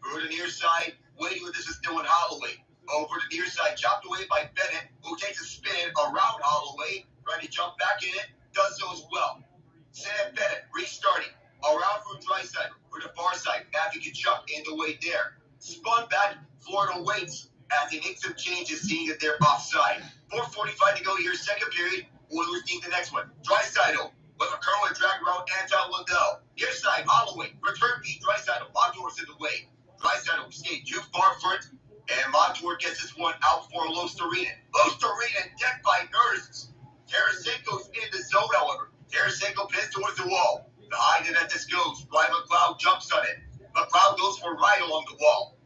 Through the near side, waiting with this is Dylan Holloway. Over the near side, chopped away by Bennett, who takes a spin around Holloway, trying to jump back in it, does so as well. Sam Bennett restarting, around from Draisaitl, for the far side, Matthew Tkachuk in the way there. Spun back, Florida waits as they make some changes, seeing that they're offside. 4:45 to go here, second period. Oilers need the next one. Draisaitl with a curl and drag around Anton Lundell. Near side, Holloway, return beat Draisaitl. Montour's in the way. Draisaitl stayed too far for it, and Montour gets this one out for Lostarinen. Lostarinen decked by Nurse. Tarasenko's in the zone, however. Tarasenko pins towards the wall. Behind it as this goes, Ryan McLeod jumps on it. McLeod goes for right along the wall.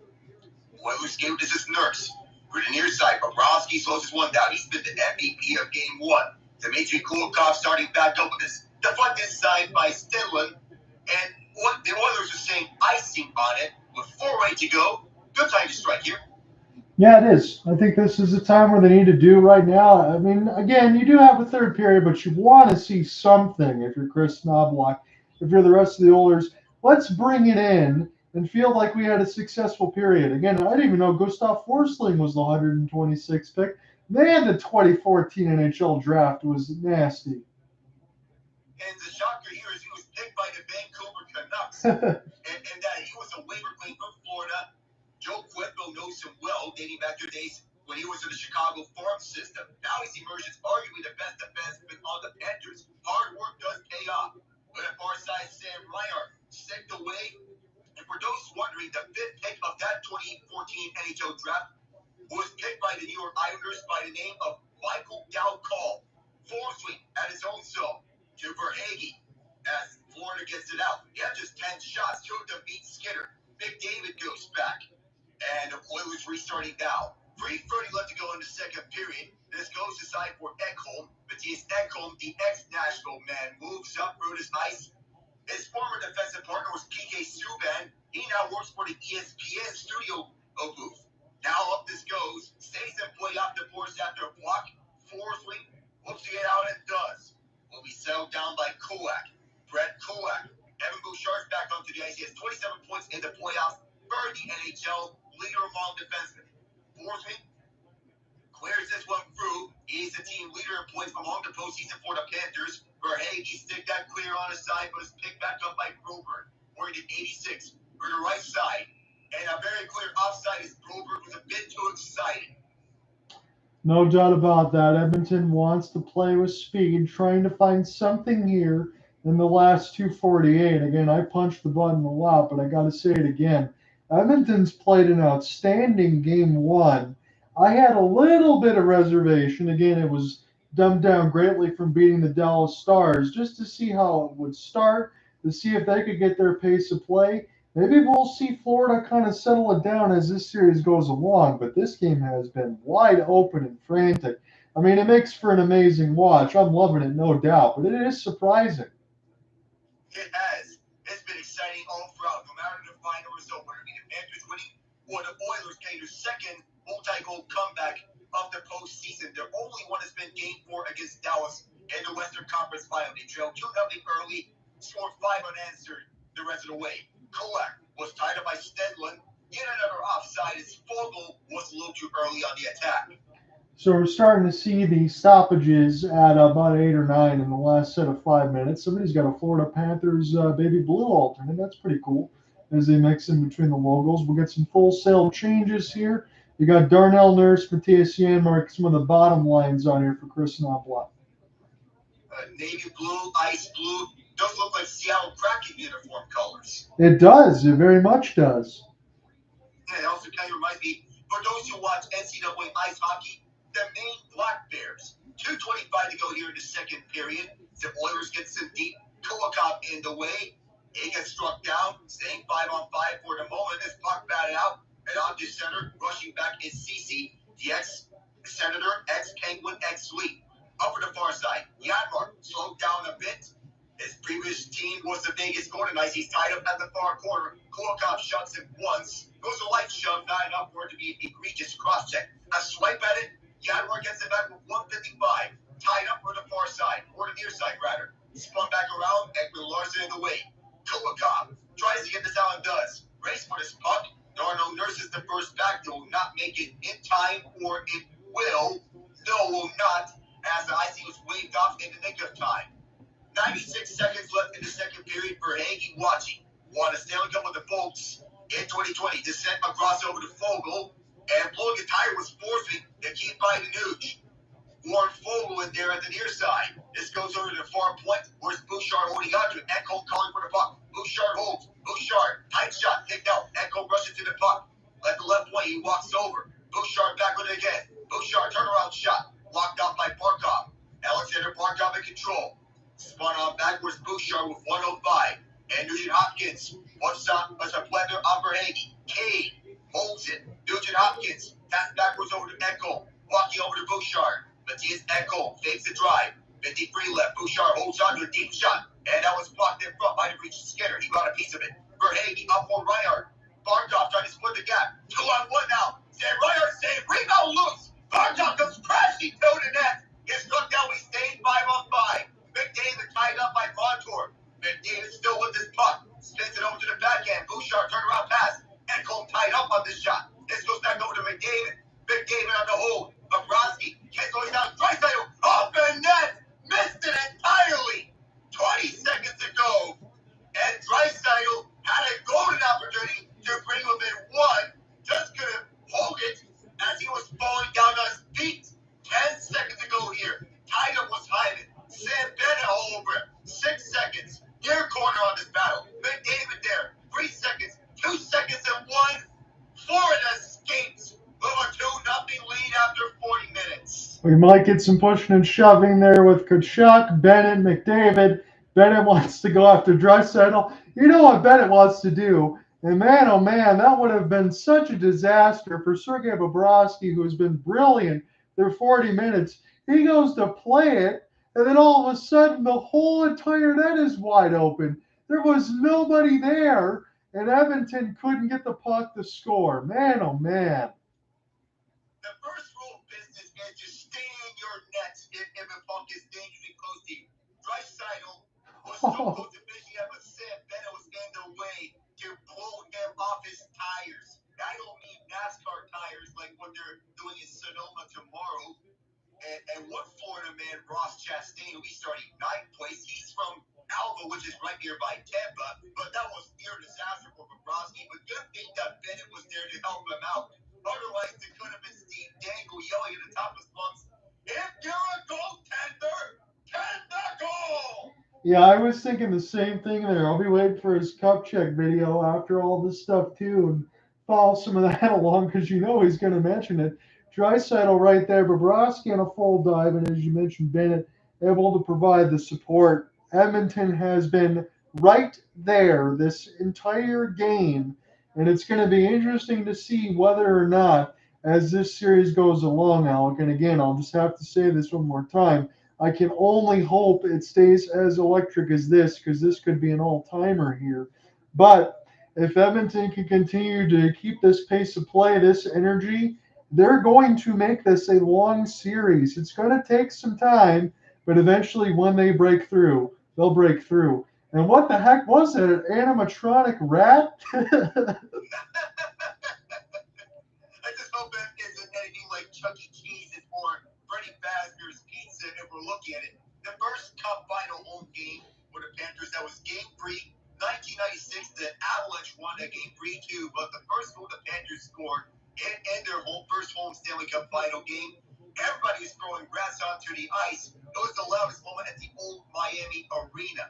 Oilers game, this is Nurse. For the near side, Bobrovsky slows this one down. He's been the MVP of game 1. Dmitry Kulikov starting back up with this. Deflected side by Stenlund. And what the Oilers are saying icing on it with 4:08 to go. Good time to strike here. Yeah, it is. I think this is the time where they need to do right now. I mean, again, you do have a third period, but you want to see something if you're Chris Knobloch. If you're the rest of the Oilers, let's bring it in and feel like we had a successful period. Again, I didn't even know Gustav Forsling was the 126th pick. Man, the 2014 NHL draft was nasty. And the shocker here is he was picked by the Vancouver Canucks. and that he was a waiver claim from Florida. Joe Quenneville knows him well, dating back to days when he was in the Chicago farm system. Now he's emerged as arguably the best defenseman on the Panthers. Hard work does pay off. But at far side, Sam Reinhart sticked away. And for those wondering, the 5th pick of that 2014 NHL draft was picked by the New York Islanders by the name of Michael Dowcall. Forsling at his own zone to Verhaeghe as Florida gets it out. He had just 10 shots, 2 of them beat Skinner. McDavid goes back. And the Oilers restarting now. 3:30 left to go in the second period. This goes aside for Ekholm. Matthias Ekholm, the ex-Nashville man, moves up through this ice. His former defensive partner was PK Subban. He now works for the ESPN studio booth. Now up this goes. Stays in play off the boards after a block. Forsling looks to get out and does. Will be settled down by Kulak. Brett Kulak. Evan Bouchard's back onto the ice. He has 27 points in the playoffs. Third the NHL leader among defensemen. Forsman clears this one through. He's the team leader in points among the postseason for the Panthers. Verhaeghe stick that clear on his side, but it's picked back up by Broberg. We're at 86 for the right side. And a very clear offside as Broberg was a bit too excited. No doubt about that. Edmonton wants to play with speed, trying to find something here in the last 2:48. Again, I punched the button a lot, but I got to say it again. Edmonton's played an outstanding game one. I had a little bit of reservation. Again, it was dumbed down greatly from beating the Dallas Stars, just to see how it would start, to see if they could get their pace of play. Maybe we'll see Florida kind of settle it down as this series goes along, but this game has been wide open and frantic. I mean, it makes for an amazing watch. I'm loving it, no doubt, but it is surprising. It has. It's been exciting all throughout, no matter the final result, whether it be the Panthers winning or the Oilers getting their second multi-goal comeback of the postseason. Their only one has been Game 4 against Dallas in the Western Conference Final. They trailed 2-0 early, scored 5 unanswered the rest of the way. Kulak was tied up by Stedland. Yet another offside as Fogle was a little too early on the attack. So we're starting to see the stoppages at about 8 or 9 in the last set of 5 minutes. Somebody's got a Florida Panthers baby blue alternate. That's pretty cool as they mix in between the logos. We'll get some full sail changes here. You got Darnell Nurse, Matthias Janmark, some of the bottom lines on here for Chris Knoblauch. Navy blue, ice blue. Those look like Seattle Kraken uniform colors. It does. It very much does. And it also kind of reminds me, for those who watch NCAA ice hockey, the Maine Black Bears. 2:25 to go here in the second period. The Oilers get some deep. Kulikov in the way. He gets struck down, staying 5-on-5 for the moment. This puck batted out, and on to center, rushing back is Cece, the ex-Senator, ex-Penguin, ex-Sweep. Up on the far side, Janmark slowed down a bit. His previous team was the biggest scorer tonight. He's tied up at the far corner. Kulikov shuts him once. Goes a light shove, not enough for it to be an egregious cross-check. A swipe at it. Janmark gets it back with 1:55. Tied up for the far side, or the near side, rather. Spun back around, Ekman Larson in the way. Kulikov tries to get this out and does. Race for this puck. Darnell Nurse is the first back. They will not make it in time, or it will. No, will not, as the icing was waved off in the nick of time. 96 seconds left in the second period for Hagee watching. Won a Stanley Cup with the Bolts in 2020. Descent across over to Fogle, and blowing a tire was forcing to keep by the Nuge. Warren Fogle in there at the near side. This goes over to the far point. Where's Bouchard holding on to it? Echo calling for the puck. Bouchard holds. Bouchard, tight shot, kicked out. Echo rushes to the puck. At the left point, he walks over. Bouchard back with it again. Bouchard, turnaround shot. Blocked out by Barkov. Alexander Barkov in control. Spun on backwards Bouchard with 105. And Nugent-Hopkins. One shot as a blender on Verhaeghe. Cade holds it. Nugent-Hopkins. Pass backwards over to Echo. Walking over to Bouchard. Matthias Echo fakes the drive. 53 left. Bouchard holds on to a deep shot. And that was blocked in front. Might have reached Skinner. He got a piece of it. Verhaeghe up for Reinhardt. Barkov trying to split the gap. 2-on-1 now. Reinhardt save. Rebound loose. Barkov comes crashing toe to net. Gets struck down. We stayed 5-on-5. McDavid tied up by Montour. McDavid still with his puck. Spins it over to the backhand. Bouchard turnaround pass. Echo tied up on this shot. This goes back over to McDavid. McDavid on the hold. Bobrovsky can't go down. Draisaitl off the net. Missed it entirely. 20 seconds to go. And Draisaitl had a golden opportunity to bring within one. Just couldn't hold it as he was falling down on his feet. 10 seconds to go here. Tied up was Hyman. Sam Bennett all over him. 6 seconds. Near corner on this battle. McDavid there. 3 seconds. 2 seconds and 1. Florida escapes with a 2-0 lead after 40 minutes. We might get some pushing and shoving there with Tkachuk, Bennett, McDavid. Bennett wants to go after Draisaitl. You know what Bennett wants to do. And man, oh man, that would have been such a disaster for Sergei Bobrovsky, who has been brilliant their 40 minutes. He goes to play it, and then all of a sudden the whole entire net is wide open. There was nobody there, and Edmonton couldn't get the puck to score. Man, oh man. The first rule of business is to stay in your nets if the puck is dangerously close to you. Draisaitl was so close to finishing up, but Sam Bennett was in the way to blow him off his tires. I don't mean NASCAR tires like when they're And one Florida man, Ross Chastain, will be starting 9th place. He's from Alva, which is right nearby Tampa, but that was near disaster for Bobrovsky. But good thing that Bennett was there to help him out. Otherwise, it could have been Steve Dangle yelling at the top of his lungs, "If you're a goaltender, can the goal!" Yeah, I was thinking the same thing there. I'll be waiting for his cup check video after all this stuff too, and follow some of that along because you know he's going to mention it. Draisaitl right there, Bobrovsky on a full dive, and as you mentioned, Bennett able to provide the support. Edmonton has been right there this entire game, and it's going to be interesting to see whether or not, as this series goes along, Alec, and again, I'll just have to say this one more time, I can only hope it stays as electric as this because this could be an all-timer here. But if Edmonton can continue to keep this pace of play, this energy, they're going to make this a long series. It's going to take some time, but eventually when they break through, they'll break through. And what the heck was it? An animatronic rat? I just hope it isn't anything like Chuck E. Cheese or Freddy Fazbear's Pizza if we're looking at it. The first Cup Final home game for the Panthers, that was Game 3, 1996. The Avalanche won that Game 3-2, but the first goal the Panthers scored in their first home Stanley Cup Final game, everybody was throwing grass onto the ice. It was the loudest moment at the old Miami Arena.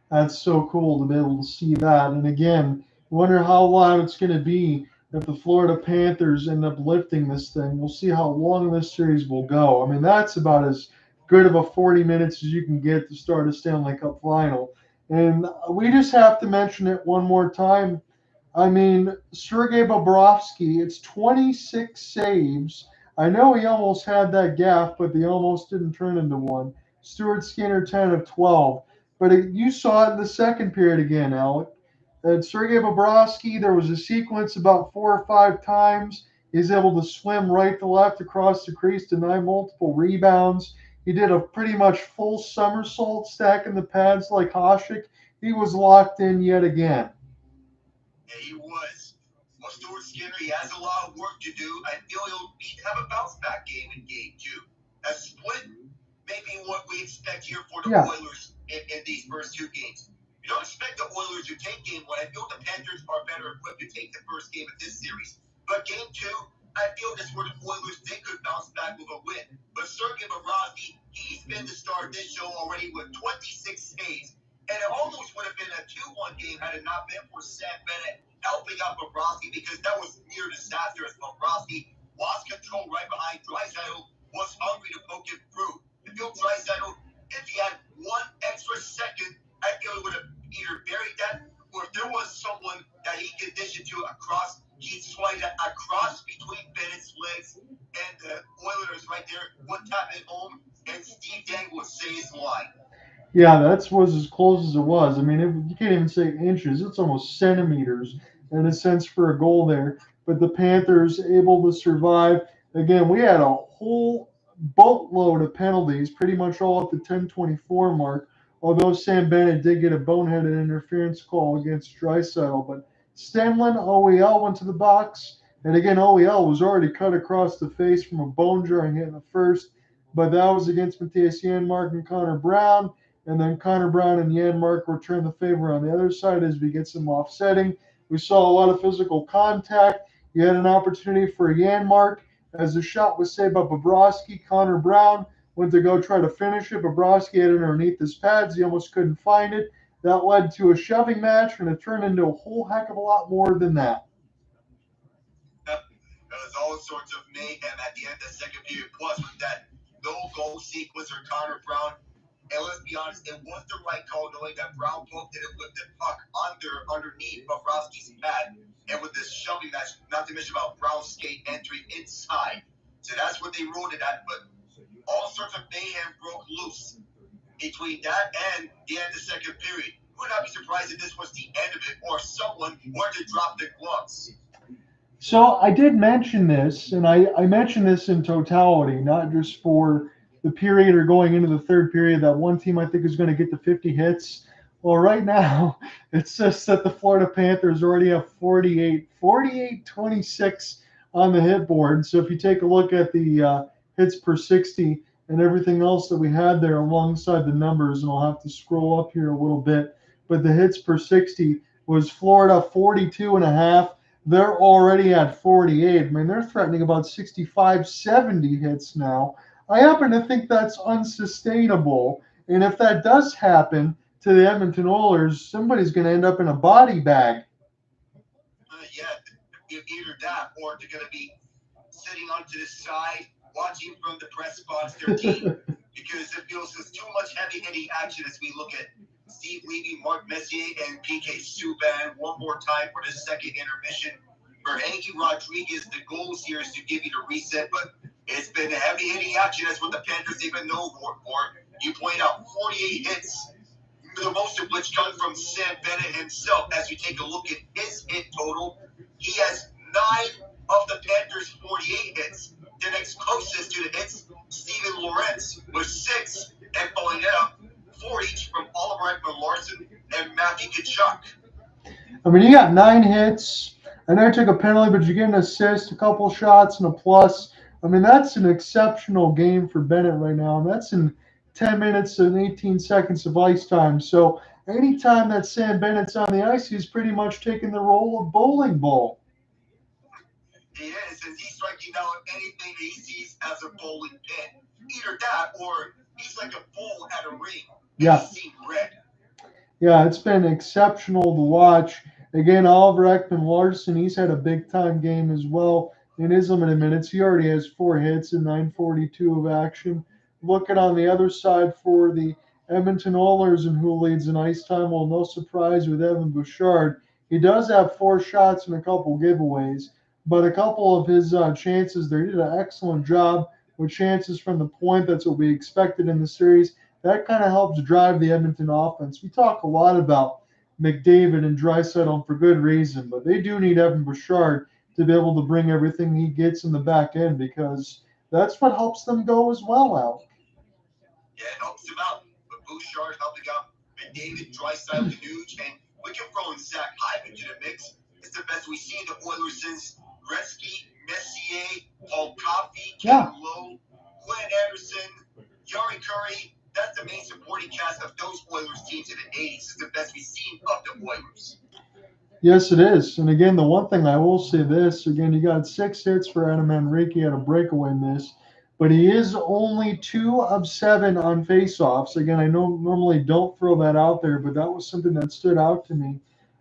That's so cool to be able to see that. And again, wonder how loud it's going to be if the Florida Panthers end up lifting this thing. We'll see how long this series will go. I mean, that's about as good of a 40 minutes as you can get to start a Stanley Cup final. And we just have to mention it one more time. I mean, Sergei Bobrovsky, it's 26 saves. I know he almost had that gaff, but the almost didn't turn into one. Stuart Skinner, 10 of 12. But you saw it in the second period again, Alec. Sergei Bobrovsky, there was a sequence about 4 or 5 times. He's able to swim right to left across the crease, deny multiple rebounds. He did a pretty much full somersault, stacking the pads like Hasek. He was locked in yet again. Yeah, he was. Well, Stuart Skinner, he has a lot of work to do. I feel he'll need to have a bounce back game in Game 2. A split, maybe what we expect here for the Oilers in these first 2 games. You don't expect the Oilers to take Game 1. I feel the Panthers are better equipped to take the first game of this series. But Game 2, I feel this where the Oilers, they could bounce back with a win. But Sergei Bobrovsky, he's been the star of this show already with 26 saves. And it almost would have been a 2-1 game had it not been for Sam Bennett helping out Bobrovsky, because that was near disaster as Bobrovsky lost control right behind Draisaitl, was hungry to poke him through. I feel Draisaitl, if he had 1 extra second, I feel he would have either buried that, or if there was someone that he could dish it to across, he'd slide it across between Bennett's legs, and the Oilers right there would tap it home, and Steve Dangle would say his line. Yeah, that was as close as it was. I mean, you can't even say inches. It's almost centimeters in a sense for a goal there. But the Panthers able to survive. Again, we had a whole boatload of penalties, pretty much all at the 10:24 mark, although Sam Bennett did get a boneheaded interference call against Draisaitl. But Stenlin, OEL went to the box. And again, OEL was already cut across the face from a bone jarring hit in the first. But that was against Matthias Janmark and Connor Brown. And then Connor Brown and Janmark return the favor on the other side as we get some offsetting. We saw a lot of physical contact. You had an opportunity for Janmark as the shot was saved by Bobrovsky. Connor Brown went to go try to finish it. Bobrovsky had it underneath his pads. He almost couldn't find it. That led to a shoving match, and it turned into a whole heck of a lot more than that. There was all sorts of mayhem at the end of the second period. Plus, with that no-goal sequence for Connor Brown, and let's be honest, it was the right call knowing that Brown poked it with the puck underneath Bobrovsky's pad. And with this shoving match, not to mention about Brown's skate entry inside. So that's what they ruled it at. But all sorts of mayhem broke loose between that and the end of the second period. You would not be surprised if this was the end of it or someone were to drop the gloves. So I did mention this, and I mentioned this in totality, not just for the period or going into the third period. That one team I think is going to get to 50 hits. Well, right now, it's just that the Florida Panthers already have 48-26 on the hit board. So if you take a look at the hits per 60 and everything else that we had there alongside the numbers, and I'll have to scroll up here a little bit. But the hits per 60 was Florida 42.5. They're already at 48. I mean, they're threatening about 65, 70 hits now. I happen to think that's unsustainable. And if that does happen to the Edmonton Oilers, somebody's going to end up in a body bag. Yeah, either that or they're going to be sitting onto the side watching from the press box their team because it feels there's too much heavy-hitting action as we look at Steve Levy, Mark Messier, and PK Subban one more time for the second intermission. For Henry Rodriguez, the goals here is to give you the reset, but it's been a heavy-hitting action. That's what the Panthers even know for. You point out 48 hits, the most of which come from Sam Bennett himself. As you take a look at his hit total, he has 9 of the Panthers' 48 hits. The next closest to the hits, Steven Lorentz, with 6, and following it up, 4 each from Oliver Ekman-Larsson and Matthew Tkachuk. I mean, you got 9 hits. I know you took a penalty, but you get an assist, a couple shots, and a plus. I mean, that's an exceptional game for Bennett right now, and that's in 10 minutes and 18 seconds of ice time. So anytime that Sam Bennett's on the ice, he's pretty much taking the role of bowling ball. He is, and he's striking out anything that he sees as a bowling pin. Either that or he's like a bull at a ring. Yeah. He's seen red. Yeah, it's been exceptional to watch. Again, Oliver Ekman-Larsson, he's had a big-time game as well in his limited minutes. He already has 4 hits and 942 of action. Looking on the other side for the Edmonton Oilers and who leads in ice time, well, no surprise with Evan Bouchard. He does have 4 shots and a couple giveaways, but a couple of his chances there, he did an excellent job with chances from the point. That's what we expected in the series. That kind of helps drive the Edmonton offense. We talk a lot about McDavid and Draisaitl for good reason, but they do need Evan Bouchard to be able to bring everything he gets in the back end because that's what helps them go as well, Al. Yeah, it helps them out. But Bouchard helping out McDavid, Draisaitl, Nugent, and we can throw in Zach Hyman to the mix. It's the best we've seen the Oilers since Gretzky, Messier, Paul Coffey, Kevin Lowe, Glenn Anderson, Yari Curry. That's the main supporting cast of those Oilers teams in the 80s. It's the best we've seen of the Oilers. Yes, it is. And again, the one thing I will say this, again, you got 6 hits for Adam Henrique. He had a breakaway miss, but he is only 2 of 7 on faceoffs. Again, I normally don't throw that out there, but that was something that stood out to me.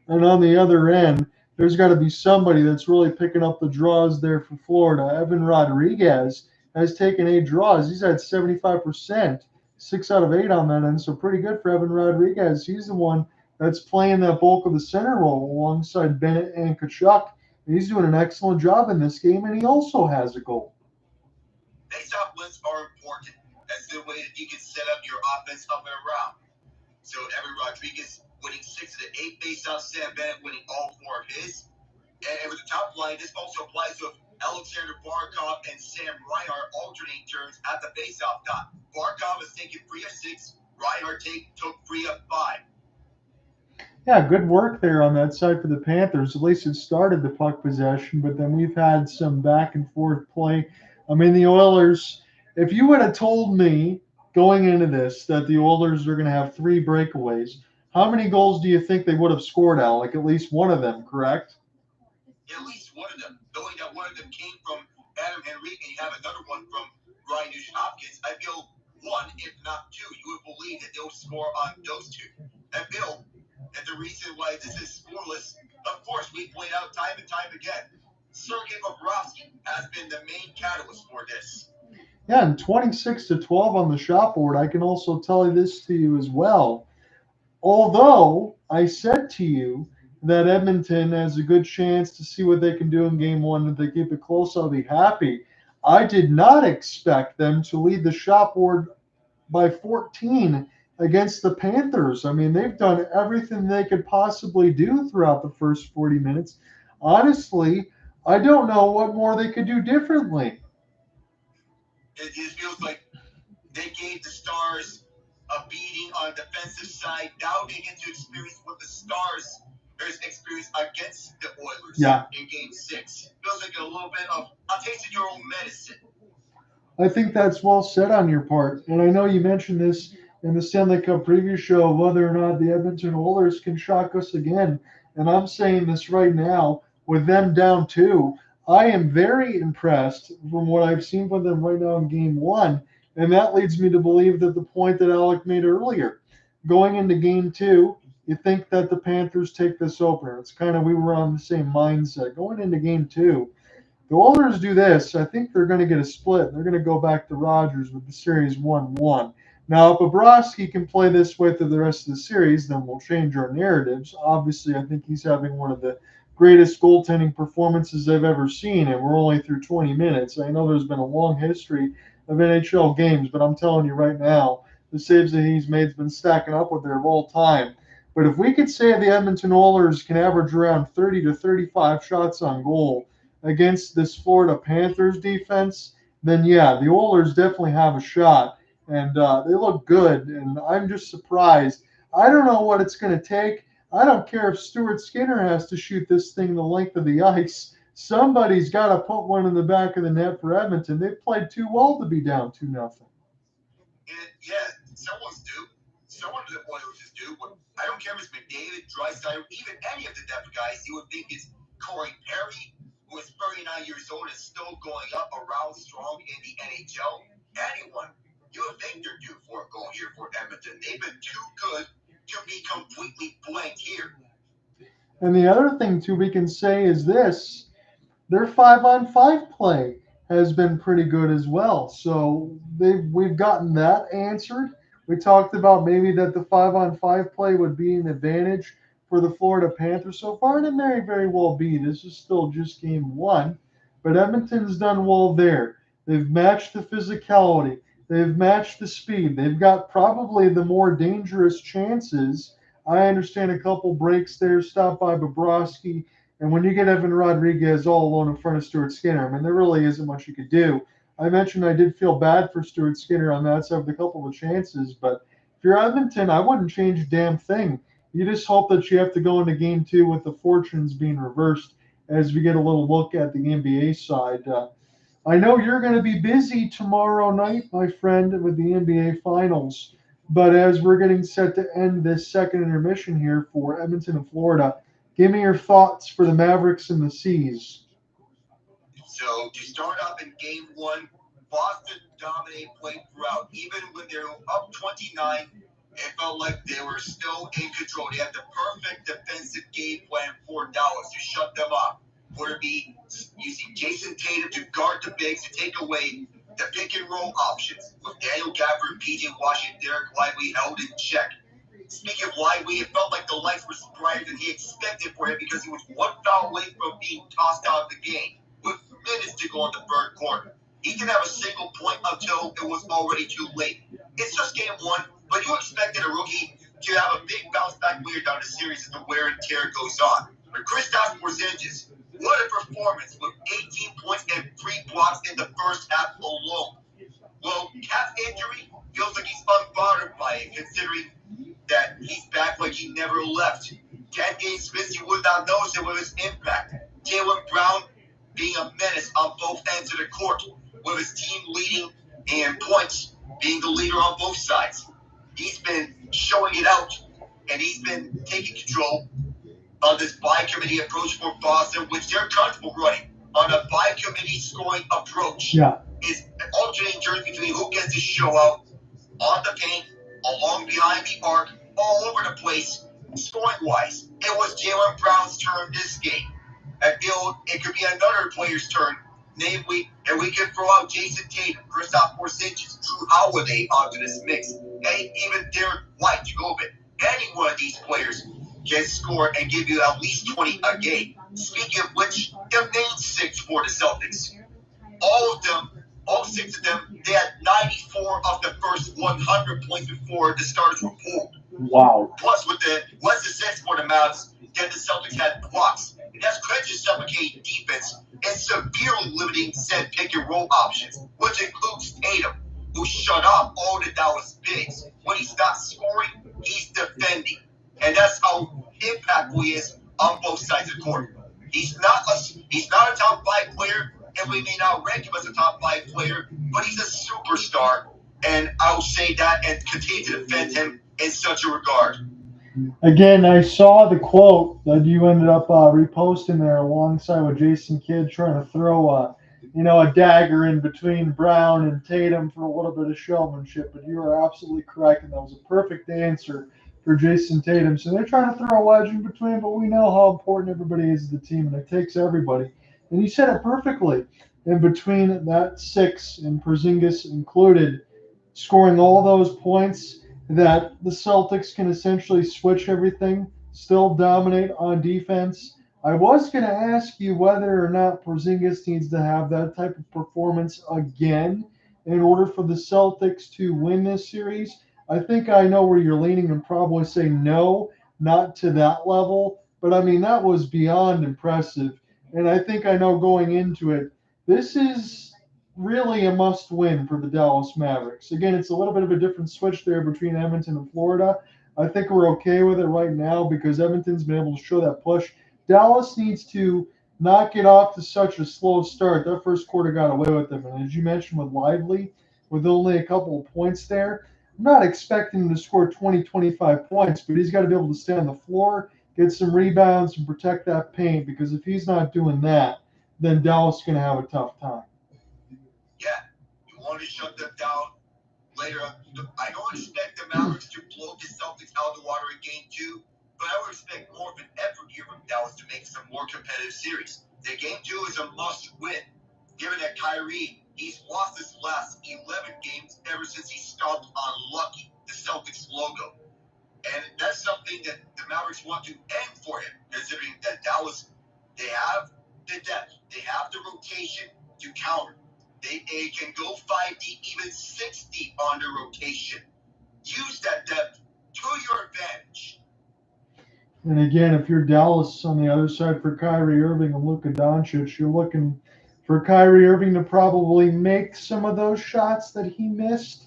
And on the other end, there's got to be somebody that's really picking up the draws there for Florida. Evan Rodriguez has taken 8 draws. He's at 75%. 6 out of 8 on that end, so pretty good for Evan Rodriguez. He's the one that's playing that bulk of the center role alongside Bennett and Tkachuk. He's doing an excellent job in this game, and he also has a goal. Face-off lists are important. That's the way that you can set up your offense up and around. So Evan Rodriguez winning 6 of the 8 face-offs, Sam Bennett winning all 4 of his. And with the top line, this also applies to Alexander Barkov and Sam Reinhart alternating turns at the face-off dot. Barkov has taken 3 of 6. Reinhart took 3 of 5. Yeah, good work there on that side for the Panthers. At least it started the puck possession, but then we've had some back and forth play. I mean, the Oilers, if you would have told me going into this that the Oilers are going to have 3 breakaways, how many goals do you think they would have scored, Alec? At least one of them, correct? At least one of them. Knowing that one of them came from Adam Henrique and you have another one from Ryan Nugent-Hopkins, I feel 1, if not 2, you would believe that they'll score on those 2. And Bill, and the reason why this is scoreless, of course, we played out time and time again. Sergei Bobrovsky has been the main catalyst for this. Yeah, and 26-12 on the shot board. I can also tell you this to you as well. Although I said to you that Edmonton has a good chance to see what they can do in game 1. If they keep it close, I'll be happy. I did not expect them to lead the shot board by 14 against the Panthers. I mean, they've done everything they could possibly do throughout the first 40 minutes. Honestly, I don't know what more they could do differently. It just feels like they gave the Stars a beating on the defensive side. Now they get to experience what the Stars experience against the Oilers in Game 6. Feels like a little bit of a taste of your own medicine. I think that's well said on your part. And I know you mentioned this in the Stanley Cup preview show of whether or not the Edmonton Oilers can shock us again. And I'm saying this right now with them down 2. I am very impressed from what I've seen from them right now in game 1. And that leads me to believe that the point that Alec made earlier, going into game 2, you think that the Panthers take this opener. It's kind of, we were on the same mindset. Going into game 2, the Oilers do this, I think they're going to get a split. They're going to go back to Rogers with the series 1-1. Now, if Bobrovsky can play this way through the rest of the series, then we'll change our narratives. Obviously, I think he's having one of the greatest goaltending performances I've ever seen, and we're only through 20 minutes. I know there's been a long history of NHL games, but I'm telling you right now, the saves that he's made has been stacking up with there of all time. But if we could say the Edmonton Oilers can average around 30 to 35 shots on goal against this Florida Panthers defense, then yeah, the Oilers definitely have a shot, and they look good. And I'm just surprised. I don't know what it's going to take. I don't care if Stuart Skinner has to shoot this thing the length of the ice. Somebody's got to put one in the back of the net for Edmonton. They've played too well to be down 2-0. Yeah, someone's due. Someone of the Oilers is due. But I don't care if it's McDavid, Draisaitl, even any of the depth guys. You would think it's Corey Perry, who is 39 years old, is still going up around strong in the NHL. Anyone, you would think they're due for a goal here for Edmonton. They've been too good to be completely blank here. And the other thing, too, we can say is this. Their 5-on-5 play has been pretty good as well. So we've gotten that answered. We talked about maybe that the 5-on-5 play would be an advantage for the Florida Panthers so far, and it may very well be. This is still just game 1, but Edmonton's done well there. They've matched the physicality. They've matched the speed. They've got probably the more dangerous chances. I understand a couple breaks there stopped by Bobrovsky. And when you get Evan Rodriguez all alone in front of Stuart Skinner, I mean, there really isn't much you could do. I mentioned I did feel bad for Stuart Skinner on that side with a couple of chances, but if you're Edmonton, I wouldn't change a damn thing. You just hope that you have to go into game 2 with the fortunes being reversed as we get a little look at the NBA side. I know you're going to be busy tomorrow night, my friend, with the NBA Finals, but as we're getting set to end this second intermission here for Edmonton and Florida, give me your thoughts for the Mavericks and the Seas. So to start off in game 1, Boston dominated play throughout. Even when they were up 29, it felt like they were still in control. They had the perfect defensive game plan for Dallas to shut them off. Whether it be using Jason Tatum to guard the bigs to take away the pick and roll options with Daniel Gafford and PJ Washington, Derek Lively held in check. Speaking of Lively, it felt like the lights were brighter than he expected for him because he was one foul away from being tossed out of the game with minutes to go in the third quarter. He didn't have a single point until it was already too late. It's just game 1, but you expected a rookie to have a big bounce back later down the series as the wear and tear goes on. But Kristaps Porzingis, what a performance with 18 points and 3 blocks in the first half alone. Well, calf injury feels like he's unbothered by it, considering that he's back like he never left. 10 games missed, you would not notice it with his impact. Jaylen Brown being a menace on both ends of the court, with his team leading in points, being the leader on both sides. He's been showing it out, and he's been taking control of this by-committee approach for Boston, which they're comfortable running on a by-committee scoring approach. Yeah. Is alternating turns between who gets to show out on the paint, along behind the arc, all over the place, scoring-wise. It was Jaylen Brown's turn this game. I feel it could be another player's turn, namely, and we can throw out Jason Tatum, Kristaps Porzingis, Drew Holiday onto this mix, and even Derek White to go with it. Any one of these players can score and give you at least 20 a game. Speaking of which, the main 6 for the Celtics, all of them, all 6 of them, they had 94 of the first 100 points before the starters were pulled. Wow. Plus, with the less assists for the Mavs, then the Celtics had blocks. And that's credit to suffocating defense and severely limiting said pick and roll options, which includes Tatum, who shut off all the Dallas bigs. When he's not scoring, he's defending. And that's how impactful he is on both sides of the court. He's not a top 5 player, and we may not rank him as a top 5 player, but he's a superstar, and I'll say that and continue to defend him in such a regard. Again, I saw the quote that you ended up reposting there alongside with Jason Kidd trying to throw a dagger in between Brown and Tatum for a little bit of showmanship, but you are absolutely correct, and that was a perfect answer for Jason Tatum. So they're trying to throw a wedge in between, but we know how important everybody is to the team, and it takes everybody. And you said it perfectly. In between that six, and Porzingis included, scoring all those points, that the Celtics can essentially switch everything, still dominate on defense. I was going to ask you whether or not Porzingis needs to have that type of performance again in order for the Celtics to win this series. I think I know where you're leaning and probably say no, not to that level. But, I mean, that was beyond impressive. And I think I know going into it, this is really a must-win for the Dallas Mavericks. Again, it's a little bit of a different switch there between Edmonton and Florida. I think we're okay with it right now because Edmonton's been able to show that push. Dallas needs to not get off to such a slow start. That first quarter got away with them. And as you mentioned with Lively, with only a couple of points there, I'm not expecting him to score 20, 25 points, but he's got to be able to stay on the floor, get some rebounds, and protect that paint, because if he's not doing that, then Dallas is going to have a tough time. Yeah, you want to shut them down later. I don't expect the Mavericks to blow the Celtics out of the water in Game 2, but I would expect more of an effort here from Dallas to make some more competitive series. The Game 2 is a must-win, given that Kyrie, he's lost his last 11 games ever since he stopped on Lucky, the Celtics logo. And that's something that the Mavericks want to end for him, considering that Dallas, they have the depth, they have the rotation to counter. They can go 5 deep, even 6 deep on the rotation. Use that depth to your advantage. And again, if you're Dallas on the other side for Kyrie Irving and Luka Doncic, you're looking for Kyrie Irving to probably make some of those shots that he missed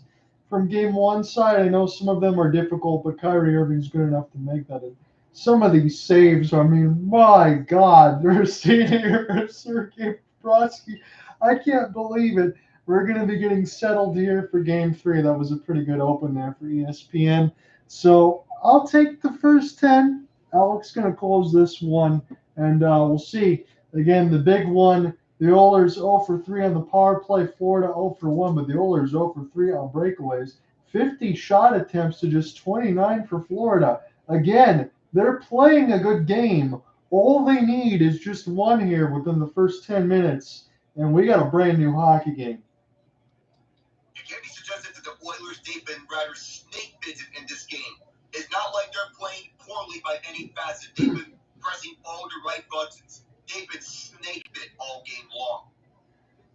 from Game 1 side. I know some of them are difficult, but Kyrie Irving's good enough to make that. And some of these saves, I mean, my God, they're sitting here, Sergei Bobrovsky. I can't believe it. We're going to be getting settled here for Game 3. That was a pretty good open there for ESPN. So I'll take the first 10. Alec's going to close this one, and we'll see. Again, the big one, the Oilers 0 for 3 on the power play, Florida 0 for 1, but the Oilers 0 for 3 on breakaways. 50 shot attempts to just 29 for Florida. Again, they're playing a good game. All they need is just one here within the first 10 minutes. And we got a brand new hockey game. It can be suggested that the Oilers, they've been rather snake-bitten in this game. It's not like they're playing poorly by any facet. They've been pressing all the right buttons. They've been snake-bit all game long.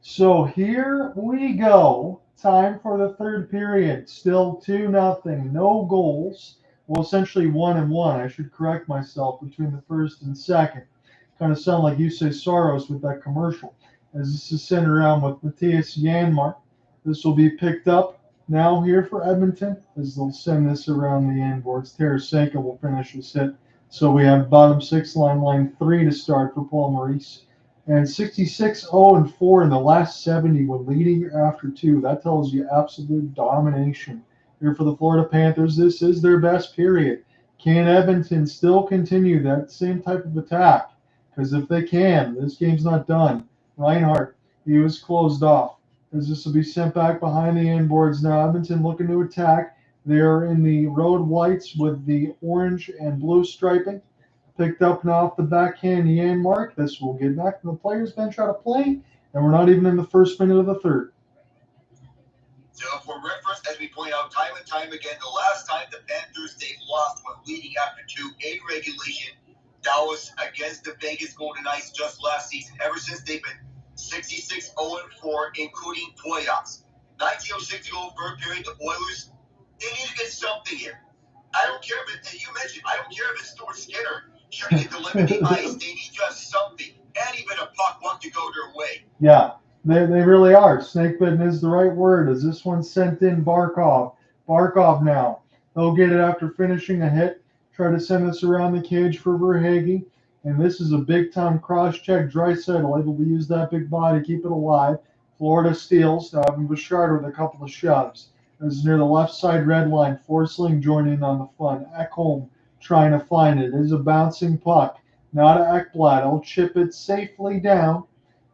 So here we go. Time for the third period. Still 2-0. No goals. Well, essentially 1-1. I should correct myself between the first and second. Kind of sound like you say Soros with that commercial. As this is sent around with Matthias Janmark. This will be picked up now here for Edmonton as they'll send this around the end boards. Tarasenko will finish this hit. So we have bottom 6 line 3 to start for Paul Maurice. And 66-0-4 in the last 70 when leading after 2. That tells you absolute domination here for the Florida Panthers. This is their best period. Can Edmonton still continue that same type of attack? Because if they can, this game's not done. Reinhardt, he was closed off. As this will be sent back behind the inboards now. Edmonton looking to attack. They're in the road whites with the orange and blue striping. Picked up now off the backhand, Janmark. This will get back to the players' bench out of play, and we're not even in the first minute of the third. So for reference, as we point out time and time again, the last time the Panthers, they lost when leading after 2 in regulation, that was against the Vegas Golden Knights just last season. Ever since they've been 66-0-4, including playoffs. 1906 third period, the Oilers, they need to get something here. I don't care if it, and you mentioned, I don't care if it's Stuart Skinner shooting it to limit the ice. They need just something. And even a puck want to go their way. Yeah, they really are. Snakebitten is the right word. As this one sent in Barkov. Barkov now. He'll get it after finishing a hit. Try to send this around the cage for Verhaeghe. And this is a big-time cross-check. Draisaitl able to use that big body to keep it alive. Florida steals. Now Evan Bouchard with a couple of shoves. This is near the left side red line. Forsling joining on the fun. Ekholm trying to find it. It is a bouncing puck. Now to Ekblad. He'll chip it safely down.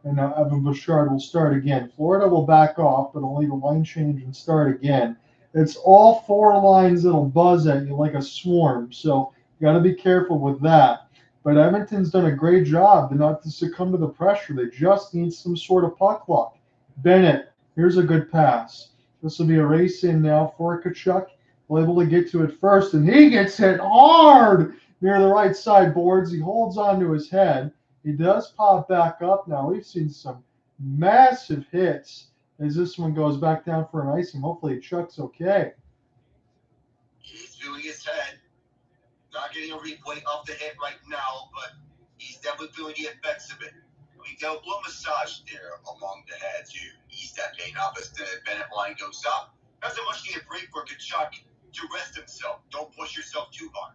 And now Evan Bouchard will start again. Florida will back off, but he'll leave a line change and start again. It's all four lines that'll buzz at you like a swarm. So you got to be careful with that. But Edmonton's done a great job not to succumb to the pressure. They just need some sort of puck luck. Bennett, here's a good pass. This will be a race in now for Tkachuk. Will able to get to it first, and he gets hit hard near the right side boards. He holds on to his head. He does pop back up now. We've seen some massive hits as this one goes back down for an icing. Hopefully Chuck's okay. He's feeling his head. Not getting a replay of the hit right now, but he's definitely feeling the effects of it. We got a little massage there along the head to ease that pain off as the Bennett line goes up. That's a much needed break for Tkachuk to rest himself. Don't push yourself too hard.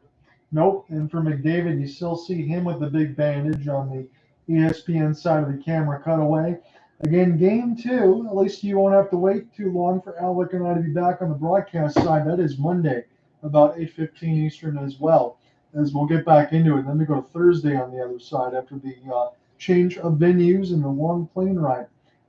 Nope. And for McDavid, you still see him with the big bandage on the ESPN side of the camera cutaway. Again, game two, at least you won't have to wait too long for Alec and I to be back on the broadcast side. That is Monday, about 8:15 Eastern as well, as we'll get back into it. Then we go to Thursday on the other side after the change of venues and the long plane ride.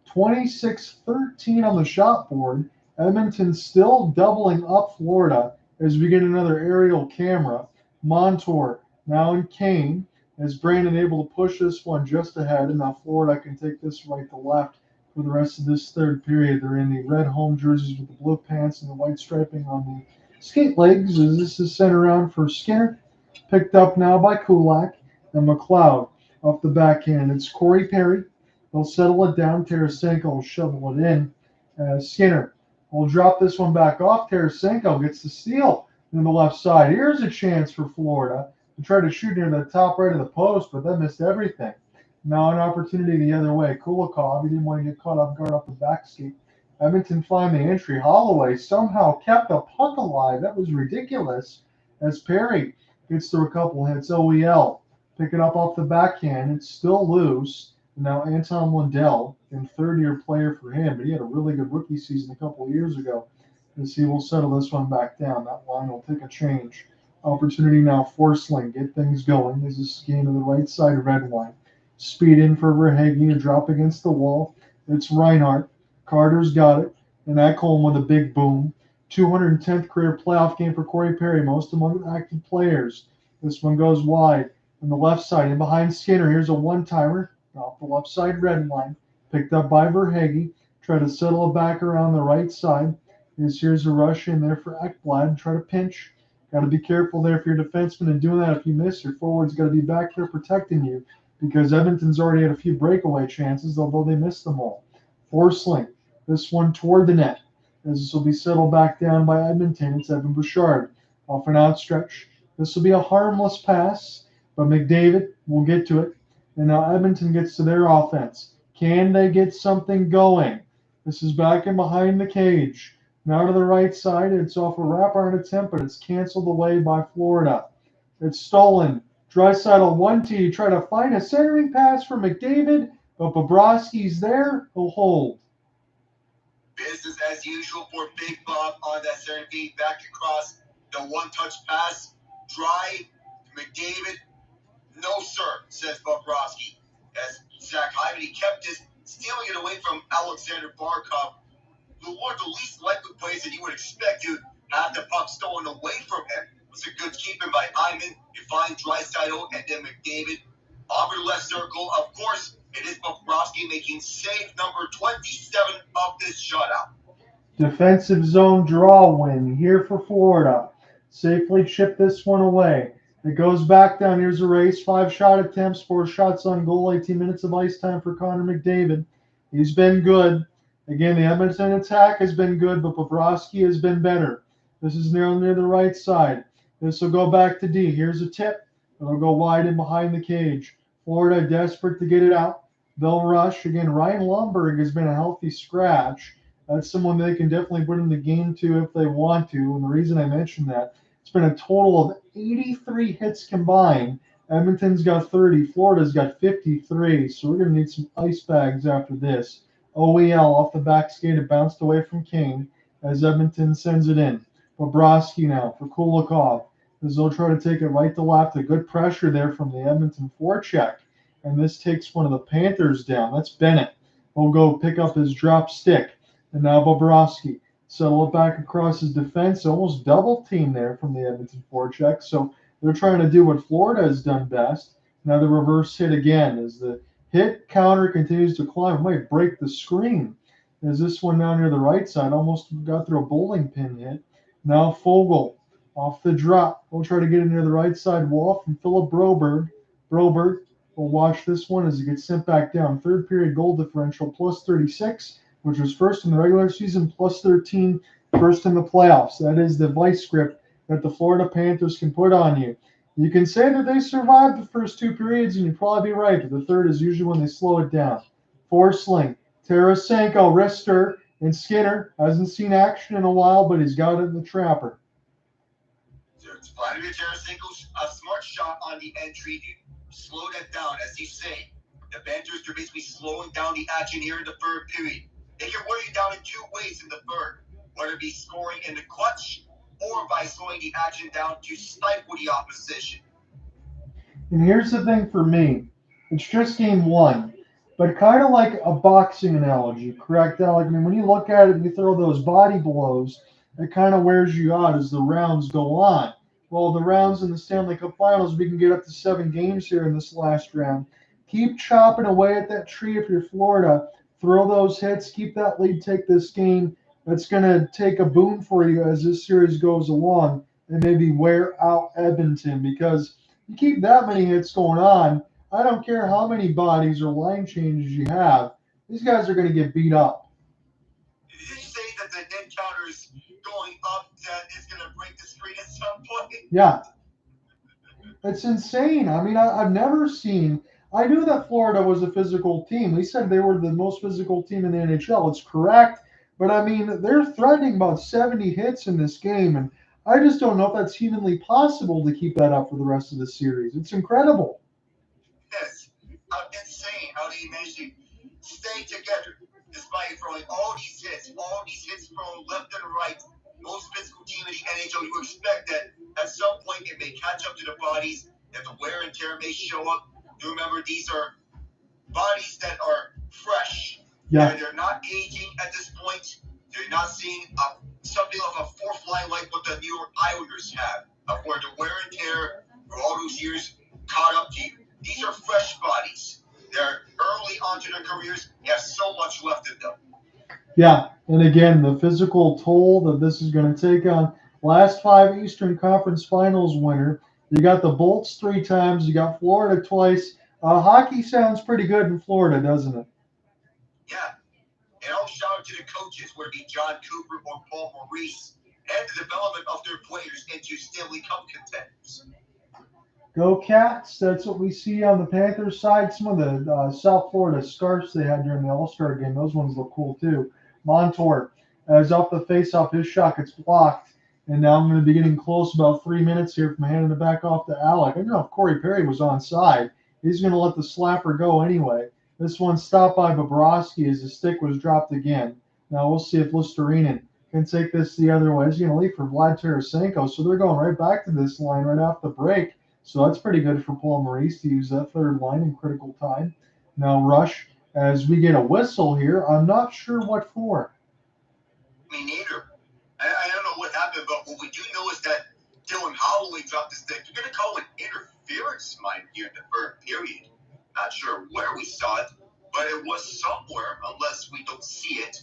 26-13 on the shot board. Edmonton still doubling up Florida as we get another aerial camera. Montour now in Kane as Brandon able to push this one just ahead, and now Florida can take this right to left for the rest of this third period. They're in the red home jerseys with the blue pants and the white striping on the skate legs as this is sent around for Skinner. Picked up now by Kulak and McLeod off the backhand. It's Corey Perry. They'll settle it down. Tarasenko will shovel it in. Skinner will drop this one back off. Tarasenko gets the steal in the left side. Here's a chance for Florida to try to shoot near the top right of the post, but that missed everything. Now an opportunity the other way. Kulikov, he didn't want to get caught off guard off the back skate. Edmonton find the entry. Holloway somehow kept the puck alive. That was ridiculous as Perry gets through a couple hits. OEL pick it up off the backhand. It's still loose. Now Anton Lundell, in third-year player for him, but he had a really good rookie season a couple of years ago. As he will settle this one back down. That line will take a change. Opportunity now, Forsling, get things going. This is game to the right side of red line. Speed in for Verhaeghe, a drop against the wall. It's Reinhart. Carter's got it. And Ekholm with a big boom. 210th career playoff game for Corey Perry, most among active players. This one goes wide on the left side. And behind Skinner, here's a one-timer off the left side red line. Picked up by Verhaeghe. Try to settle it back around the right side. Here's a rush in there for Ekblad. Try to pinch. Got to be careful there if you're a defenseman and doing that. If you miss, your forward's got to be back there protecting you because Edmonton's already had a few breakaway chances, although they missed them all. Forsling, this one toward the net. As this will be settled back down by Edmonton. It's Evan Bouchard off an outstretch. This will be a harmless pass, but McDavid will get to it. And now Edmonton gets to their offense. Can they get something going? This is back in behind the cage. Now to the right side, it's off a wrap-around attempt, but it's canceled away by Florida. It's stolen. Draisaitl 1T, try to find a centering pass for McDavid, but Bobrovsky's there. He'll hold. Business as usual for Big Bob on that center feed. Back across the one-touch pass. Dry. McDavid. No, sir, says Bobrovsky. As Zach Hyman, he kept this, stealing it away from Alexander Barkov, who one of the least likely plays that you would expect to have the puck stolen away from him. It was a good keeping by Hyman. You find Draisaitl and then McDavid. On the left circle, of course, it is Bobrovsky making save number 27 of this shutout. Defensive zone draw win here for Florida. Safely chip this one away. It goes back down. Here's a race. 5 shot attempts, 4 shots on goal, 18 minutes of ice time for Connor McDavid. He's been good. Again, the Edmonton attack has been good, but Bobrovsky has been better. This is near the right side. This will go back to D. Here's a tip. It'll go wide and behind the cage. Florida desperate to get it out. They'll rush. Again, Ryan Lomberg has been a healthy scratch. That's someone they can definitely put in the game to if they want to. And the reason I mention that, it's been a total of 83 hits combined Edmonton's got 30. Florida's got 53. So we're going to need some ice bags after this. OEL off the back skate. It bounced away from Kane as Edmonton sends it in. Bobrovsky now for Kulikov as they'll try to take it right to left. A good pressure there from the Edmonton forecheck. And this takes one of the Panthers down. That's Bennett. He'll go pick up his drop stick. And now Bobrovsky. Settle it back across his defense. Almost double team there from the Edmonton forecheck. So they're trying to do what Florida has done best. Now the reverse hit again as the hit counter continues to climb. It might break the screen as this one down near the right side almost got through a bowling pin hit. Now Fogle off the drop. We'll try to get it near the right side wall from Philip Broberg. Broberg will watch this one as it gets sent back down. Third period goal differential plus 36, which was first in the regular season, plus 13, first in the playoffs. That is the vice script that the Florida Panthers can put on you. You can say that they survived the first two periods, and you'd probably be right, but the third is usually when they slow it down. Forsling, Tarasenko, wrister, and Skinner hasn't seen action in a while, but he's got it in the trapper. Vladimir Tarasenko's a smart shot on the entry to slow that down. As you say, the Panthers are basically slowing down the action here in the third period. They can wear you down in two ways in the third, whether it be scoring in the clutch or by slowing the action down to stifle the opposition. And here's the thing for me. It's just game one, but kind of like a boxing analogy, correct, Alec? I mean, when you look at it and you throw those body blows, it kind of wears you out as the rounds go on. Well, the rounds in the Stanley Cup Finals, we can get up to 7 games here in this last round. Keep chopping away at that tree if you're Florida. Throw those hits. Keep that lead. Take this game. That's going to take a boon for you as this series goes along and maybe wear out Edmonton because you keep that many hits going on, I don't care how many bodies or line changes you have, these guys are going to get beat up. Did you say that the net counter is going up, that it's going to break the screen at some point? Yeah. It's insane. I mean, I've never seen – I knew that Florida was a physical team. We said they were the most physical team in the NHL. It's correct. But, I mean, they're threatening about 70 hits in this game, and I just don't know if that's humanly possible to keep that up for the rest of the series. It's incredible. Yes. Insane how they manage to stay together despite throwing all these hits thrown left and right. Most physical team in the NHL, you expect that at some point it may catch up to the bodies, that the wear and tear may show up. You remember these are bodies that are fresh. Yeah. They're not aging at this point. They're not seeing something of a fourth line like what the New York Islanders have, where the wear and tear for all those years caught up to you. These are fresh bodies. They're early onto their careers. They have so much left in them. Yeah, and again, the physical toll that this is going to take on last 5 Eastern Conference Finals winner. You got the Bolts 3 times. You got Florida twice. Hockey sounds pretty good in Florida, doesn't it? Yeah. And I'll shout out to the coaches, whether it be John Cooper or Paul Maurice, and the development of their players into Stanley Cup contenders. Go Cats. That's what we see on the Panthers side. Some of the South Florida scarves they had during the All-Star game, those ones look cool too. Montour is off the face-off. His shot gets blocked. And now I'm going to be getting close about 3 minutes here from handing it back off to Alec. I don't know if Corey Perry was onside. He's going to let the slapper go anyway. This one stopped by Bobrovsky as the stick was dropped again. Now we'll see if Listerinen can take this the other way. He's going to leave for Vlad Tarasenko. So they're going right back to this line right off the break. So that's pretty good for Paul Maurice to use that third line in critical time. Now Rush, as we get a whistle here, I'm not sure what for. Me neither. I don't know what happened, but what we do know is that Dylan Holloway dropped the stick. You're going to call it interference, mind you, in the third period. Not sure where we saw it, but it was somewhere, unless we don't see it.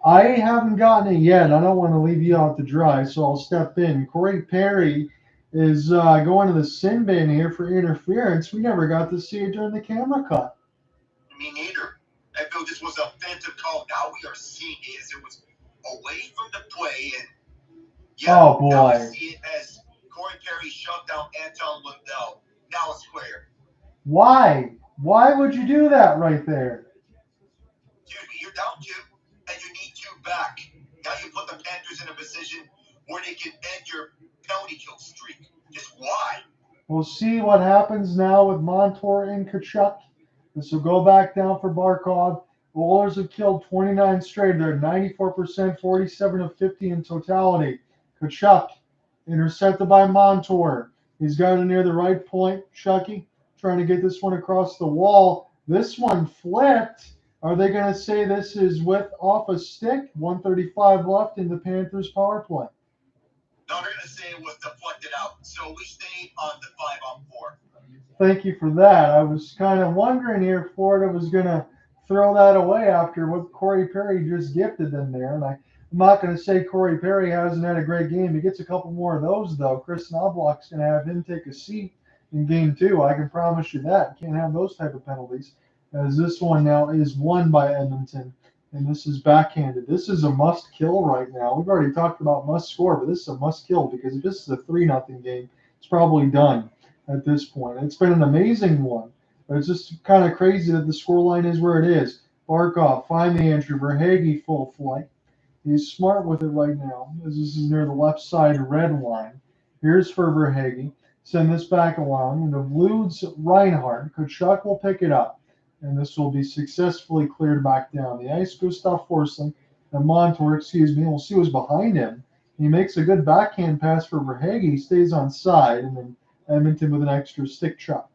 I haven't gotten it yet. I don't want to leave you out to dry, so I'll step in. Corey Perry is going to the sin bin here for interference. We never got to see it during the camera cut. Me neither. I feel this was a phantom call. Now we are seeing it as it was away from the play, and oh boy, now we see it as Corey Perry shut down Anton Lundell. Now it's clear. Why? Why would you do that right there? Dude, you're down 2, and you need 2 back. Now you put the Panthers in a position where they can end your penalty kill streak. Just why? We'll see what happens now with Montour and Kachuk. This will go back down for Barkov. The Oilers have killed 29 straight. They're 94%, 47 of 50 in totality. Kachuk intercepted by Montour. He's got it near the right point. Chucky trying to get this one across the wall. This one flipped. Are they going to say this is off a stick? 135 left in the Panthers power play. No, they're going to say it was deflected out. So we stay on the 5-on-4. Thank you for that. I was kind of wondering here if Florida was going to throw that away after what Corey Perry just gifted them there. And I'm not going to say Corey Perry hasn't had a great game. He gets a couple more of those, though. Chris Knobloch's going to have him take a seat in game 2. I can promise you that. Can't have those type of penalties, as this one now is won by Edmonton. And this is backhanded. This is a must-kill right now. We've already talked about must-score, but this is a must-kill because if this is a 3-0 game, it's probably done at this point. It's been an amazing one, but it's just kind of crazy that the scoreline is where it is. Barkov, find the entry. Verhaeghe full flight. He's smart with it right now, as this is near the left side red line. Here's for Verhaeghe. Send this back along, and eludes Reinhardt. Kachuk will pick it up, and this will be successfully cleared back down the ice. Gustav Forsling, and Montour, we'll see who's behind him. He makes a good backhand pass for Verhaeghe. He stays on side, and then Edmonton with an extra stick chop.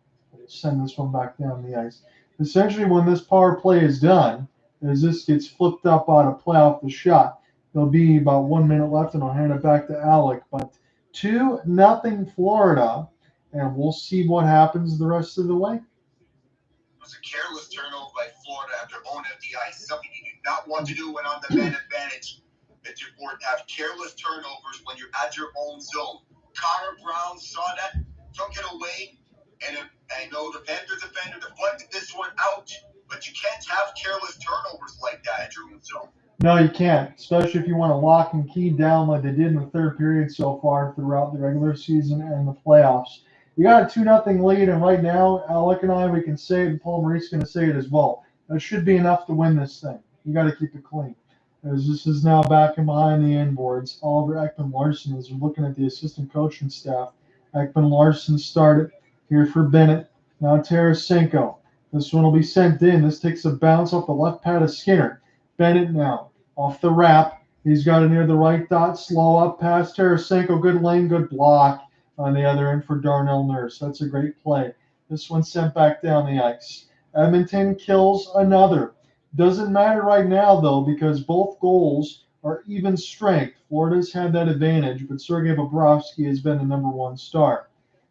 Send this one back down the ice. Essentially, when this power play is done, as this gets flipped up out of play off the shot, there'll be about 1 minute left, and I'll hand it back to Alec. But 2-0 Florida, and we'll see what happens the rest of the way. It was a careless turnover by Florida after owning the ice, something you do not want to do when on the man advantage. It's important to have careless turnovers when you're at your own zone. Connor Brown saw that, took it away, and I know the Panthers defender deflected this one out, but you can't have careless turnovers like that at your own zone. No, you can't, especially if you want to lock and key down like they did in the third period so far throughout the regular season and the playoffs. You got a 2-0 lead, and right now, Alec and I, we can say it, and Paul Maurice going to say it as well. That should be enough to win this thing. You got to keep it clean. As this is now back and behind the inboards, Oliver Ekman-Larsson is looking at the assistant coaching staff. Ekman-Larsson started here for Bennett. Now Tarasenko. This one will be sent in. This takes a bounce off the left pad of Skinner. Bennett now off the wrap. He's got it near the right dot. Slow up past Tarasenko. Good lane, good block on the other end for Darnell Nurse. That's a great play. This one sent back down the ice. Edmonton kills another. Doesn't matter right now, though, because both goals are even strength. Florida's had that advantage, but Sergei Bobrovsky has been the number one star.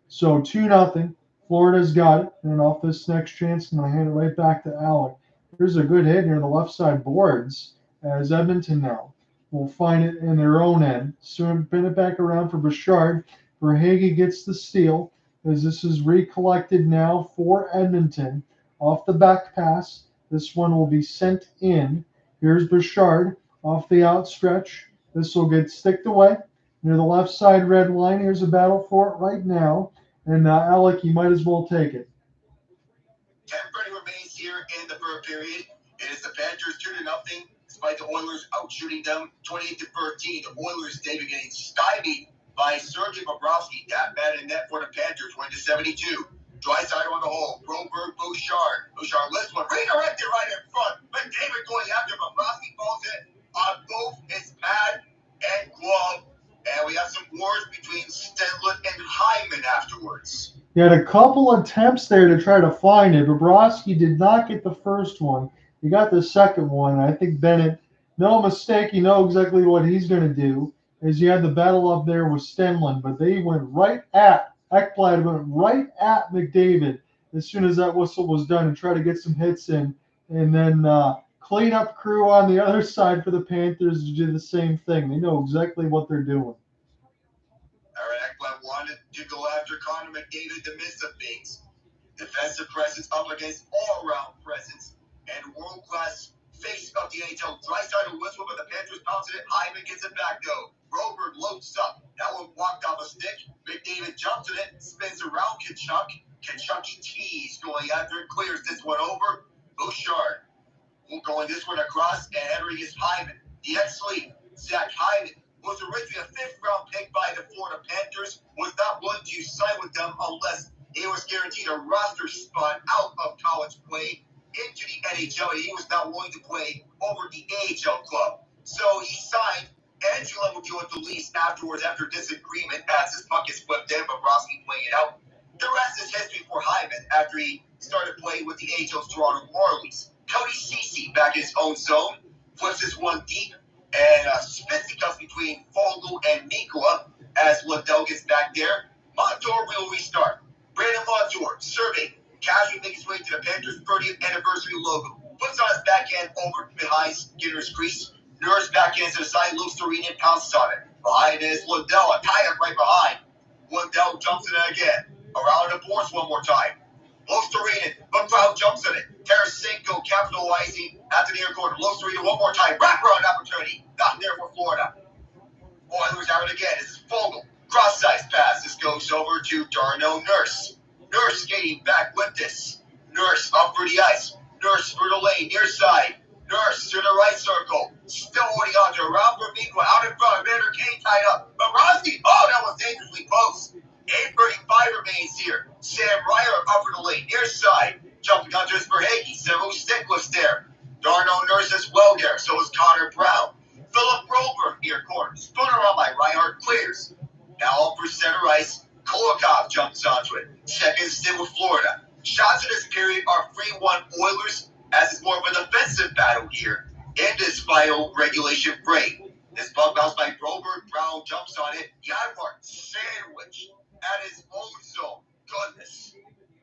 So 2-0. Florida's got it. And off this next chance, I'm going to hand it right back to Alec. Here's a good hit near the left side boards as Edmonton now will find it in their own end. Soon pin it back around for Bouchard. Verhaeghe gets the steal as this is recollected now for Edmonton. Off the back pass. This one will be sent in. Here's Bouchard off the outstretch. This will get sticked away near the left side red line. Here's a battle for it right now. And Alec, you might as well take it. 10:30 remains here in the third period. It is the Panthers 2-0, despite the Oilers outshooting them 28-13. The Oilers, David, getting stymied by Sergei Bobrovsky. That bad in net for the Panthers, 1-72. Drysdale on the hole. Broberg, Bouchard. Bouchard lifts one, redirected right in front. But David going after Bobrovsky falls in on both his pad and glove. And we have some wars between Stenlund and Hyman afterwards. He had a couple attempts there to try to find it. Bobrovsky did not get the first one. He got the second one. And I think Bennett, no mistake, you know exactly what he's going to do, is you had the battle up there with Stenlund, but they went right at Ekblad went right at McDavid as soon as that whistle was done and tried to get some hits in. And then cleanup crew on the other side for the Panthers to do the same thing. They know exactly what they're doing. All right, Ekblad wanted to go after Connor McDavid to miss some things. Defensive presence up against all-around presence and world-class face of the NHL. Drysdale whistle, but the Panthers bounce it. Hyman gets it back, though. Broberg loads up. That one walked off a stick. McDavid jumps in it, spins around Kachuk. Kachuk's tease going after it, clears this one over. Bouchard going this one across, and entering is Hyman. The ex-sleep, Zach Hyman was originally a 5th-round pick by the Florida Panthers, was not willing to sign with them unless he was guaranteed a roster spot out of college play into the NHL, and he was not willing to play over the AHL club. So he signed entry-level deal with the Leafs afterwards after disagreement as his puck is flipped in, Bobrovsky playing it out. The rest is history for Hyman after he started playing with the AHL's Toronto Marlies. Cody Ceci back in his own zone, flips his one deep, and spits the cuts between Fogle and Mikula as Liddell gets back there. Montour will restart. Brandon Montour, serving, casually making his way to the Panthers' 30th anniversary logo. Puts on his backhand over behind Skinner's crease. Nurse backhand to the side, looks to and pounces on it. Behind is Liddell, a tie-up right behind. Liddell jumps in it again. Around the boards one more time. Losterinen, but Brown jumps in it. Tarasenko capitalizing at the near corner. Losterinen one more time. Wraparound opportunity. Not there for Florida. Oilers have it again. This is Fogle. Cross-size pass. This goes over to Darnell Nurse. Nurse skating back with this. Nurse up for the ice. Nurse for the lane. Near side. Nurse to the right circle. Still holding on to around for Mikla. Out in front. Vander Kane tied up. Bobrovsky. Oh, that was dangerously close. 8:35 remains here. Sam Reier up for the lane. Near side. Jumping onto his Verhage. Several Stickless there. Darnell Nurse as well there. So is Connor Brown. Philip Broberg near corner. Spun around by Reinhardt, clears. Now up for center ice. Kolakov jumps onto it. Second still with Florida. Shots in this period are 3-1 Oilers, as it's more of an offensive battle here in this final regulation break. This bug bounced by Broberg. Brown jumps on it. Janmark sandwich at his own zone. Goodness.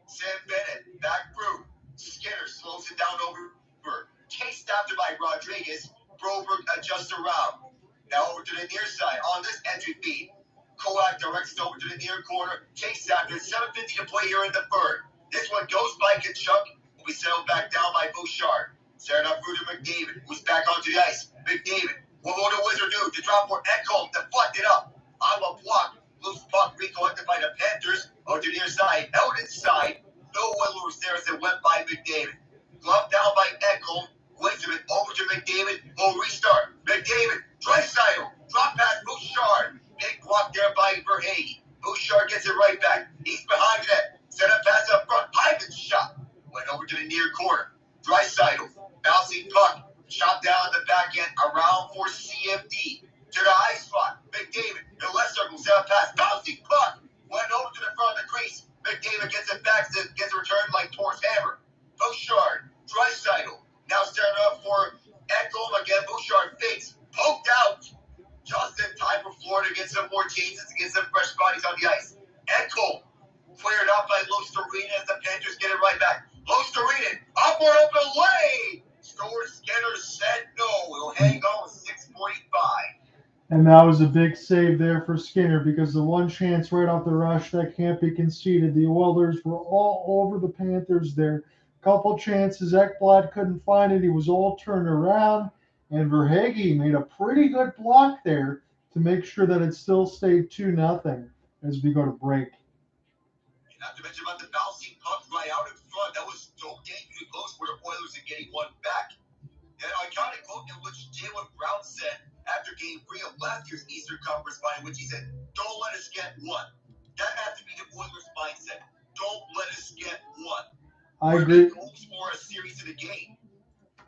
Sam Bennett back through. Skinner slows it down over. Chased after by Rodriguez. Broberg adjusts around. Now over to the near side on this entry feed. Kolak directs it over to the near corner. Chased after. 7:50 to play here in the third. This one goes by Kachuk. Will be settled back down by Bouchard. Setting up through to McDavid, who's back onto the ice. McDavid. What will the Wizard do? To drop for Ekholm. Deflected up. On the block. Loose puck recollected by the Panthers. Over to the near side. Out inside. No Oilers there as it went by McDavid. Glove down by Ekholm. Waits a bit over to McDavid. Will restart. McDavid. Draisaitl. Drop pass. Bouchard. Big block there by Verhage. Bouchard gets it right back. He's behind the net. Set up pass up front. Hyman's shot. Went over to the near corner. Draisaitl. Bouncing puck. Shot down the back end. Around for CMD. To the high spot. McDavid. The left circle. Set up pass. Bouncing puck. Went over to the front of the crease. McDavid gets it back. Gets it returned like Tor's hammer. Bouchard. Draisaitl. Now staring up for Ekholm again. Bouchard fakes. Poked out. Just in time for Florida to get some more chances to get some fresh bodies on the ice. Ekholm. Cleared up by Losterinen as the Panthers get it right back. Losterinen. Upward open lane. Skinner said no. We'll hang on with 6:45. And that was a big save there for Skinner because the one chance right off the rush that can't be conceded. The Oilers were all over the Panthers there. Couple chances. Ekblad couldn't find it. He was all turned around. And Verhage made a pretty good block there to make sure that it still stayed 2-0 as we go to break. Not to mention about the bouncing puck right out in front. That was so dangerously close for the Oilers are getting one back. An iconic quote in which Jaylen Brown said after Game 3 of last year's Eastern Conference Final, in which he said, "Don't let us get one." That has to be the Oilers' mindset. Don't let us get one. I agree. Goals for a series of the game.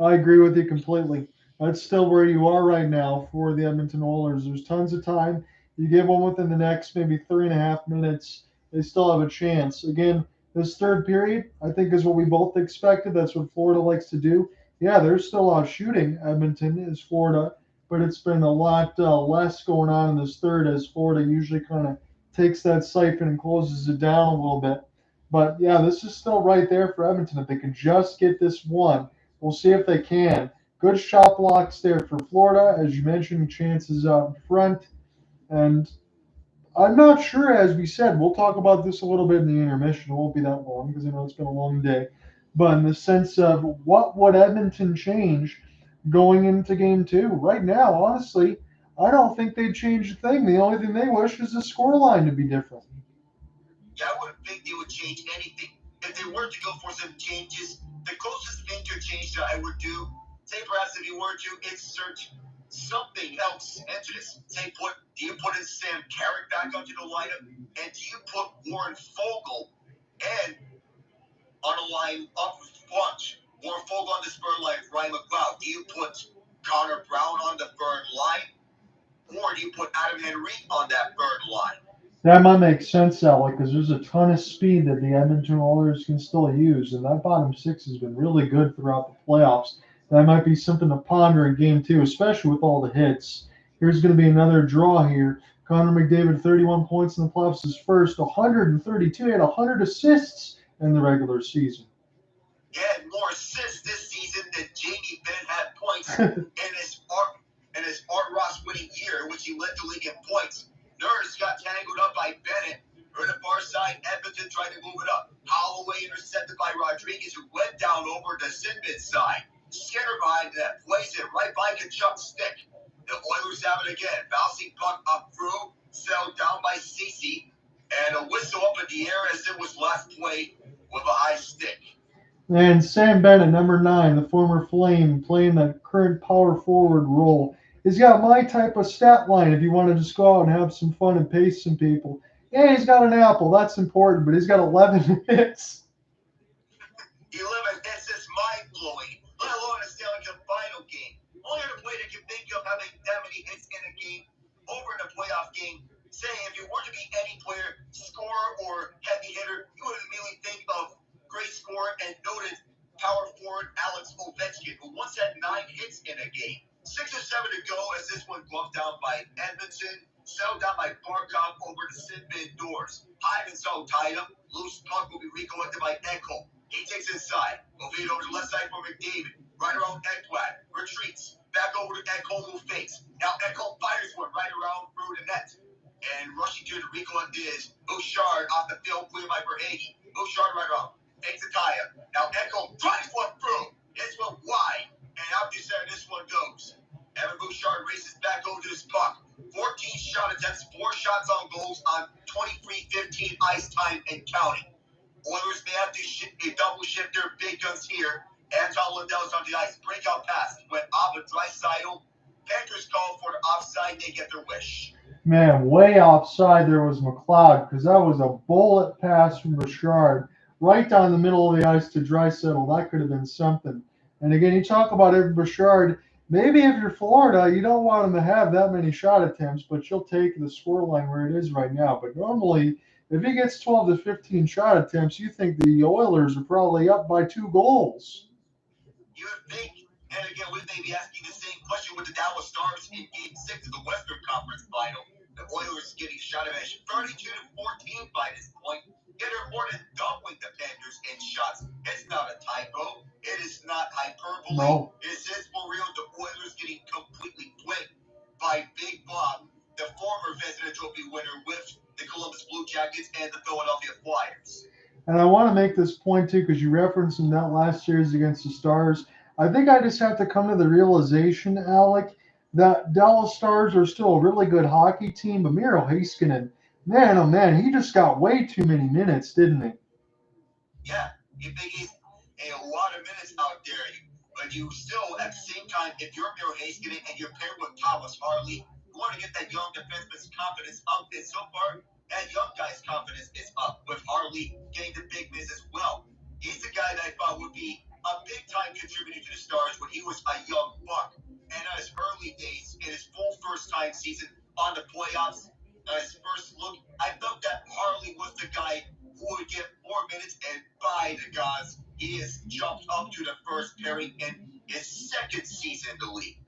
I agree with you completely. That's still where you are right now for the Edmonton Oilers. There's tons of time. You give one within the next maybe 3.5 minutes, they still have a chance. Again, this third period, I think, is what we both expected. That's what Florida likes to do. Yeah, they're still out shooting Edmonton is Florida, but it's been a lot less going on in this third as Florida usually kind of takes that siphon and closes it down a little bit. But, yeah, this is still right there for Edmonton. If they can just get this one, we'll see if they can. Good shot blocks there for Florida. As you mentioned, chances out in front. And I'm not sure, as we said, we'll talk about this a little bit in the intermission. It won't be that long because I know it's been a long day. But in the sense of what would Edmonton change going into Game 2? Right now, honestly, I don't think they'd change a thing. The only thing they wish is the scoreline to be different. Yeah, I wouldn't think they would change anything. If they were to go for some changes, the closest thing to a change that I would do, say perhaps if you were to insert something else into this. Do you put in Sam Carrick back onto the lineup? And do you put Warren Fogle and on a line up front? Warren Fogle on the third line, Ryan McLeod. Do you put Connor Brown on the third line? Or do you put Adam Henry on that third line? That might make sense, Alec, because there's a ton of speed that the Edmonton Oilers can still use, and that bottom six has been really good throughout the playoffs. That might be something to ponder in game two, especially with all the hits. Here's going to be another draw here. Connor McDavid, 31 points in the playoffs, his first, 132. He had 100 assists in the regular season. He had more assists this season than Jamie Benn had points in his Art Ross winning year, in which he led the league in points. Nurse got tangled up by Bennett. On the far side, Edmonton tried to move it up. Holloway intercepted by Rodriguez, who went down over the Sinbin side. Skinner behind that plays it right by Kachuk's stick. The Oilers have it again. Bouncing puck up through, sailed down by Cece, and a whistle up in the air as it was last played with a high stick. And Sam Bennett, number 9, the former Flame, playing that current power forward role. He's got my type of stat line if you want to just go out and have some fun and pace some people. Yeah, he's got an apple. That's important, but he's got 11 hits. 11 hits is mind-blowing, let alone a Stanley Cup final game. Only other player that can think of having that many hits in a game over in a playoff game. Say, if you were to be any player, scorer or heavy hitter, you would immediately think of great scorer and noted power forward Alex Ovechkin, who once had 9 hits in a game. 6 or 7 to go as this one gloved down by Edmonton, settled down by Barkov over the Sinbin doors. Hyman's all tied up. Loose puck will be recollected by Ekholm. He takes inside. Moving over to the left side for McDavid. Right around Ekblad. Retreats. Back over to Ekholm, who fakes. Now Ekholm fires one right around through the net. And rushing to the recollect is Bouchard off the field, clear by Verhaeghe. Bouchard right around. Takes a tie-up. Now Ekholm drives one through. This one wide. And out the center, this one goes. Evan Bouchard races back over to his puck. 14 shot attempts, 4 shots on goals on 23-15 ice time and counting. Oilers may have to double shift their big guns here. Anton Lundell's on the ice. Breakout pass. Went off a Draisaitl. Panthers call for the offside. They get their wish. Man, way offside there was McLeod, because that was a bullet pass from Bouchard right down the middle of the ice to Draisaitl. That could have been something. And again, you talk about Evan Bouchard. Maybe if you're Florida, you don't want him to have that many shot attempts, but you'll take the scoreline where it is right now. But normally, if he gets 12 to 15 shot attempts, you think the Oilers are probably up by 2 goals. You would think, and again, we may be asking the same question with the Dallas Stars in Game 6 of the Western Conference Final. The Oilers getting shot advantage 32 to 14 by this point. Yet they're more than doubling the Panthers in shots. It's not a typo. It is not hyperbole. No. This is for real. The Oilers getting completely blinked by Big Bob, the former Vezina Trophy winner with the Columbus Blue Jackets and the Philadelphia Flyers. And I want to make this point too, because you referenced in that last series against the Stars. I think I just have to come to the realization, Alec, that Dallas Stars are still a really good hockey team, but Miro Heiskanen, man, oh man, he just got way too many minutes, didn't he? Yeah, you think he's a lot of minutes out there, but you still, at the same time, if you're Miro Heiskanen and you're paired with Thomas Harley, you want to get that young defenseman's confidence up, and so far, that young guy's confidence is up, with Harley getting the big miss as well. He's the guy that I thought would be a big-time contributor to the Stars when he was a young buck. And at his early days, in his full first-time season on the playoffs, his first look, I felt that Harley was the guy who would get more minutes, and by the gods, he has jumped up to the first pairing in his second season in the league.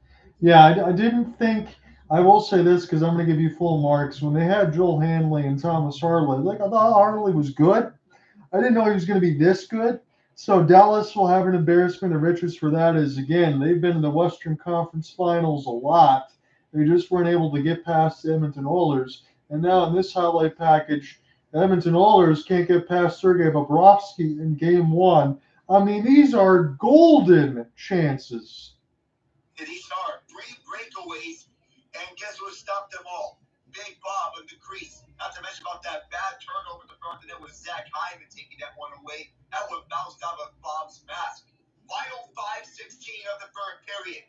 Yeah, I didn't think. I will say this because I'm going to give you full marks. When they had Joel Hanley and Thomas Harley, like I thought Harley was good. I didn't know he was going to be this good. So Dallas will have an embarrassment of riches for that. As again, they've been in the Western Conference Finals a lot. They just weren't able to get past the Edmonton Oilers. And now in this highlight package, the Edmonton Oilers can't get past Sergei Bobrovsky in Game 1. I mean, these are golden chances. These are 3 breakaways, and guess who stopped them all? Big Bob in the crease. Not to mention about that bad turnover in the front of the net with Zach Hyman taking that one away. That one bounced out of Bob's mask. Final 5:16 of the third period.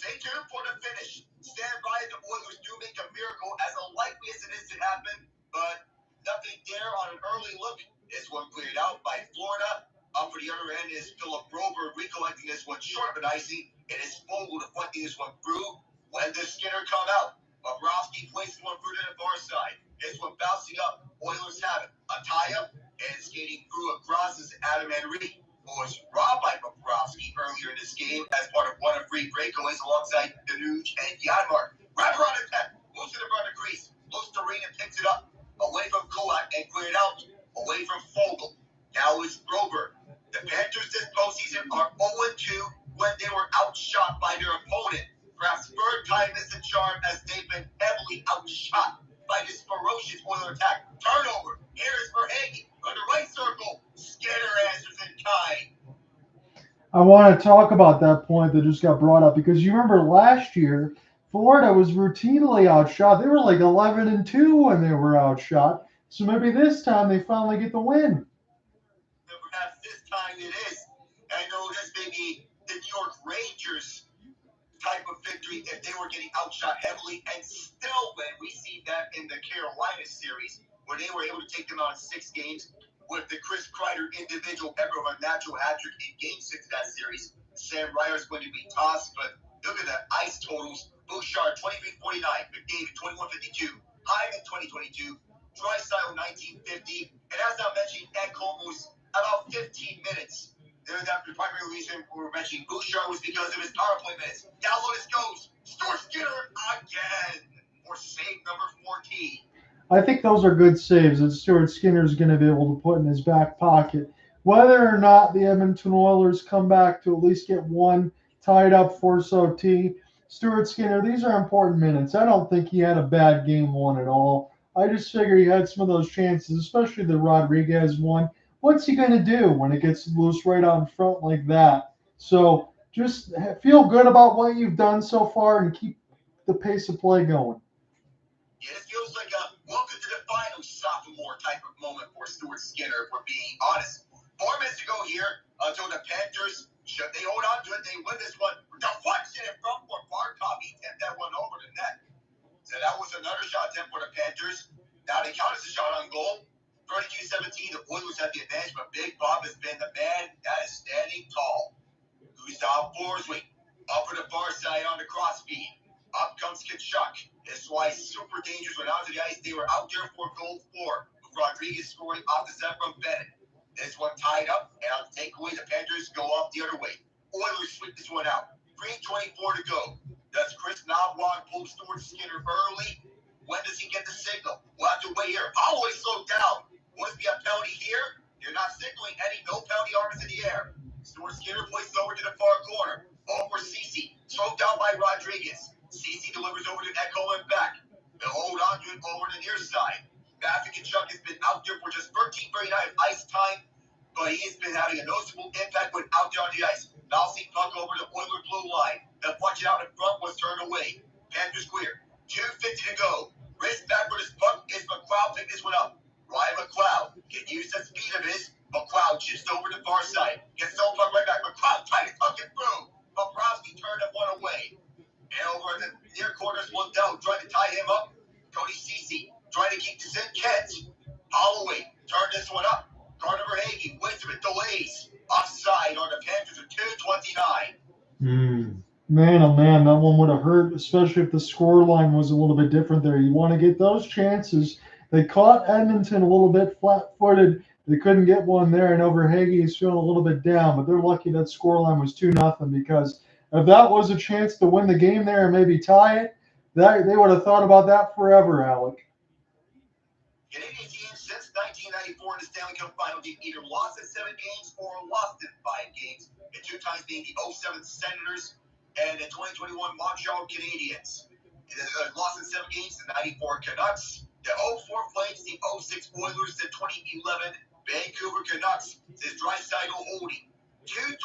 Stay tuned for the finish. Stand by, the Oilers do make a miracle, as unlikely as it is to happen, but nothing there on an early look. This one cleared out by Florida. Up for the other end is Philip Broberg recollecting this one short of an icing. It is Fogle deflecting this one through. When does Skinner come out? Bobrovsky places one through to the far side. This one bouncing up. Oilers have it. A tie-up, and skating through across is Adam Henry, who was robbed by Bobrovsky earlier in this game as part of one of three breakaways alongside the Nugent and Janmark. Right around the net, moves to the front of crease, looks to Rena, picks it up, away from Kulak and cleared out, away from Fogle. Now it's Broberg. The Panthers this postseason are 0-2 when they were outshot by their opponent. Perhaps third time is the charm, as they've been heavily outshot by this ferocious Oiler attack. Turnover. Here is Verhaeghe on the right circle. Skinner answers in kind. I want to talk about that point that just got brought up, because you remember last year, Florida was routinely outshot. They were like 11-2 when they were outshot. So maybe this time they finally get the win. Perhaps this time it is. I know this may be the New York Rangers type of victory if they were getting outshot heavily and still win. We see that in the Carolina series where they were able to take them on 6 games with the Chris Kreider individual effort of a natural hat trick in Game 6 of that series. Sam Ryer's going to be tossed, but look at the ice totals. Bouchard 23-49, McDavid 21-52, Hyman 20-22, Draisaitl 19-50, and as I mentioned, Ekholm was about 15 minutes. There's that the primary reason we were mentioning Bouchard was because of his power play minutes. Down low this goes. Stuart Skinner again for save number 14. I think those are good saves that Stuart Skinner is going to be able to put in his back pocket. Whether or not the Edmonton Oilers come back to at least get one tied up force OT, Stuart Skinner, these are important minutes. I don't think he had a bad game one at all. I just figure he had some of those chances, especially the Rodriguez one. What's he going to do when it gets loose right out in front like that? So just feel good about what you've done so far and keep the pace of play going. Yeah, it feels like a welcome to the finals sophomore type of moment for Stuart Skinner, if we're being honest. 4 minutes to go here until the Panthers, should they hold on to it, they win this one. Deflection in front for Barkov. He tipped that one over the net. So that was another shot attempt for the Panthers. Now they count as a shot on goal. 32-17, the Oilers have the advantage, but Big Bob has been the man that is standing tall. Gustav Forsling up for the far side on the cross feed. Up comes Kachuk. This is why super dangerous when out to the ice. They were out there for goal 4, with Rodriguez scoring off the set from Bennett. This one tied up, and on the takeaway, the Panthers go off the other way. Oilers sweep this one out. 3:24 to go. Does Chris Navwa pull Stuart Skinner early? When does he get the signal? We'll have to wait here. Holloway slowed down. Would it be a penalty here? They're not signaling any. No penalty arms in the air. Stuart Skinner plays over to the far corner. Over Ceci. Slowed down by Rodriguez. Ceci delivers over to Ekholm and back. They'll hold on to it over the near side. Matthew Tkachuk has been out there for just 13:39 ice time, but he has been having a noticeable impact when out there on the ice. Bouncing puck over the Oiler blue line. The punch out in front was turned away. Panthers clear. 2:50 to go. Wrist back for this puck is McLeod picking this one up. Ryan McLeod can use that speed of his. McLeod chips over the far side. Gets the puck right back. McLeod trying to tuck it through. Bobrovsky turned that one away. And over in the near corners, looked out, trying to tie him up. Cody Ceci trying to keep this in. Can't. Holloway turned this one up. Carter Verhaeghe waits a bit, delays. Offside on the Panthers at 2:29. Man, oh man, that one would have hurt, especially if the score line was a little bit different there. You want to get those chances. They caught Edmonton a little bit flat-footed. They couldn't get one there, and Verhaeghe is feeling a little bit down, but they're lucky that scoreline was 2-0, because if that was a chance to win the game there and maybe tie it, they would have thought about that forever, Alec. Canadian teams since 1994 in the Stanley Cup Finals have either lost in 7 games or lost in 5 games, and 2 times being the 07 Senators and the 2021 Montreal Canadiens. Lost in 7 games, the 94 Canucks, the 04 Flames, the 06 Oilers, the 2011 Vancouver Canucks. This Draisaitl holding. 2:21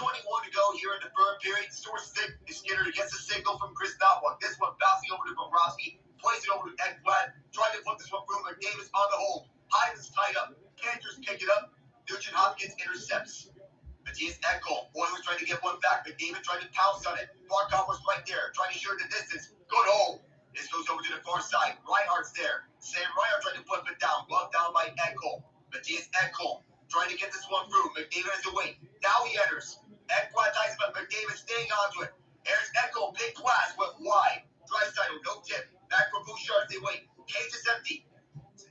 to go here in the third period. Stuart Skinner gets a signal from Chris Navwa. This one bouncing over to Bobrovsky. Plays it over to Ekblad. Trying to flip this one through. McDavid's on the hold. Hyman's tied up. Panthers pick it up. Nugent-Hopkins intercepts. Matthias Ekholm. Oilers trying to get one back. McDavid trying to pounce on it. Barkov was right there, trying to shear the distance. Good hole. This goes over to the far side. Reinhardt's there. Sam Reinhardt trying to flip it down. Glove down by Ekholm. Matthias Ekholm trying to get this one through. McDavid has to wait. Now he enters. Ekblad ties him up. McDavid staying onto it. There's Ekholm. Big blast. Went wide. Draisaitl. No tip. Back for Bouchard as they wait. Cage is empty.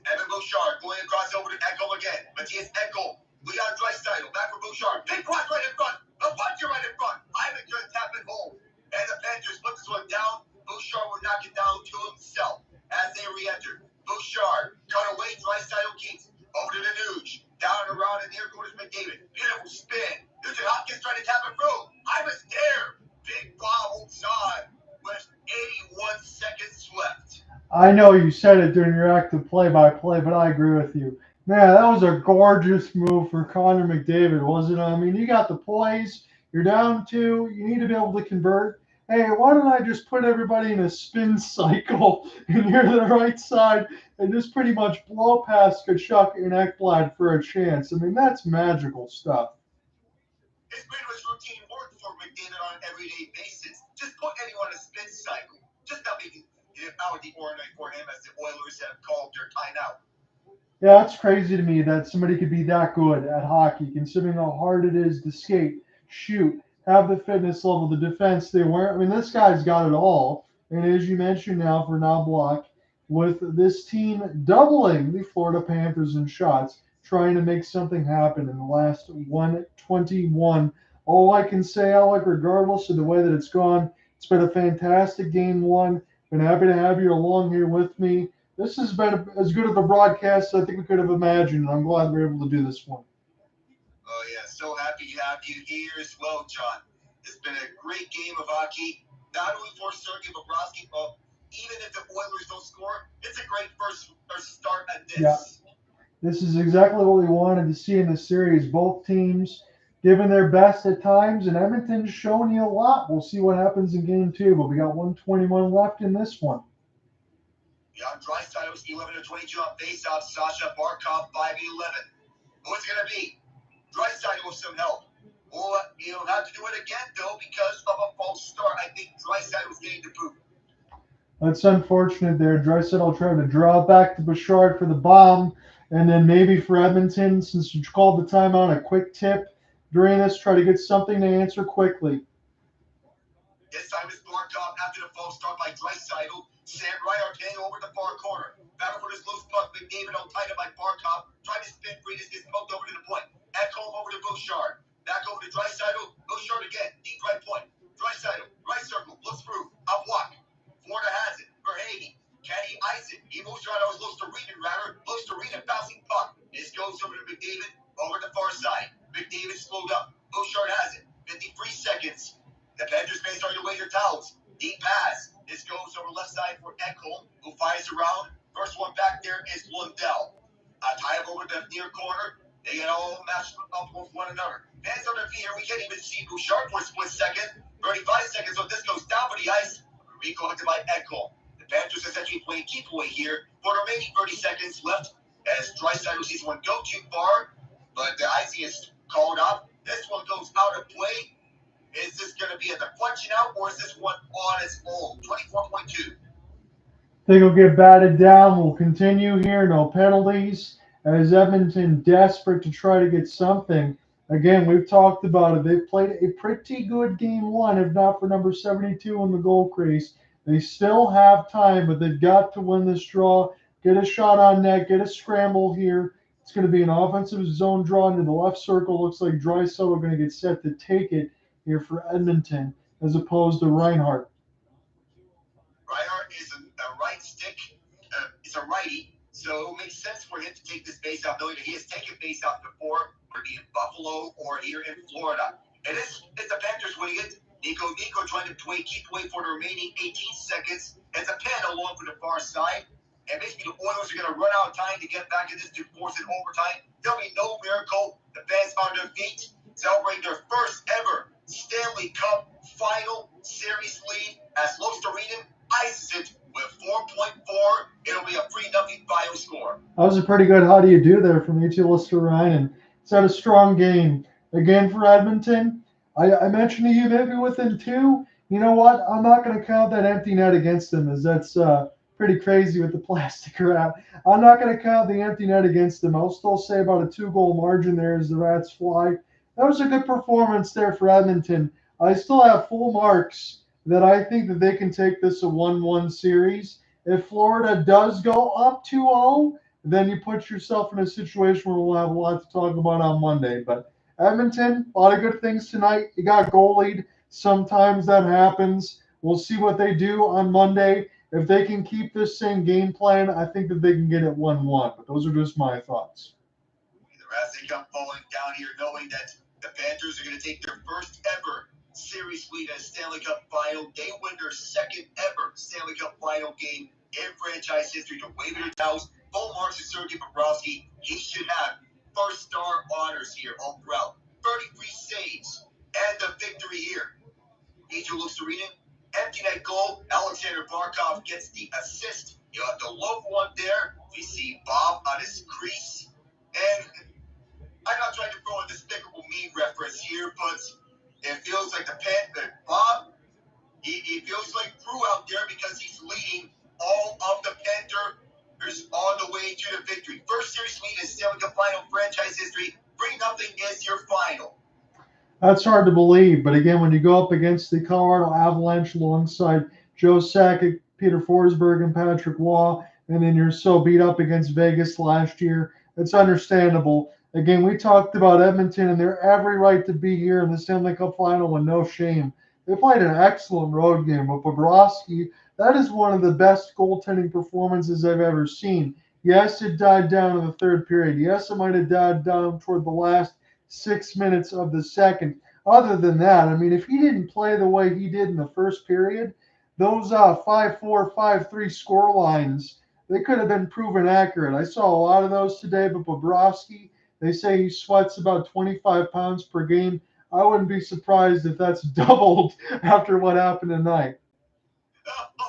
Evan Bouchard going across over to Ekholm again. Matthias Ekholm. Leon Draisaitl. Back for Bouchard. Big blast right in front. A buncher right in front. Ivan just tapping home. And the Panthers put this one down. Bouchard will knock it down to himself as they re-enter. Bouchard cut away. Draisaitl keeps over to the Nuge. Down and around in the near quarters, McDavid. Beautiful spin. Nugent-Hopkins trying to tap it through. I was there. Big Bob Onside with 81 seconds left. I know you said it during your active play-by-play, but I agree with you. Man, that was a gorgeous move for Connor McDavid, wasn't it? I mean, you got the plays. You're down 2. You need to be able to convert. Hey, why don't I just put everybody in a spin cycle near the right side and just pretty much blow past Tkachuk and Ekblad for a chance? I mean, that's magical stuff. It's pretty much routine work for McDavid on an everyday basis. Just put anyone in a spin cycle. Just not making it out the ordinary for him as the Oilers have called their timeout. Yeah, it's crazy to me that somebody could be that good at hockey, considering how hard it is to skate, shoot, have the fitness level, the defense they weren't. I mean, this guy's got it all. And as you mentioned now for Knoblauch, with this team doubling the Florida Panthers in shots, trying to make something happen in the last 121. All I can say, Alec, regardless of the way that it's gone, it's been a fantastic game 1. Been happy to have you along here with me. This has been as good of a broadcast as I think we could have imagined, and I'm glad we're able to do this one. Oh, yeah. So happy to have you here as well, John. It's been a great game of hockey, not only for Sergei Bobrovsky, but even if the Oilers don't score, it's a great first start at this. Yeah. This is exactly what we wanted to see in the series. Both teams giving their best at times, and Edmonton's showing you a lot. We'll see what happens in game 2, but we got 121 left in this one. Yeah, Draisaitl was 11-22 on faceoff. Sasha Barkov 5-11. Who's it going to be? Draisaitl with some help. Well, he'll have to do it again, though, because of a false start. I think Draisaitl was getting the boot. That's unfortunate there. Draisaitl tried to draw back to Bouchard for the bomb, and then maybe for Edmonton, since you called the timeout, a quick tip during this, try to get something to answer quickly. This time it's Barkov after the false start by Draisaitl. Sam Reinhart hanging over the far corner. Battle for this loose puck. McDavid all tied up by Barkov. Trying to spin free. This gets poked over to the point. Ekholm over to Bouchard. Back over to Draisaitl. Bouchard again. Deep right point. Draisaitl. Right circle. Looks through. A block. Florida has it. Verhaeghe. Can he ice it? He moves around. Always looks to Reed rather. Looks to Reed bouncing puck. This goes over to McDavid. Over the far side. McDavid slowed up. Bouchard has it. 53 seconds. The Panthers may start to wave their towels. Deep pass. This goes over left side for Ekholm, who fires around. First one back there is Lundell. Tie up over the near corner. They get all matched up with one another. Fans on their feet here. We can't even see Bouchard for a split second. 35 seconds, so this goes down for the ice. Recollected by Ekholm. The Panthers essentially playing keep away here for the remaining 30 seconds left as Draisaitl sees one go too far, but the icing is called off. This one goes out of play. Is this going to be a deflection out, or is this one on its own? 24.2. Think will get batted down. We'll continue here. No penalties. As Edmonton desperate to try to get something. Again, we've talked about it. They've played a pretty good game 1, if not for number 72 in the goal crease. They still have time, but they've got to win this draw. Get a shot on net. Get a scramble here. It's going to be an offensive zone draw into the left circle. Looks like Draisaitl going to get set to take it here for Edmonton, as opposed to Reinhart. Reinhart is a right stick. It's a righty, so it makes sense for him to take this faceoff, knowing that he has taken faceoff before, whether it be in Buffalo or here in Florida. And it's the Panthers winning it. Nico trying to keep away for the remaining 18 seconds. It's a pen along for the far side. And basically the Oilers are going to run out of time to get back in this to force it overtime. There'll be no miracle. The fans on their feet celebrating their first ever Stanley Cup Final Series lead as Losterinen ices it with 4.4. It'll be a 3-0 final score. That was a pretty good how do you do there from UT Losterinen. It's had a strong game. again for Edmonton. I mentioned to you maybe within two. You know what? I'm not going to count that empty net against them, as that's pretty crazy with the plastic around. I'm not going to count the empty net against them. I'll still say about a 2-goal margin there as the Rats fly. That was a good performance there for Edmonton. I still have full marks that I think that they can take this a 1-1 series. If Florida does go up 2-0, then you put yourself in a situation where we'll have a lot to talk about on Monday. But Edmonton, a lot of good things tonight. You got goal lead. Sometimes that happens. We'll see what they do on Monday. If they can keep this same game plan, I think that they can get it 1-1. But those are just my thoughts. The Rats, they come falling down here knowing that the Panthers are going to take their first ever series lead at Stanley Cup Final. They win their second ever Stanley Cup Final game in franchise history to wave it house. Full marks to Sergei Bobrovsky. He should have first star honors here all throughout. 33 saves and the victory here. Angel Lucerinen, empty net goal. Alexander Barkov gets the assist. You have the love one there. We see Bob on his crease. And I'm not trying to throw a despicable me reference here, but it feels like Bob, he feels like Drew out there because he's leading all of the Panthers on the way to the victory. First series lead in Stanley Cup Final franchise history. 3-0 is your final. That's hard to believe, but again, when you go up against the Colorado Avalanche alongside Joe Sakic, Peter Forsberg, and Patrick Waugh, and then you're so beat up against Vegas last year, it's understandable. Again, we talked about Edmonton, and they're every right to be here in the Stanley Cup Final with no shame. They played an excellent road game, but Bobrovsky, that is one of the best goaltending performances I've ever seen. Yes, it died down in the third period. Yes, it might have died down toward the last 6 minutes of the second. Other than that, I mean, if he didn't play the way he did in the first period, those 5-4, 5-3 score lines, they could have been proven accurate. I saw a lot of those today, but Bobrovsky, they say he sweats about 25 pounds per game. I wouldn't be surprised if that's doubled after what happened tonight. Oh,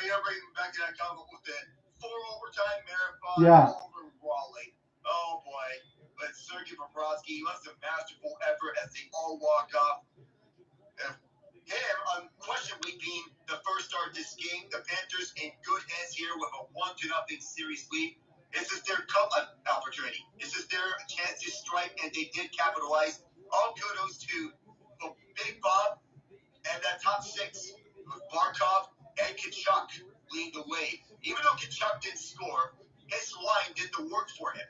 you're bringing back to that comment with the 4 overtime marathon over Raleigh. Oh, boy. But Sergei Bobrovsky, he must have masterful effort as they all walk off. Him unquestionably being the first start of this game. The Panthers in good hands here with a 1-0 series lead. This is their cup opportunity. This is their chance to strike, and they did capitalize. All kudos to Big Bob and that top six with Barkov and Tkachuk leading the way. Even though Tkachuk didn't score, his line did the work for him.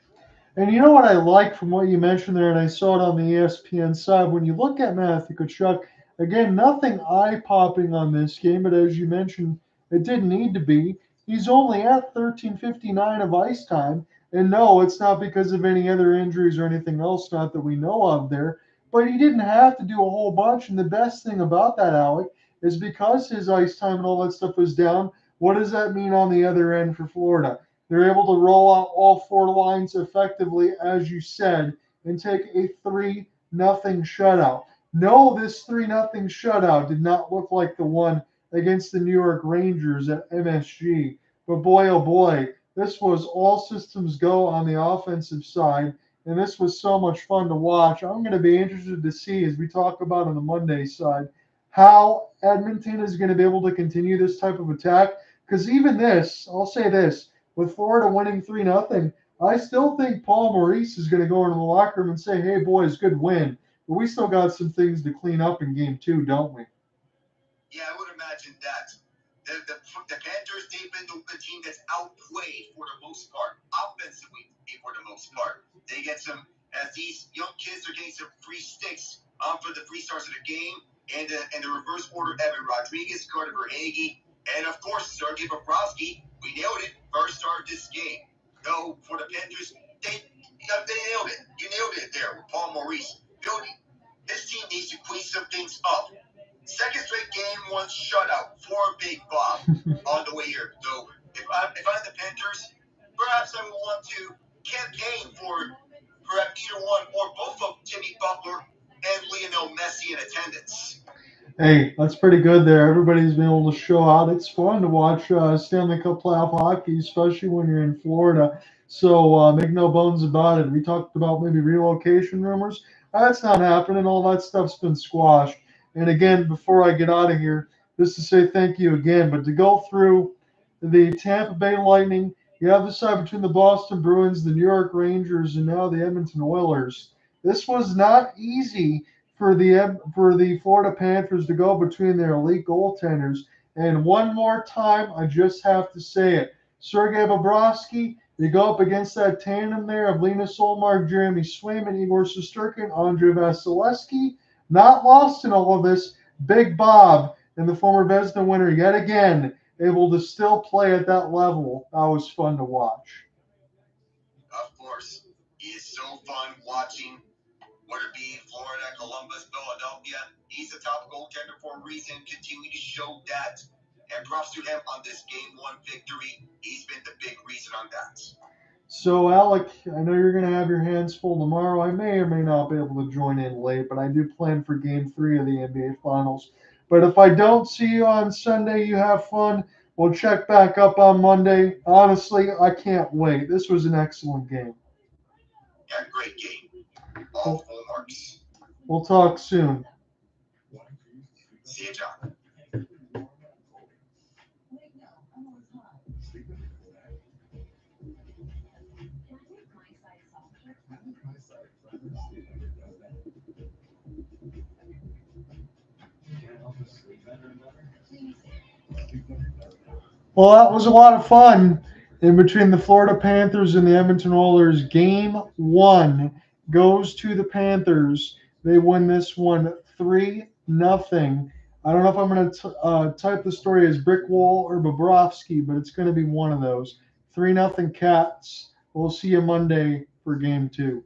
And you know what I like from what you mentioned there, and I saw it on the ESPN side, when you look at Matthew Tkachuk, again, nothing eye-popping on this game, but as you mentioned, it didn't need to be. He's only at 13:59 of ice time, and no, it's not because of any other injuries or anything else, not that we know of there, but he didn't have to do a whole bunch, and the best thing about that, Alec, is because his ice time and all that stuff was down, what does that mean on the other end for Florida? They're able to roll out all 4 lines effectively, as you said, and take a 3-0 shutout. No, this 3-0 shutout did not look like the one against the New York Rangers at MSG. But boy, oh boy, this was all systems go on the offensive side, and this was so much fun to watch. I'm going to be interested to see, as we talk about on the Monday side, how Edmonton is going to be able to continue this type of attack. Because even this, I'll say this, with Florida winning 3-0, I still think Paul Maurice is going to go into the locker room and say, hey, boys, good win. But we still got some things to clean up in game 2, don't we? Yeah, I would imagine that. The Panthers, they've been the team that's outplayed for the most part, offensively for the most part. They get some, as these young kids are getting some free sticks for the free starts of the game, and the reverse order, Evan Rodriguez, Carter Verhaeghe, and of course, Sergei Bobrovsky. We nailed it, first start of this game. Though for the Panthers, they nailed it. You nailed it there with Paul Maurice. This team needs to clean some things up. Second straight game, 1 shutout for Big Bob on the way here. So if I'm the Panthers, perhaps I would want to campaign for perhaps either one or both of Jimmy Butler and Lionel Messi in attendance. Hey, that's pretty good there. Everybody's been able to show out. It's fun to watch Stanley Cup playoff hockey, especially when you're in Florida. So make no bones about it. We talked about maybe relocation rumors. That's not happening. All that stuff's been squashed. And again, before I get out of here, just to say thank you again, but to go through the Tampa Bay Lightning, you have the side between the Boston Bruins, the New York Rangers, and now the Edmonton Oilers. This was not easy for the Florida Panthers to go between their elite goaltenders. And one more time, I just have to say it. Sergei Bobrovsky, you go up against that tandem there of Linus Ullmark, Jeremy Swayman, Igor Shesterkin, Andrei Vasilevsky. Not lost in all of this, Big Bob and the former Vezina winner yet again, able to still play at that level. That was fun to watch. Of course, it is so fun watching, whether it be Florida, Columbus, Philadelphia. He's the top goaltender for a reason, continuing to show that. And props to him on this Game 1 victory. He's been the big reason on that. So, Alec, I know you're going to have your hands full tomorrow. I may or may not be able to join in late, but I do plan for Game 3 of the NBA Finals. But if I don't see you on Sunday, you have fun. We'll check back up on Monday. Honestly, I can't wait. This was an excellent game. Yeah, great game. All full marks. We'll talk soon. See you, John. Well, that was a lot of fun in between the Florida Panthers and the Edmonton Oilers. Game 1 goes to the Panthers. They win this one 3-0. I don't know if I'm going to type the story as Brick Wall or Bobrovsky, but it's going to be one of those. 3-0 Cats. We'll see you Monday for Game 2.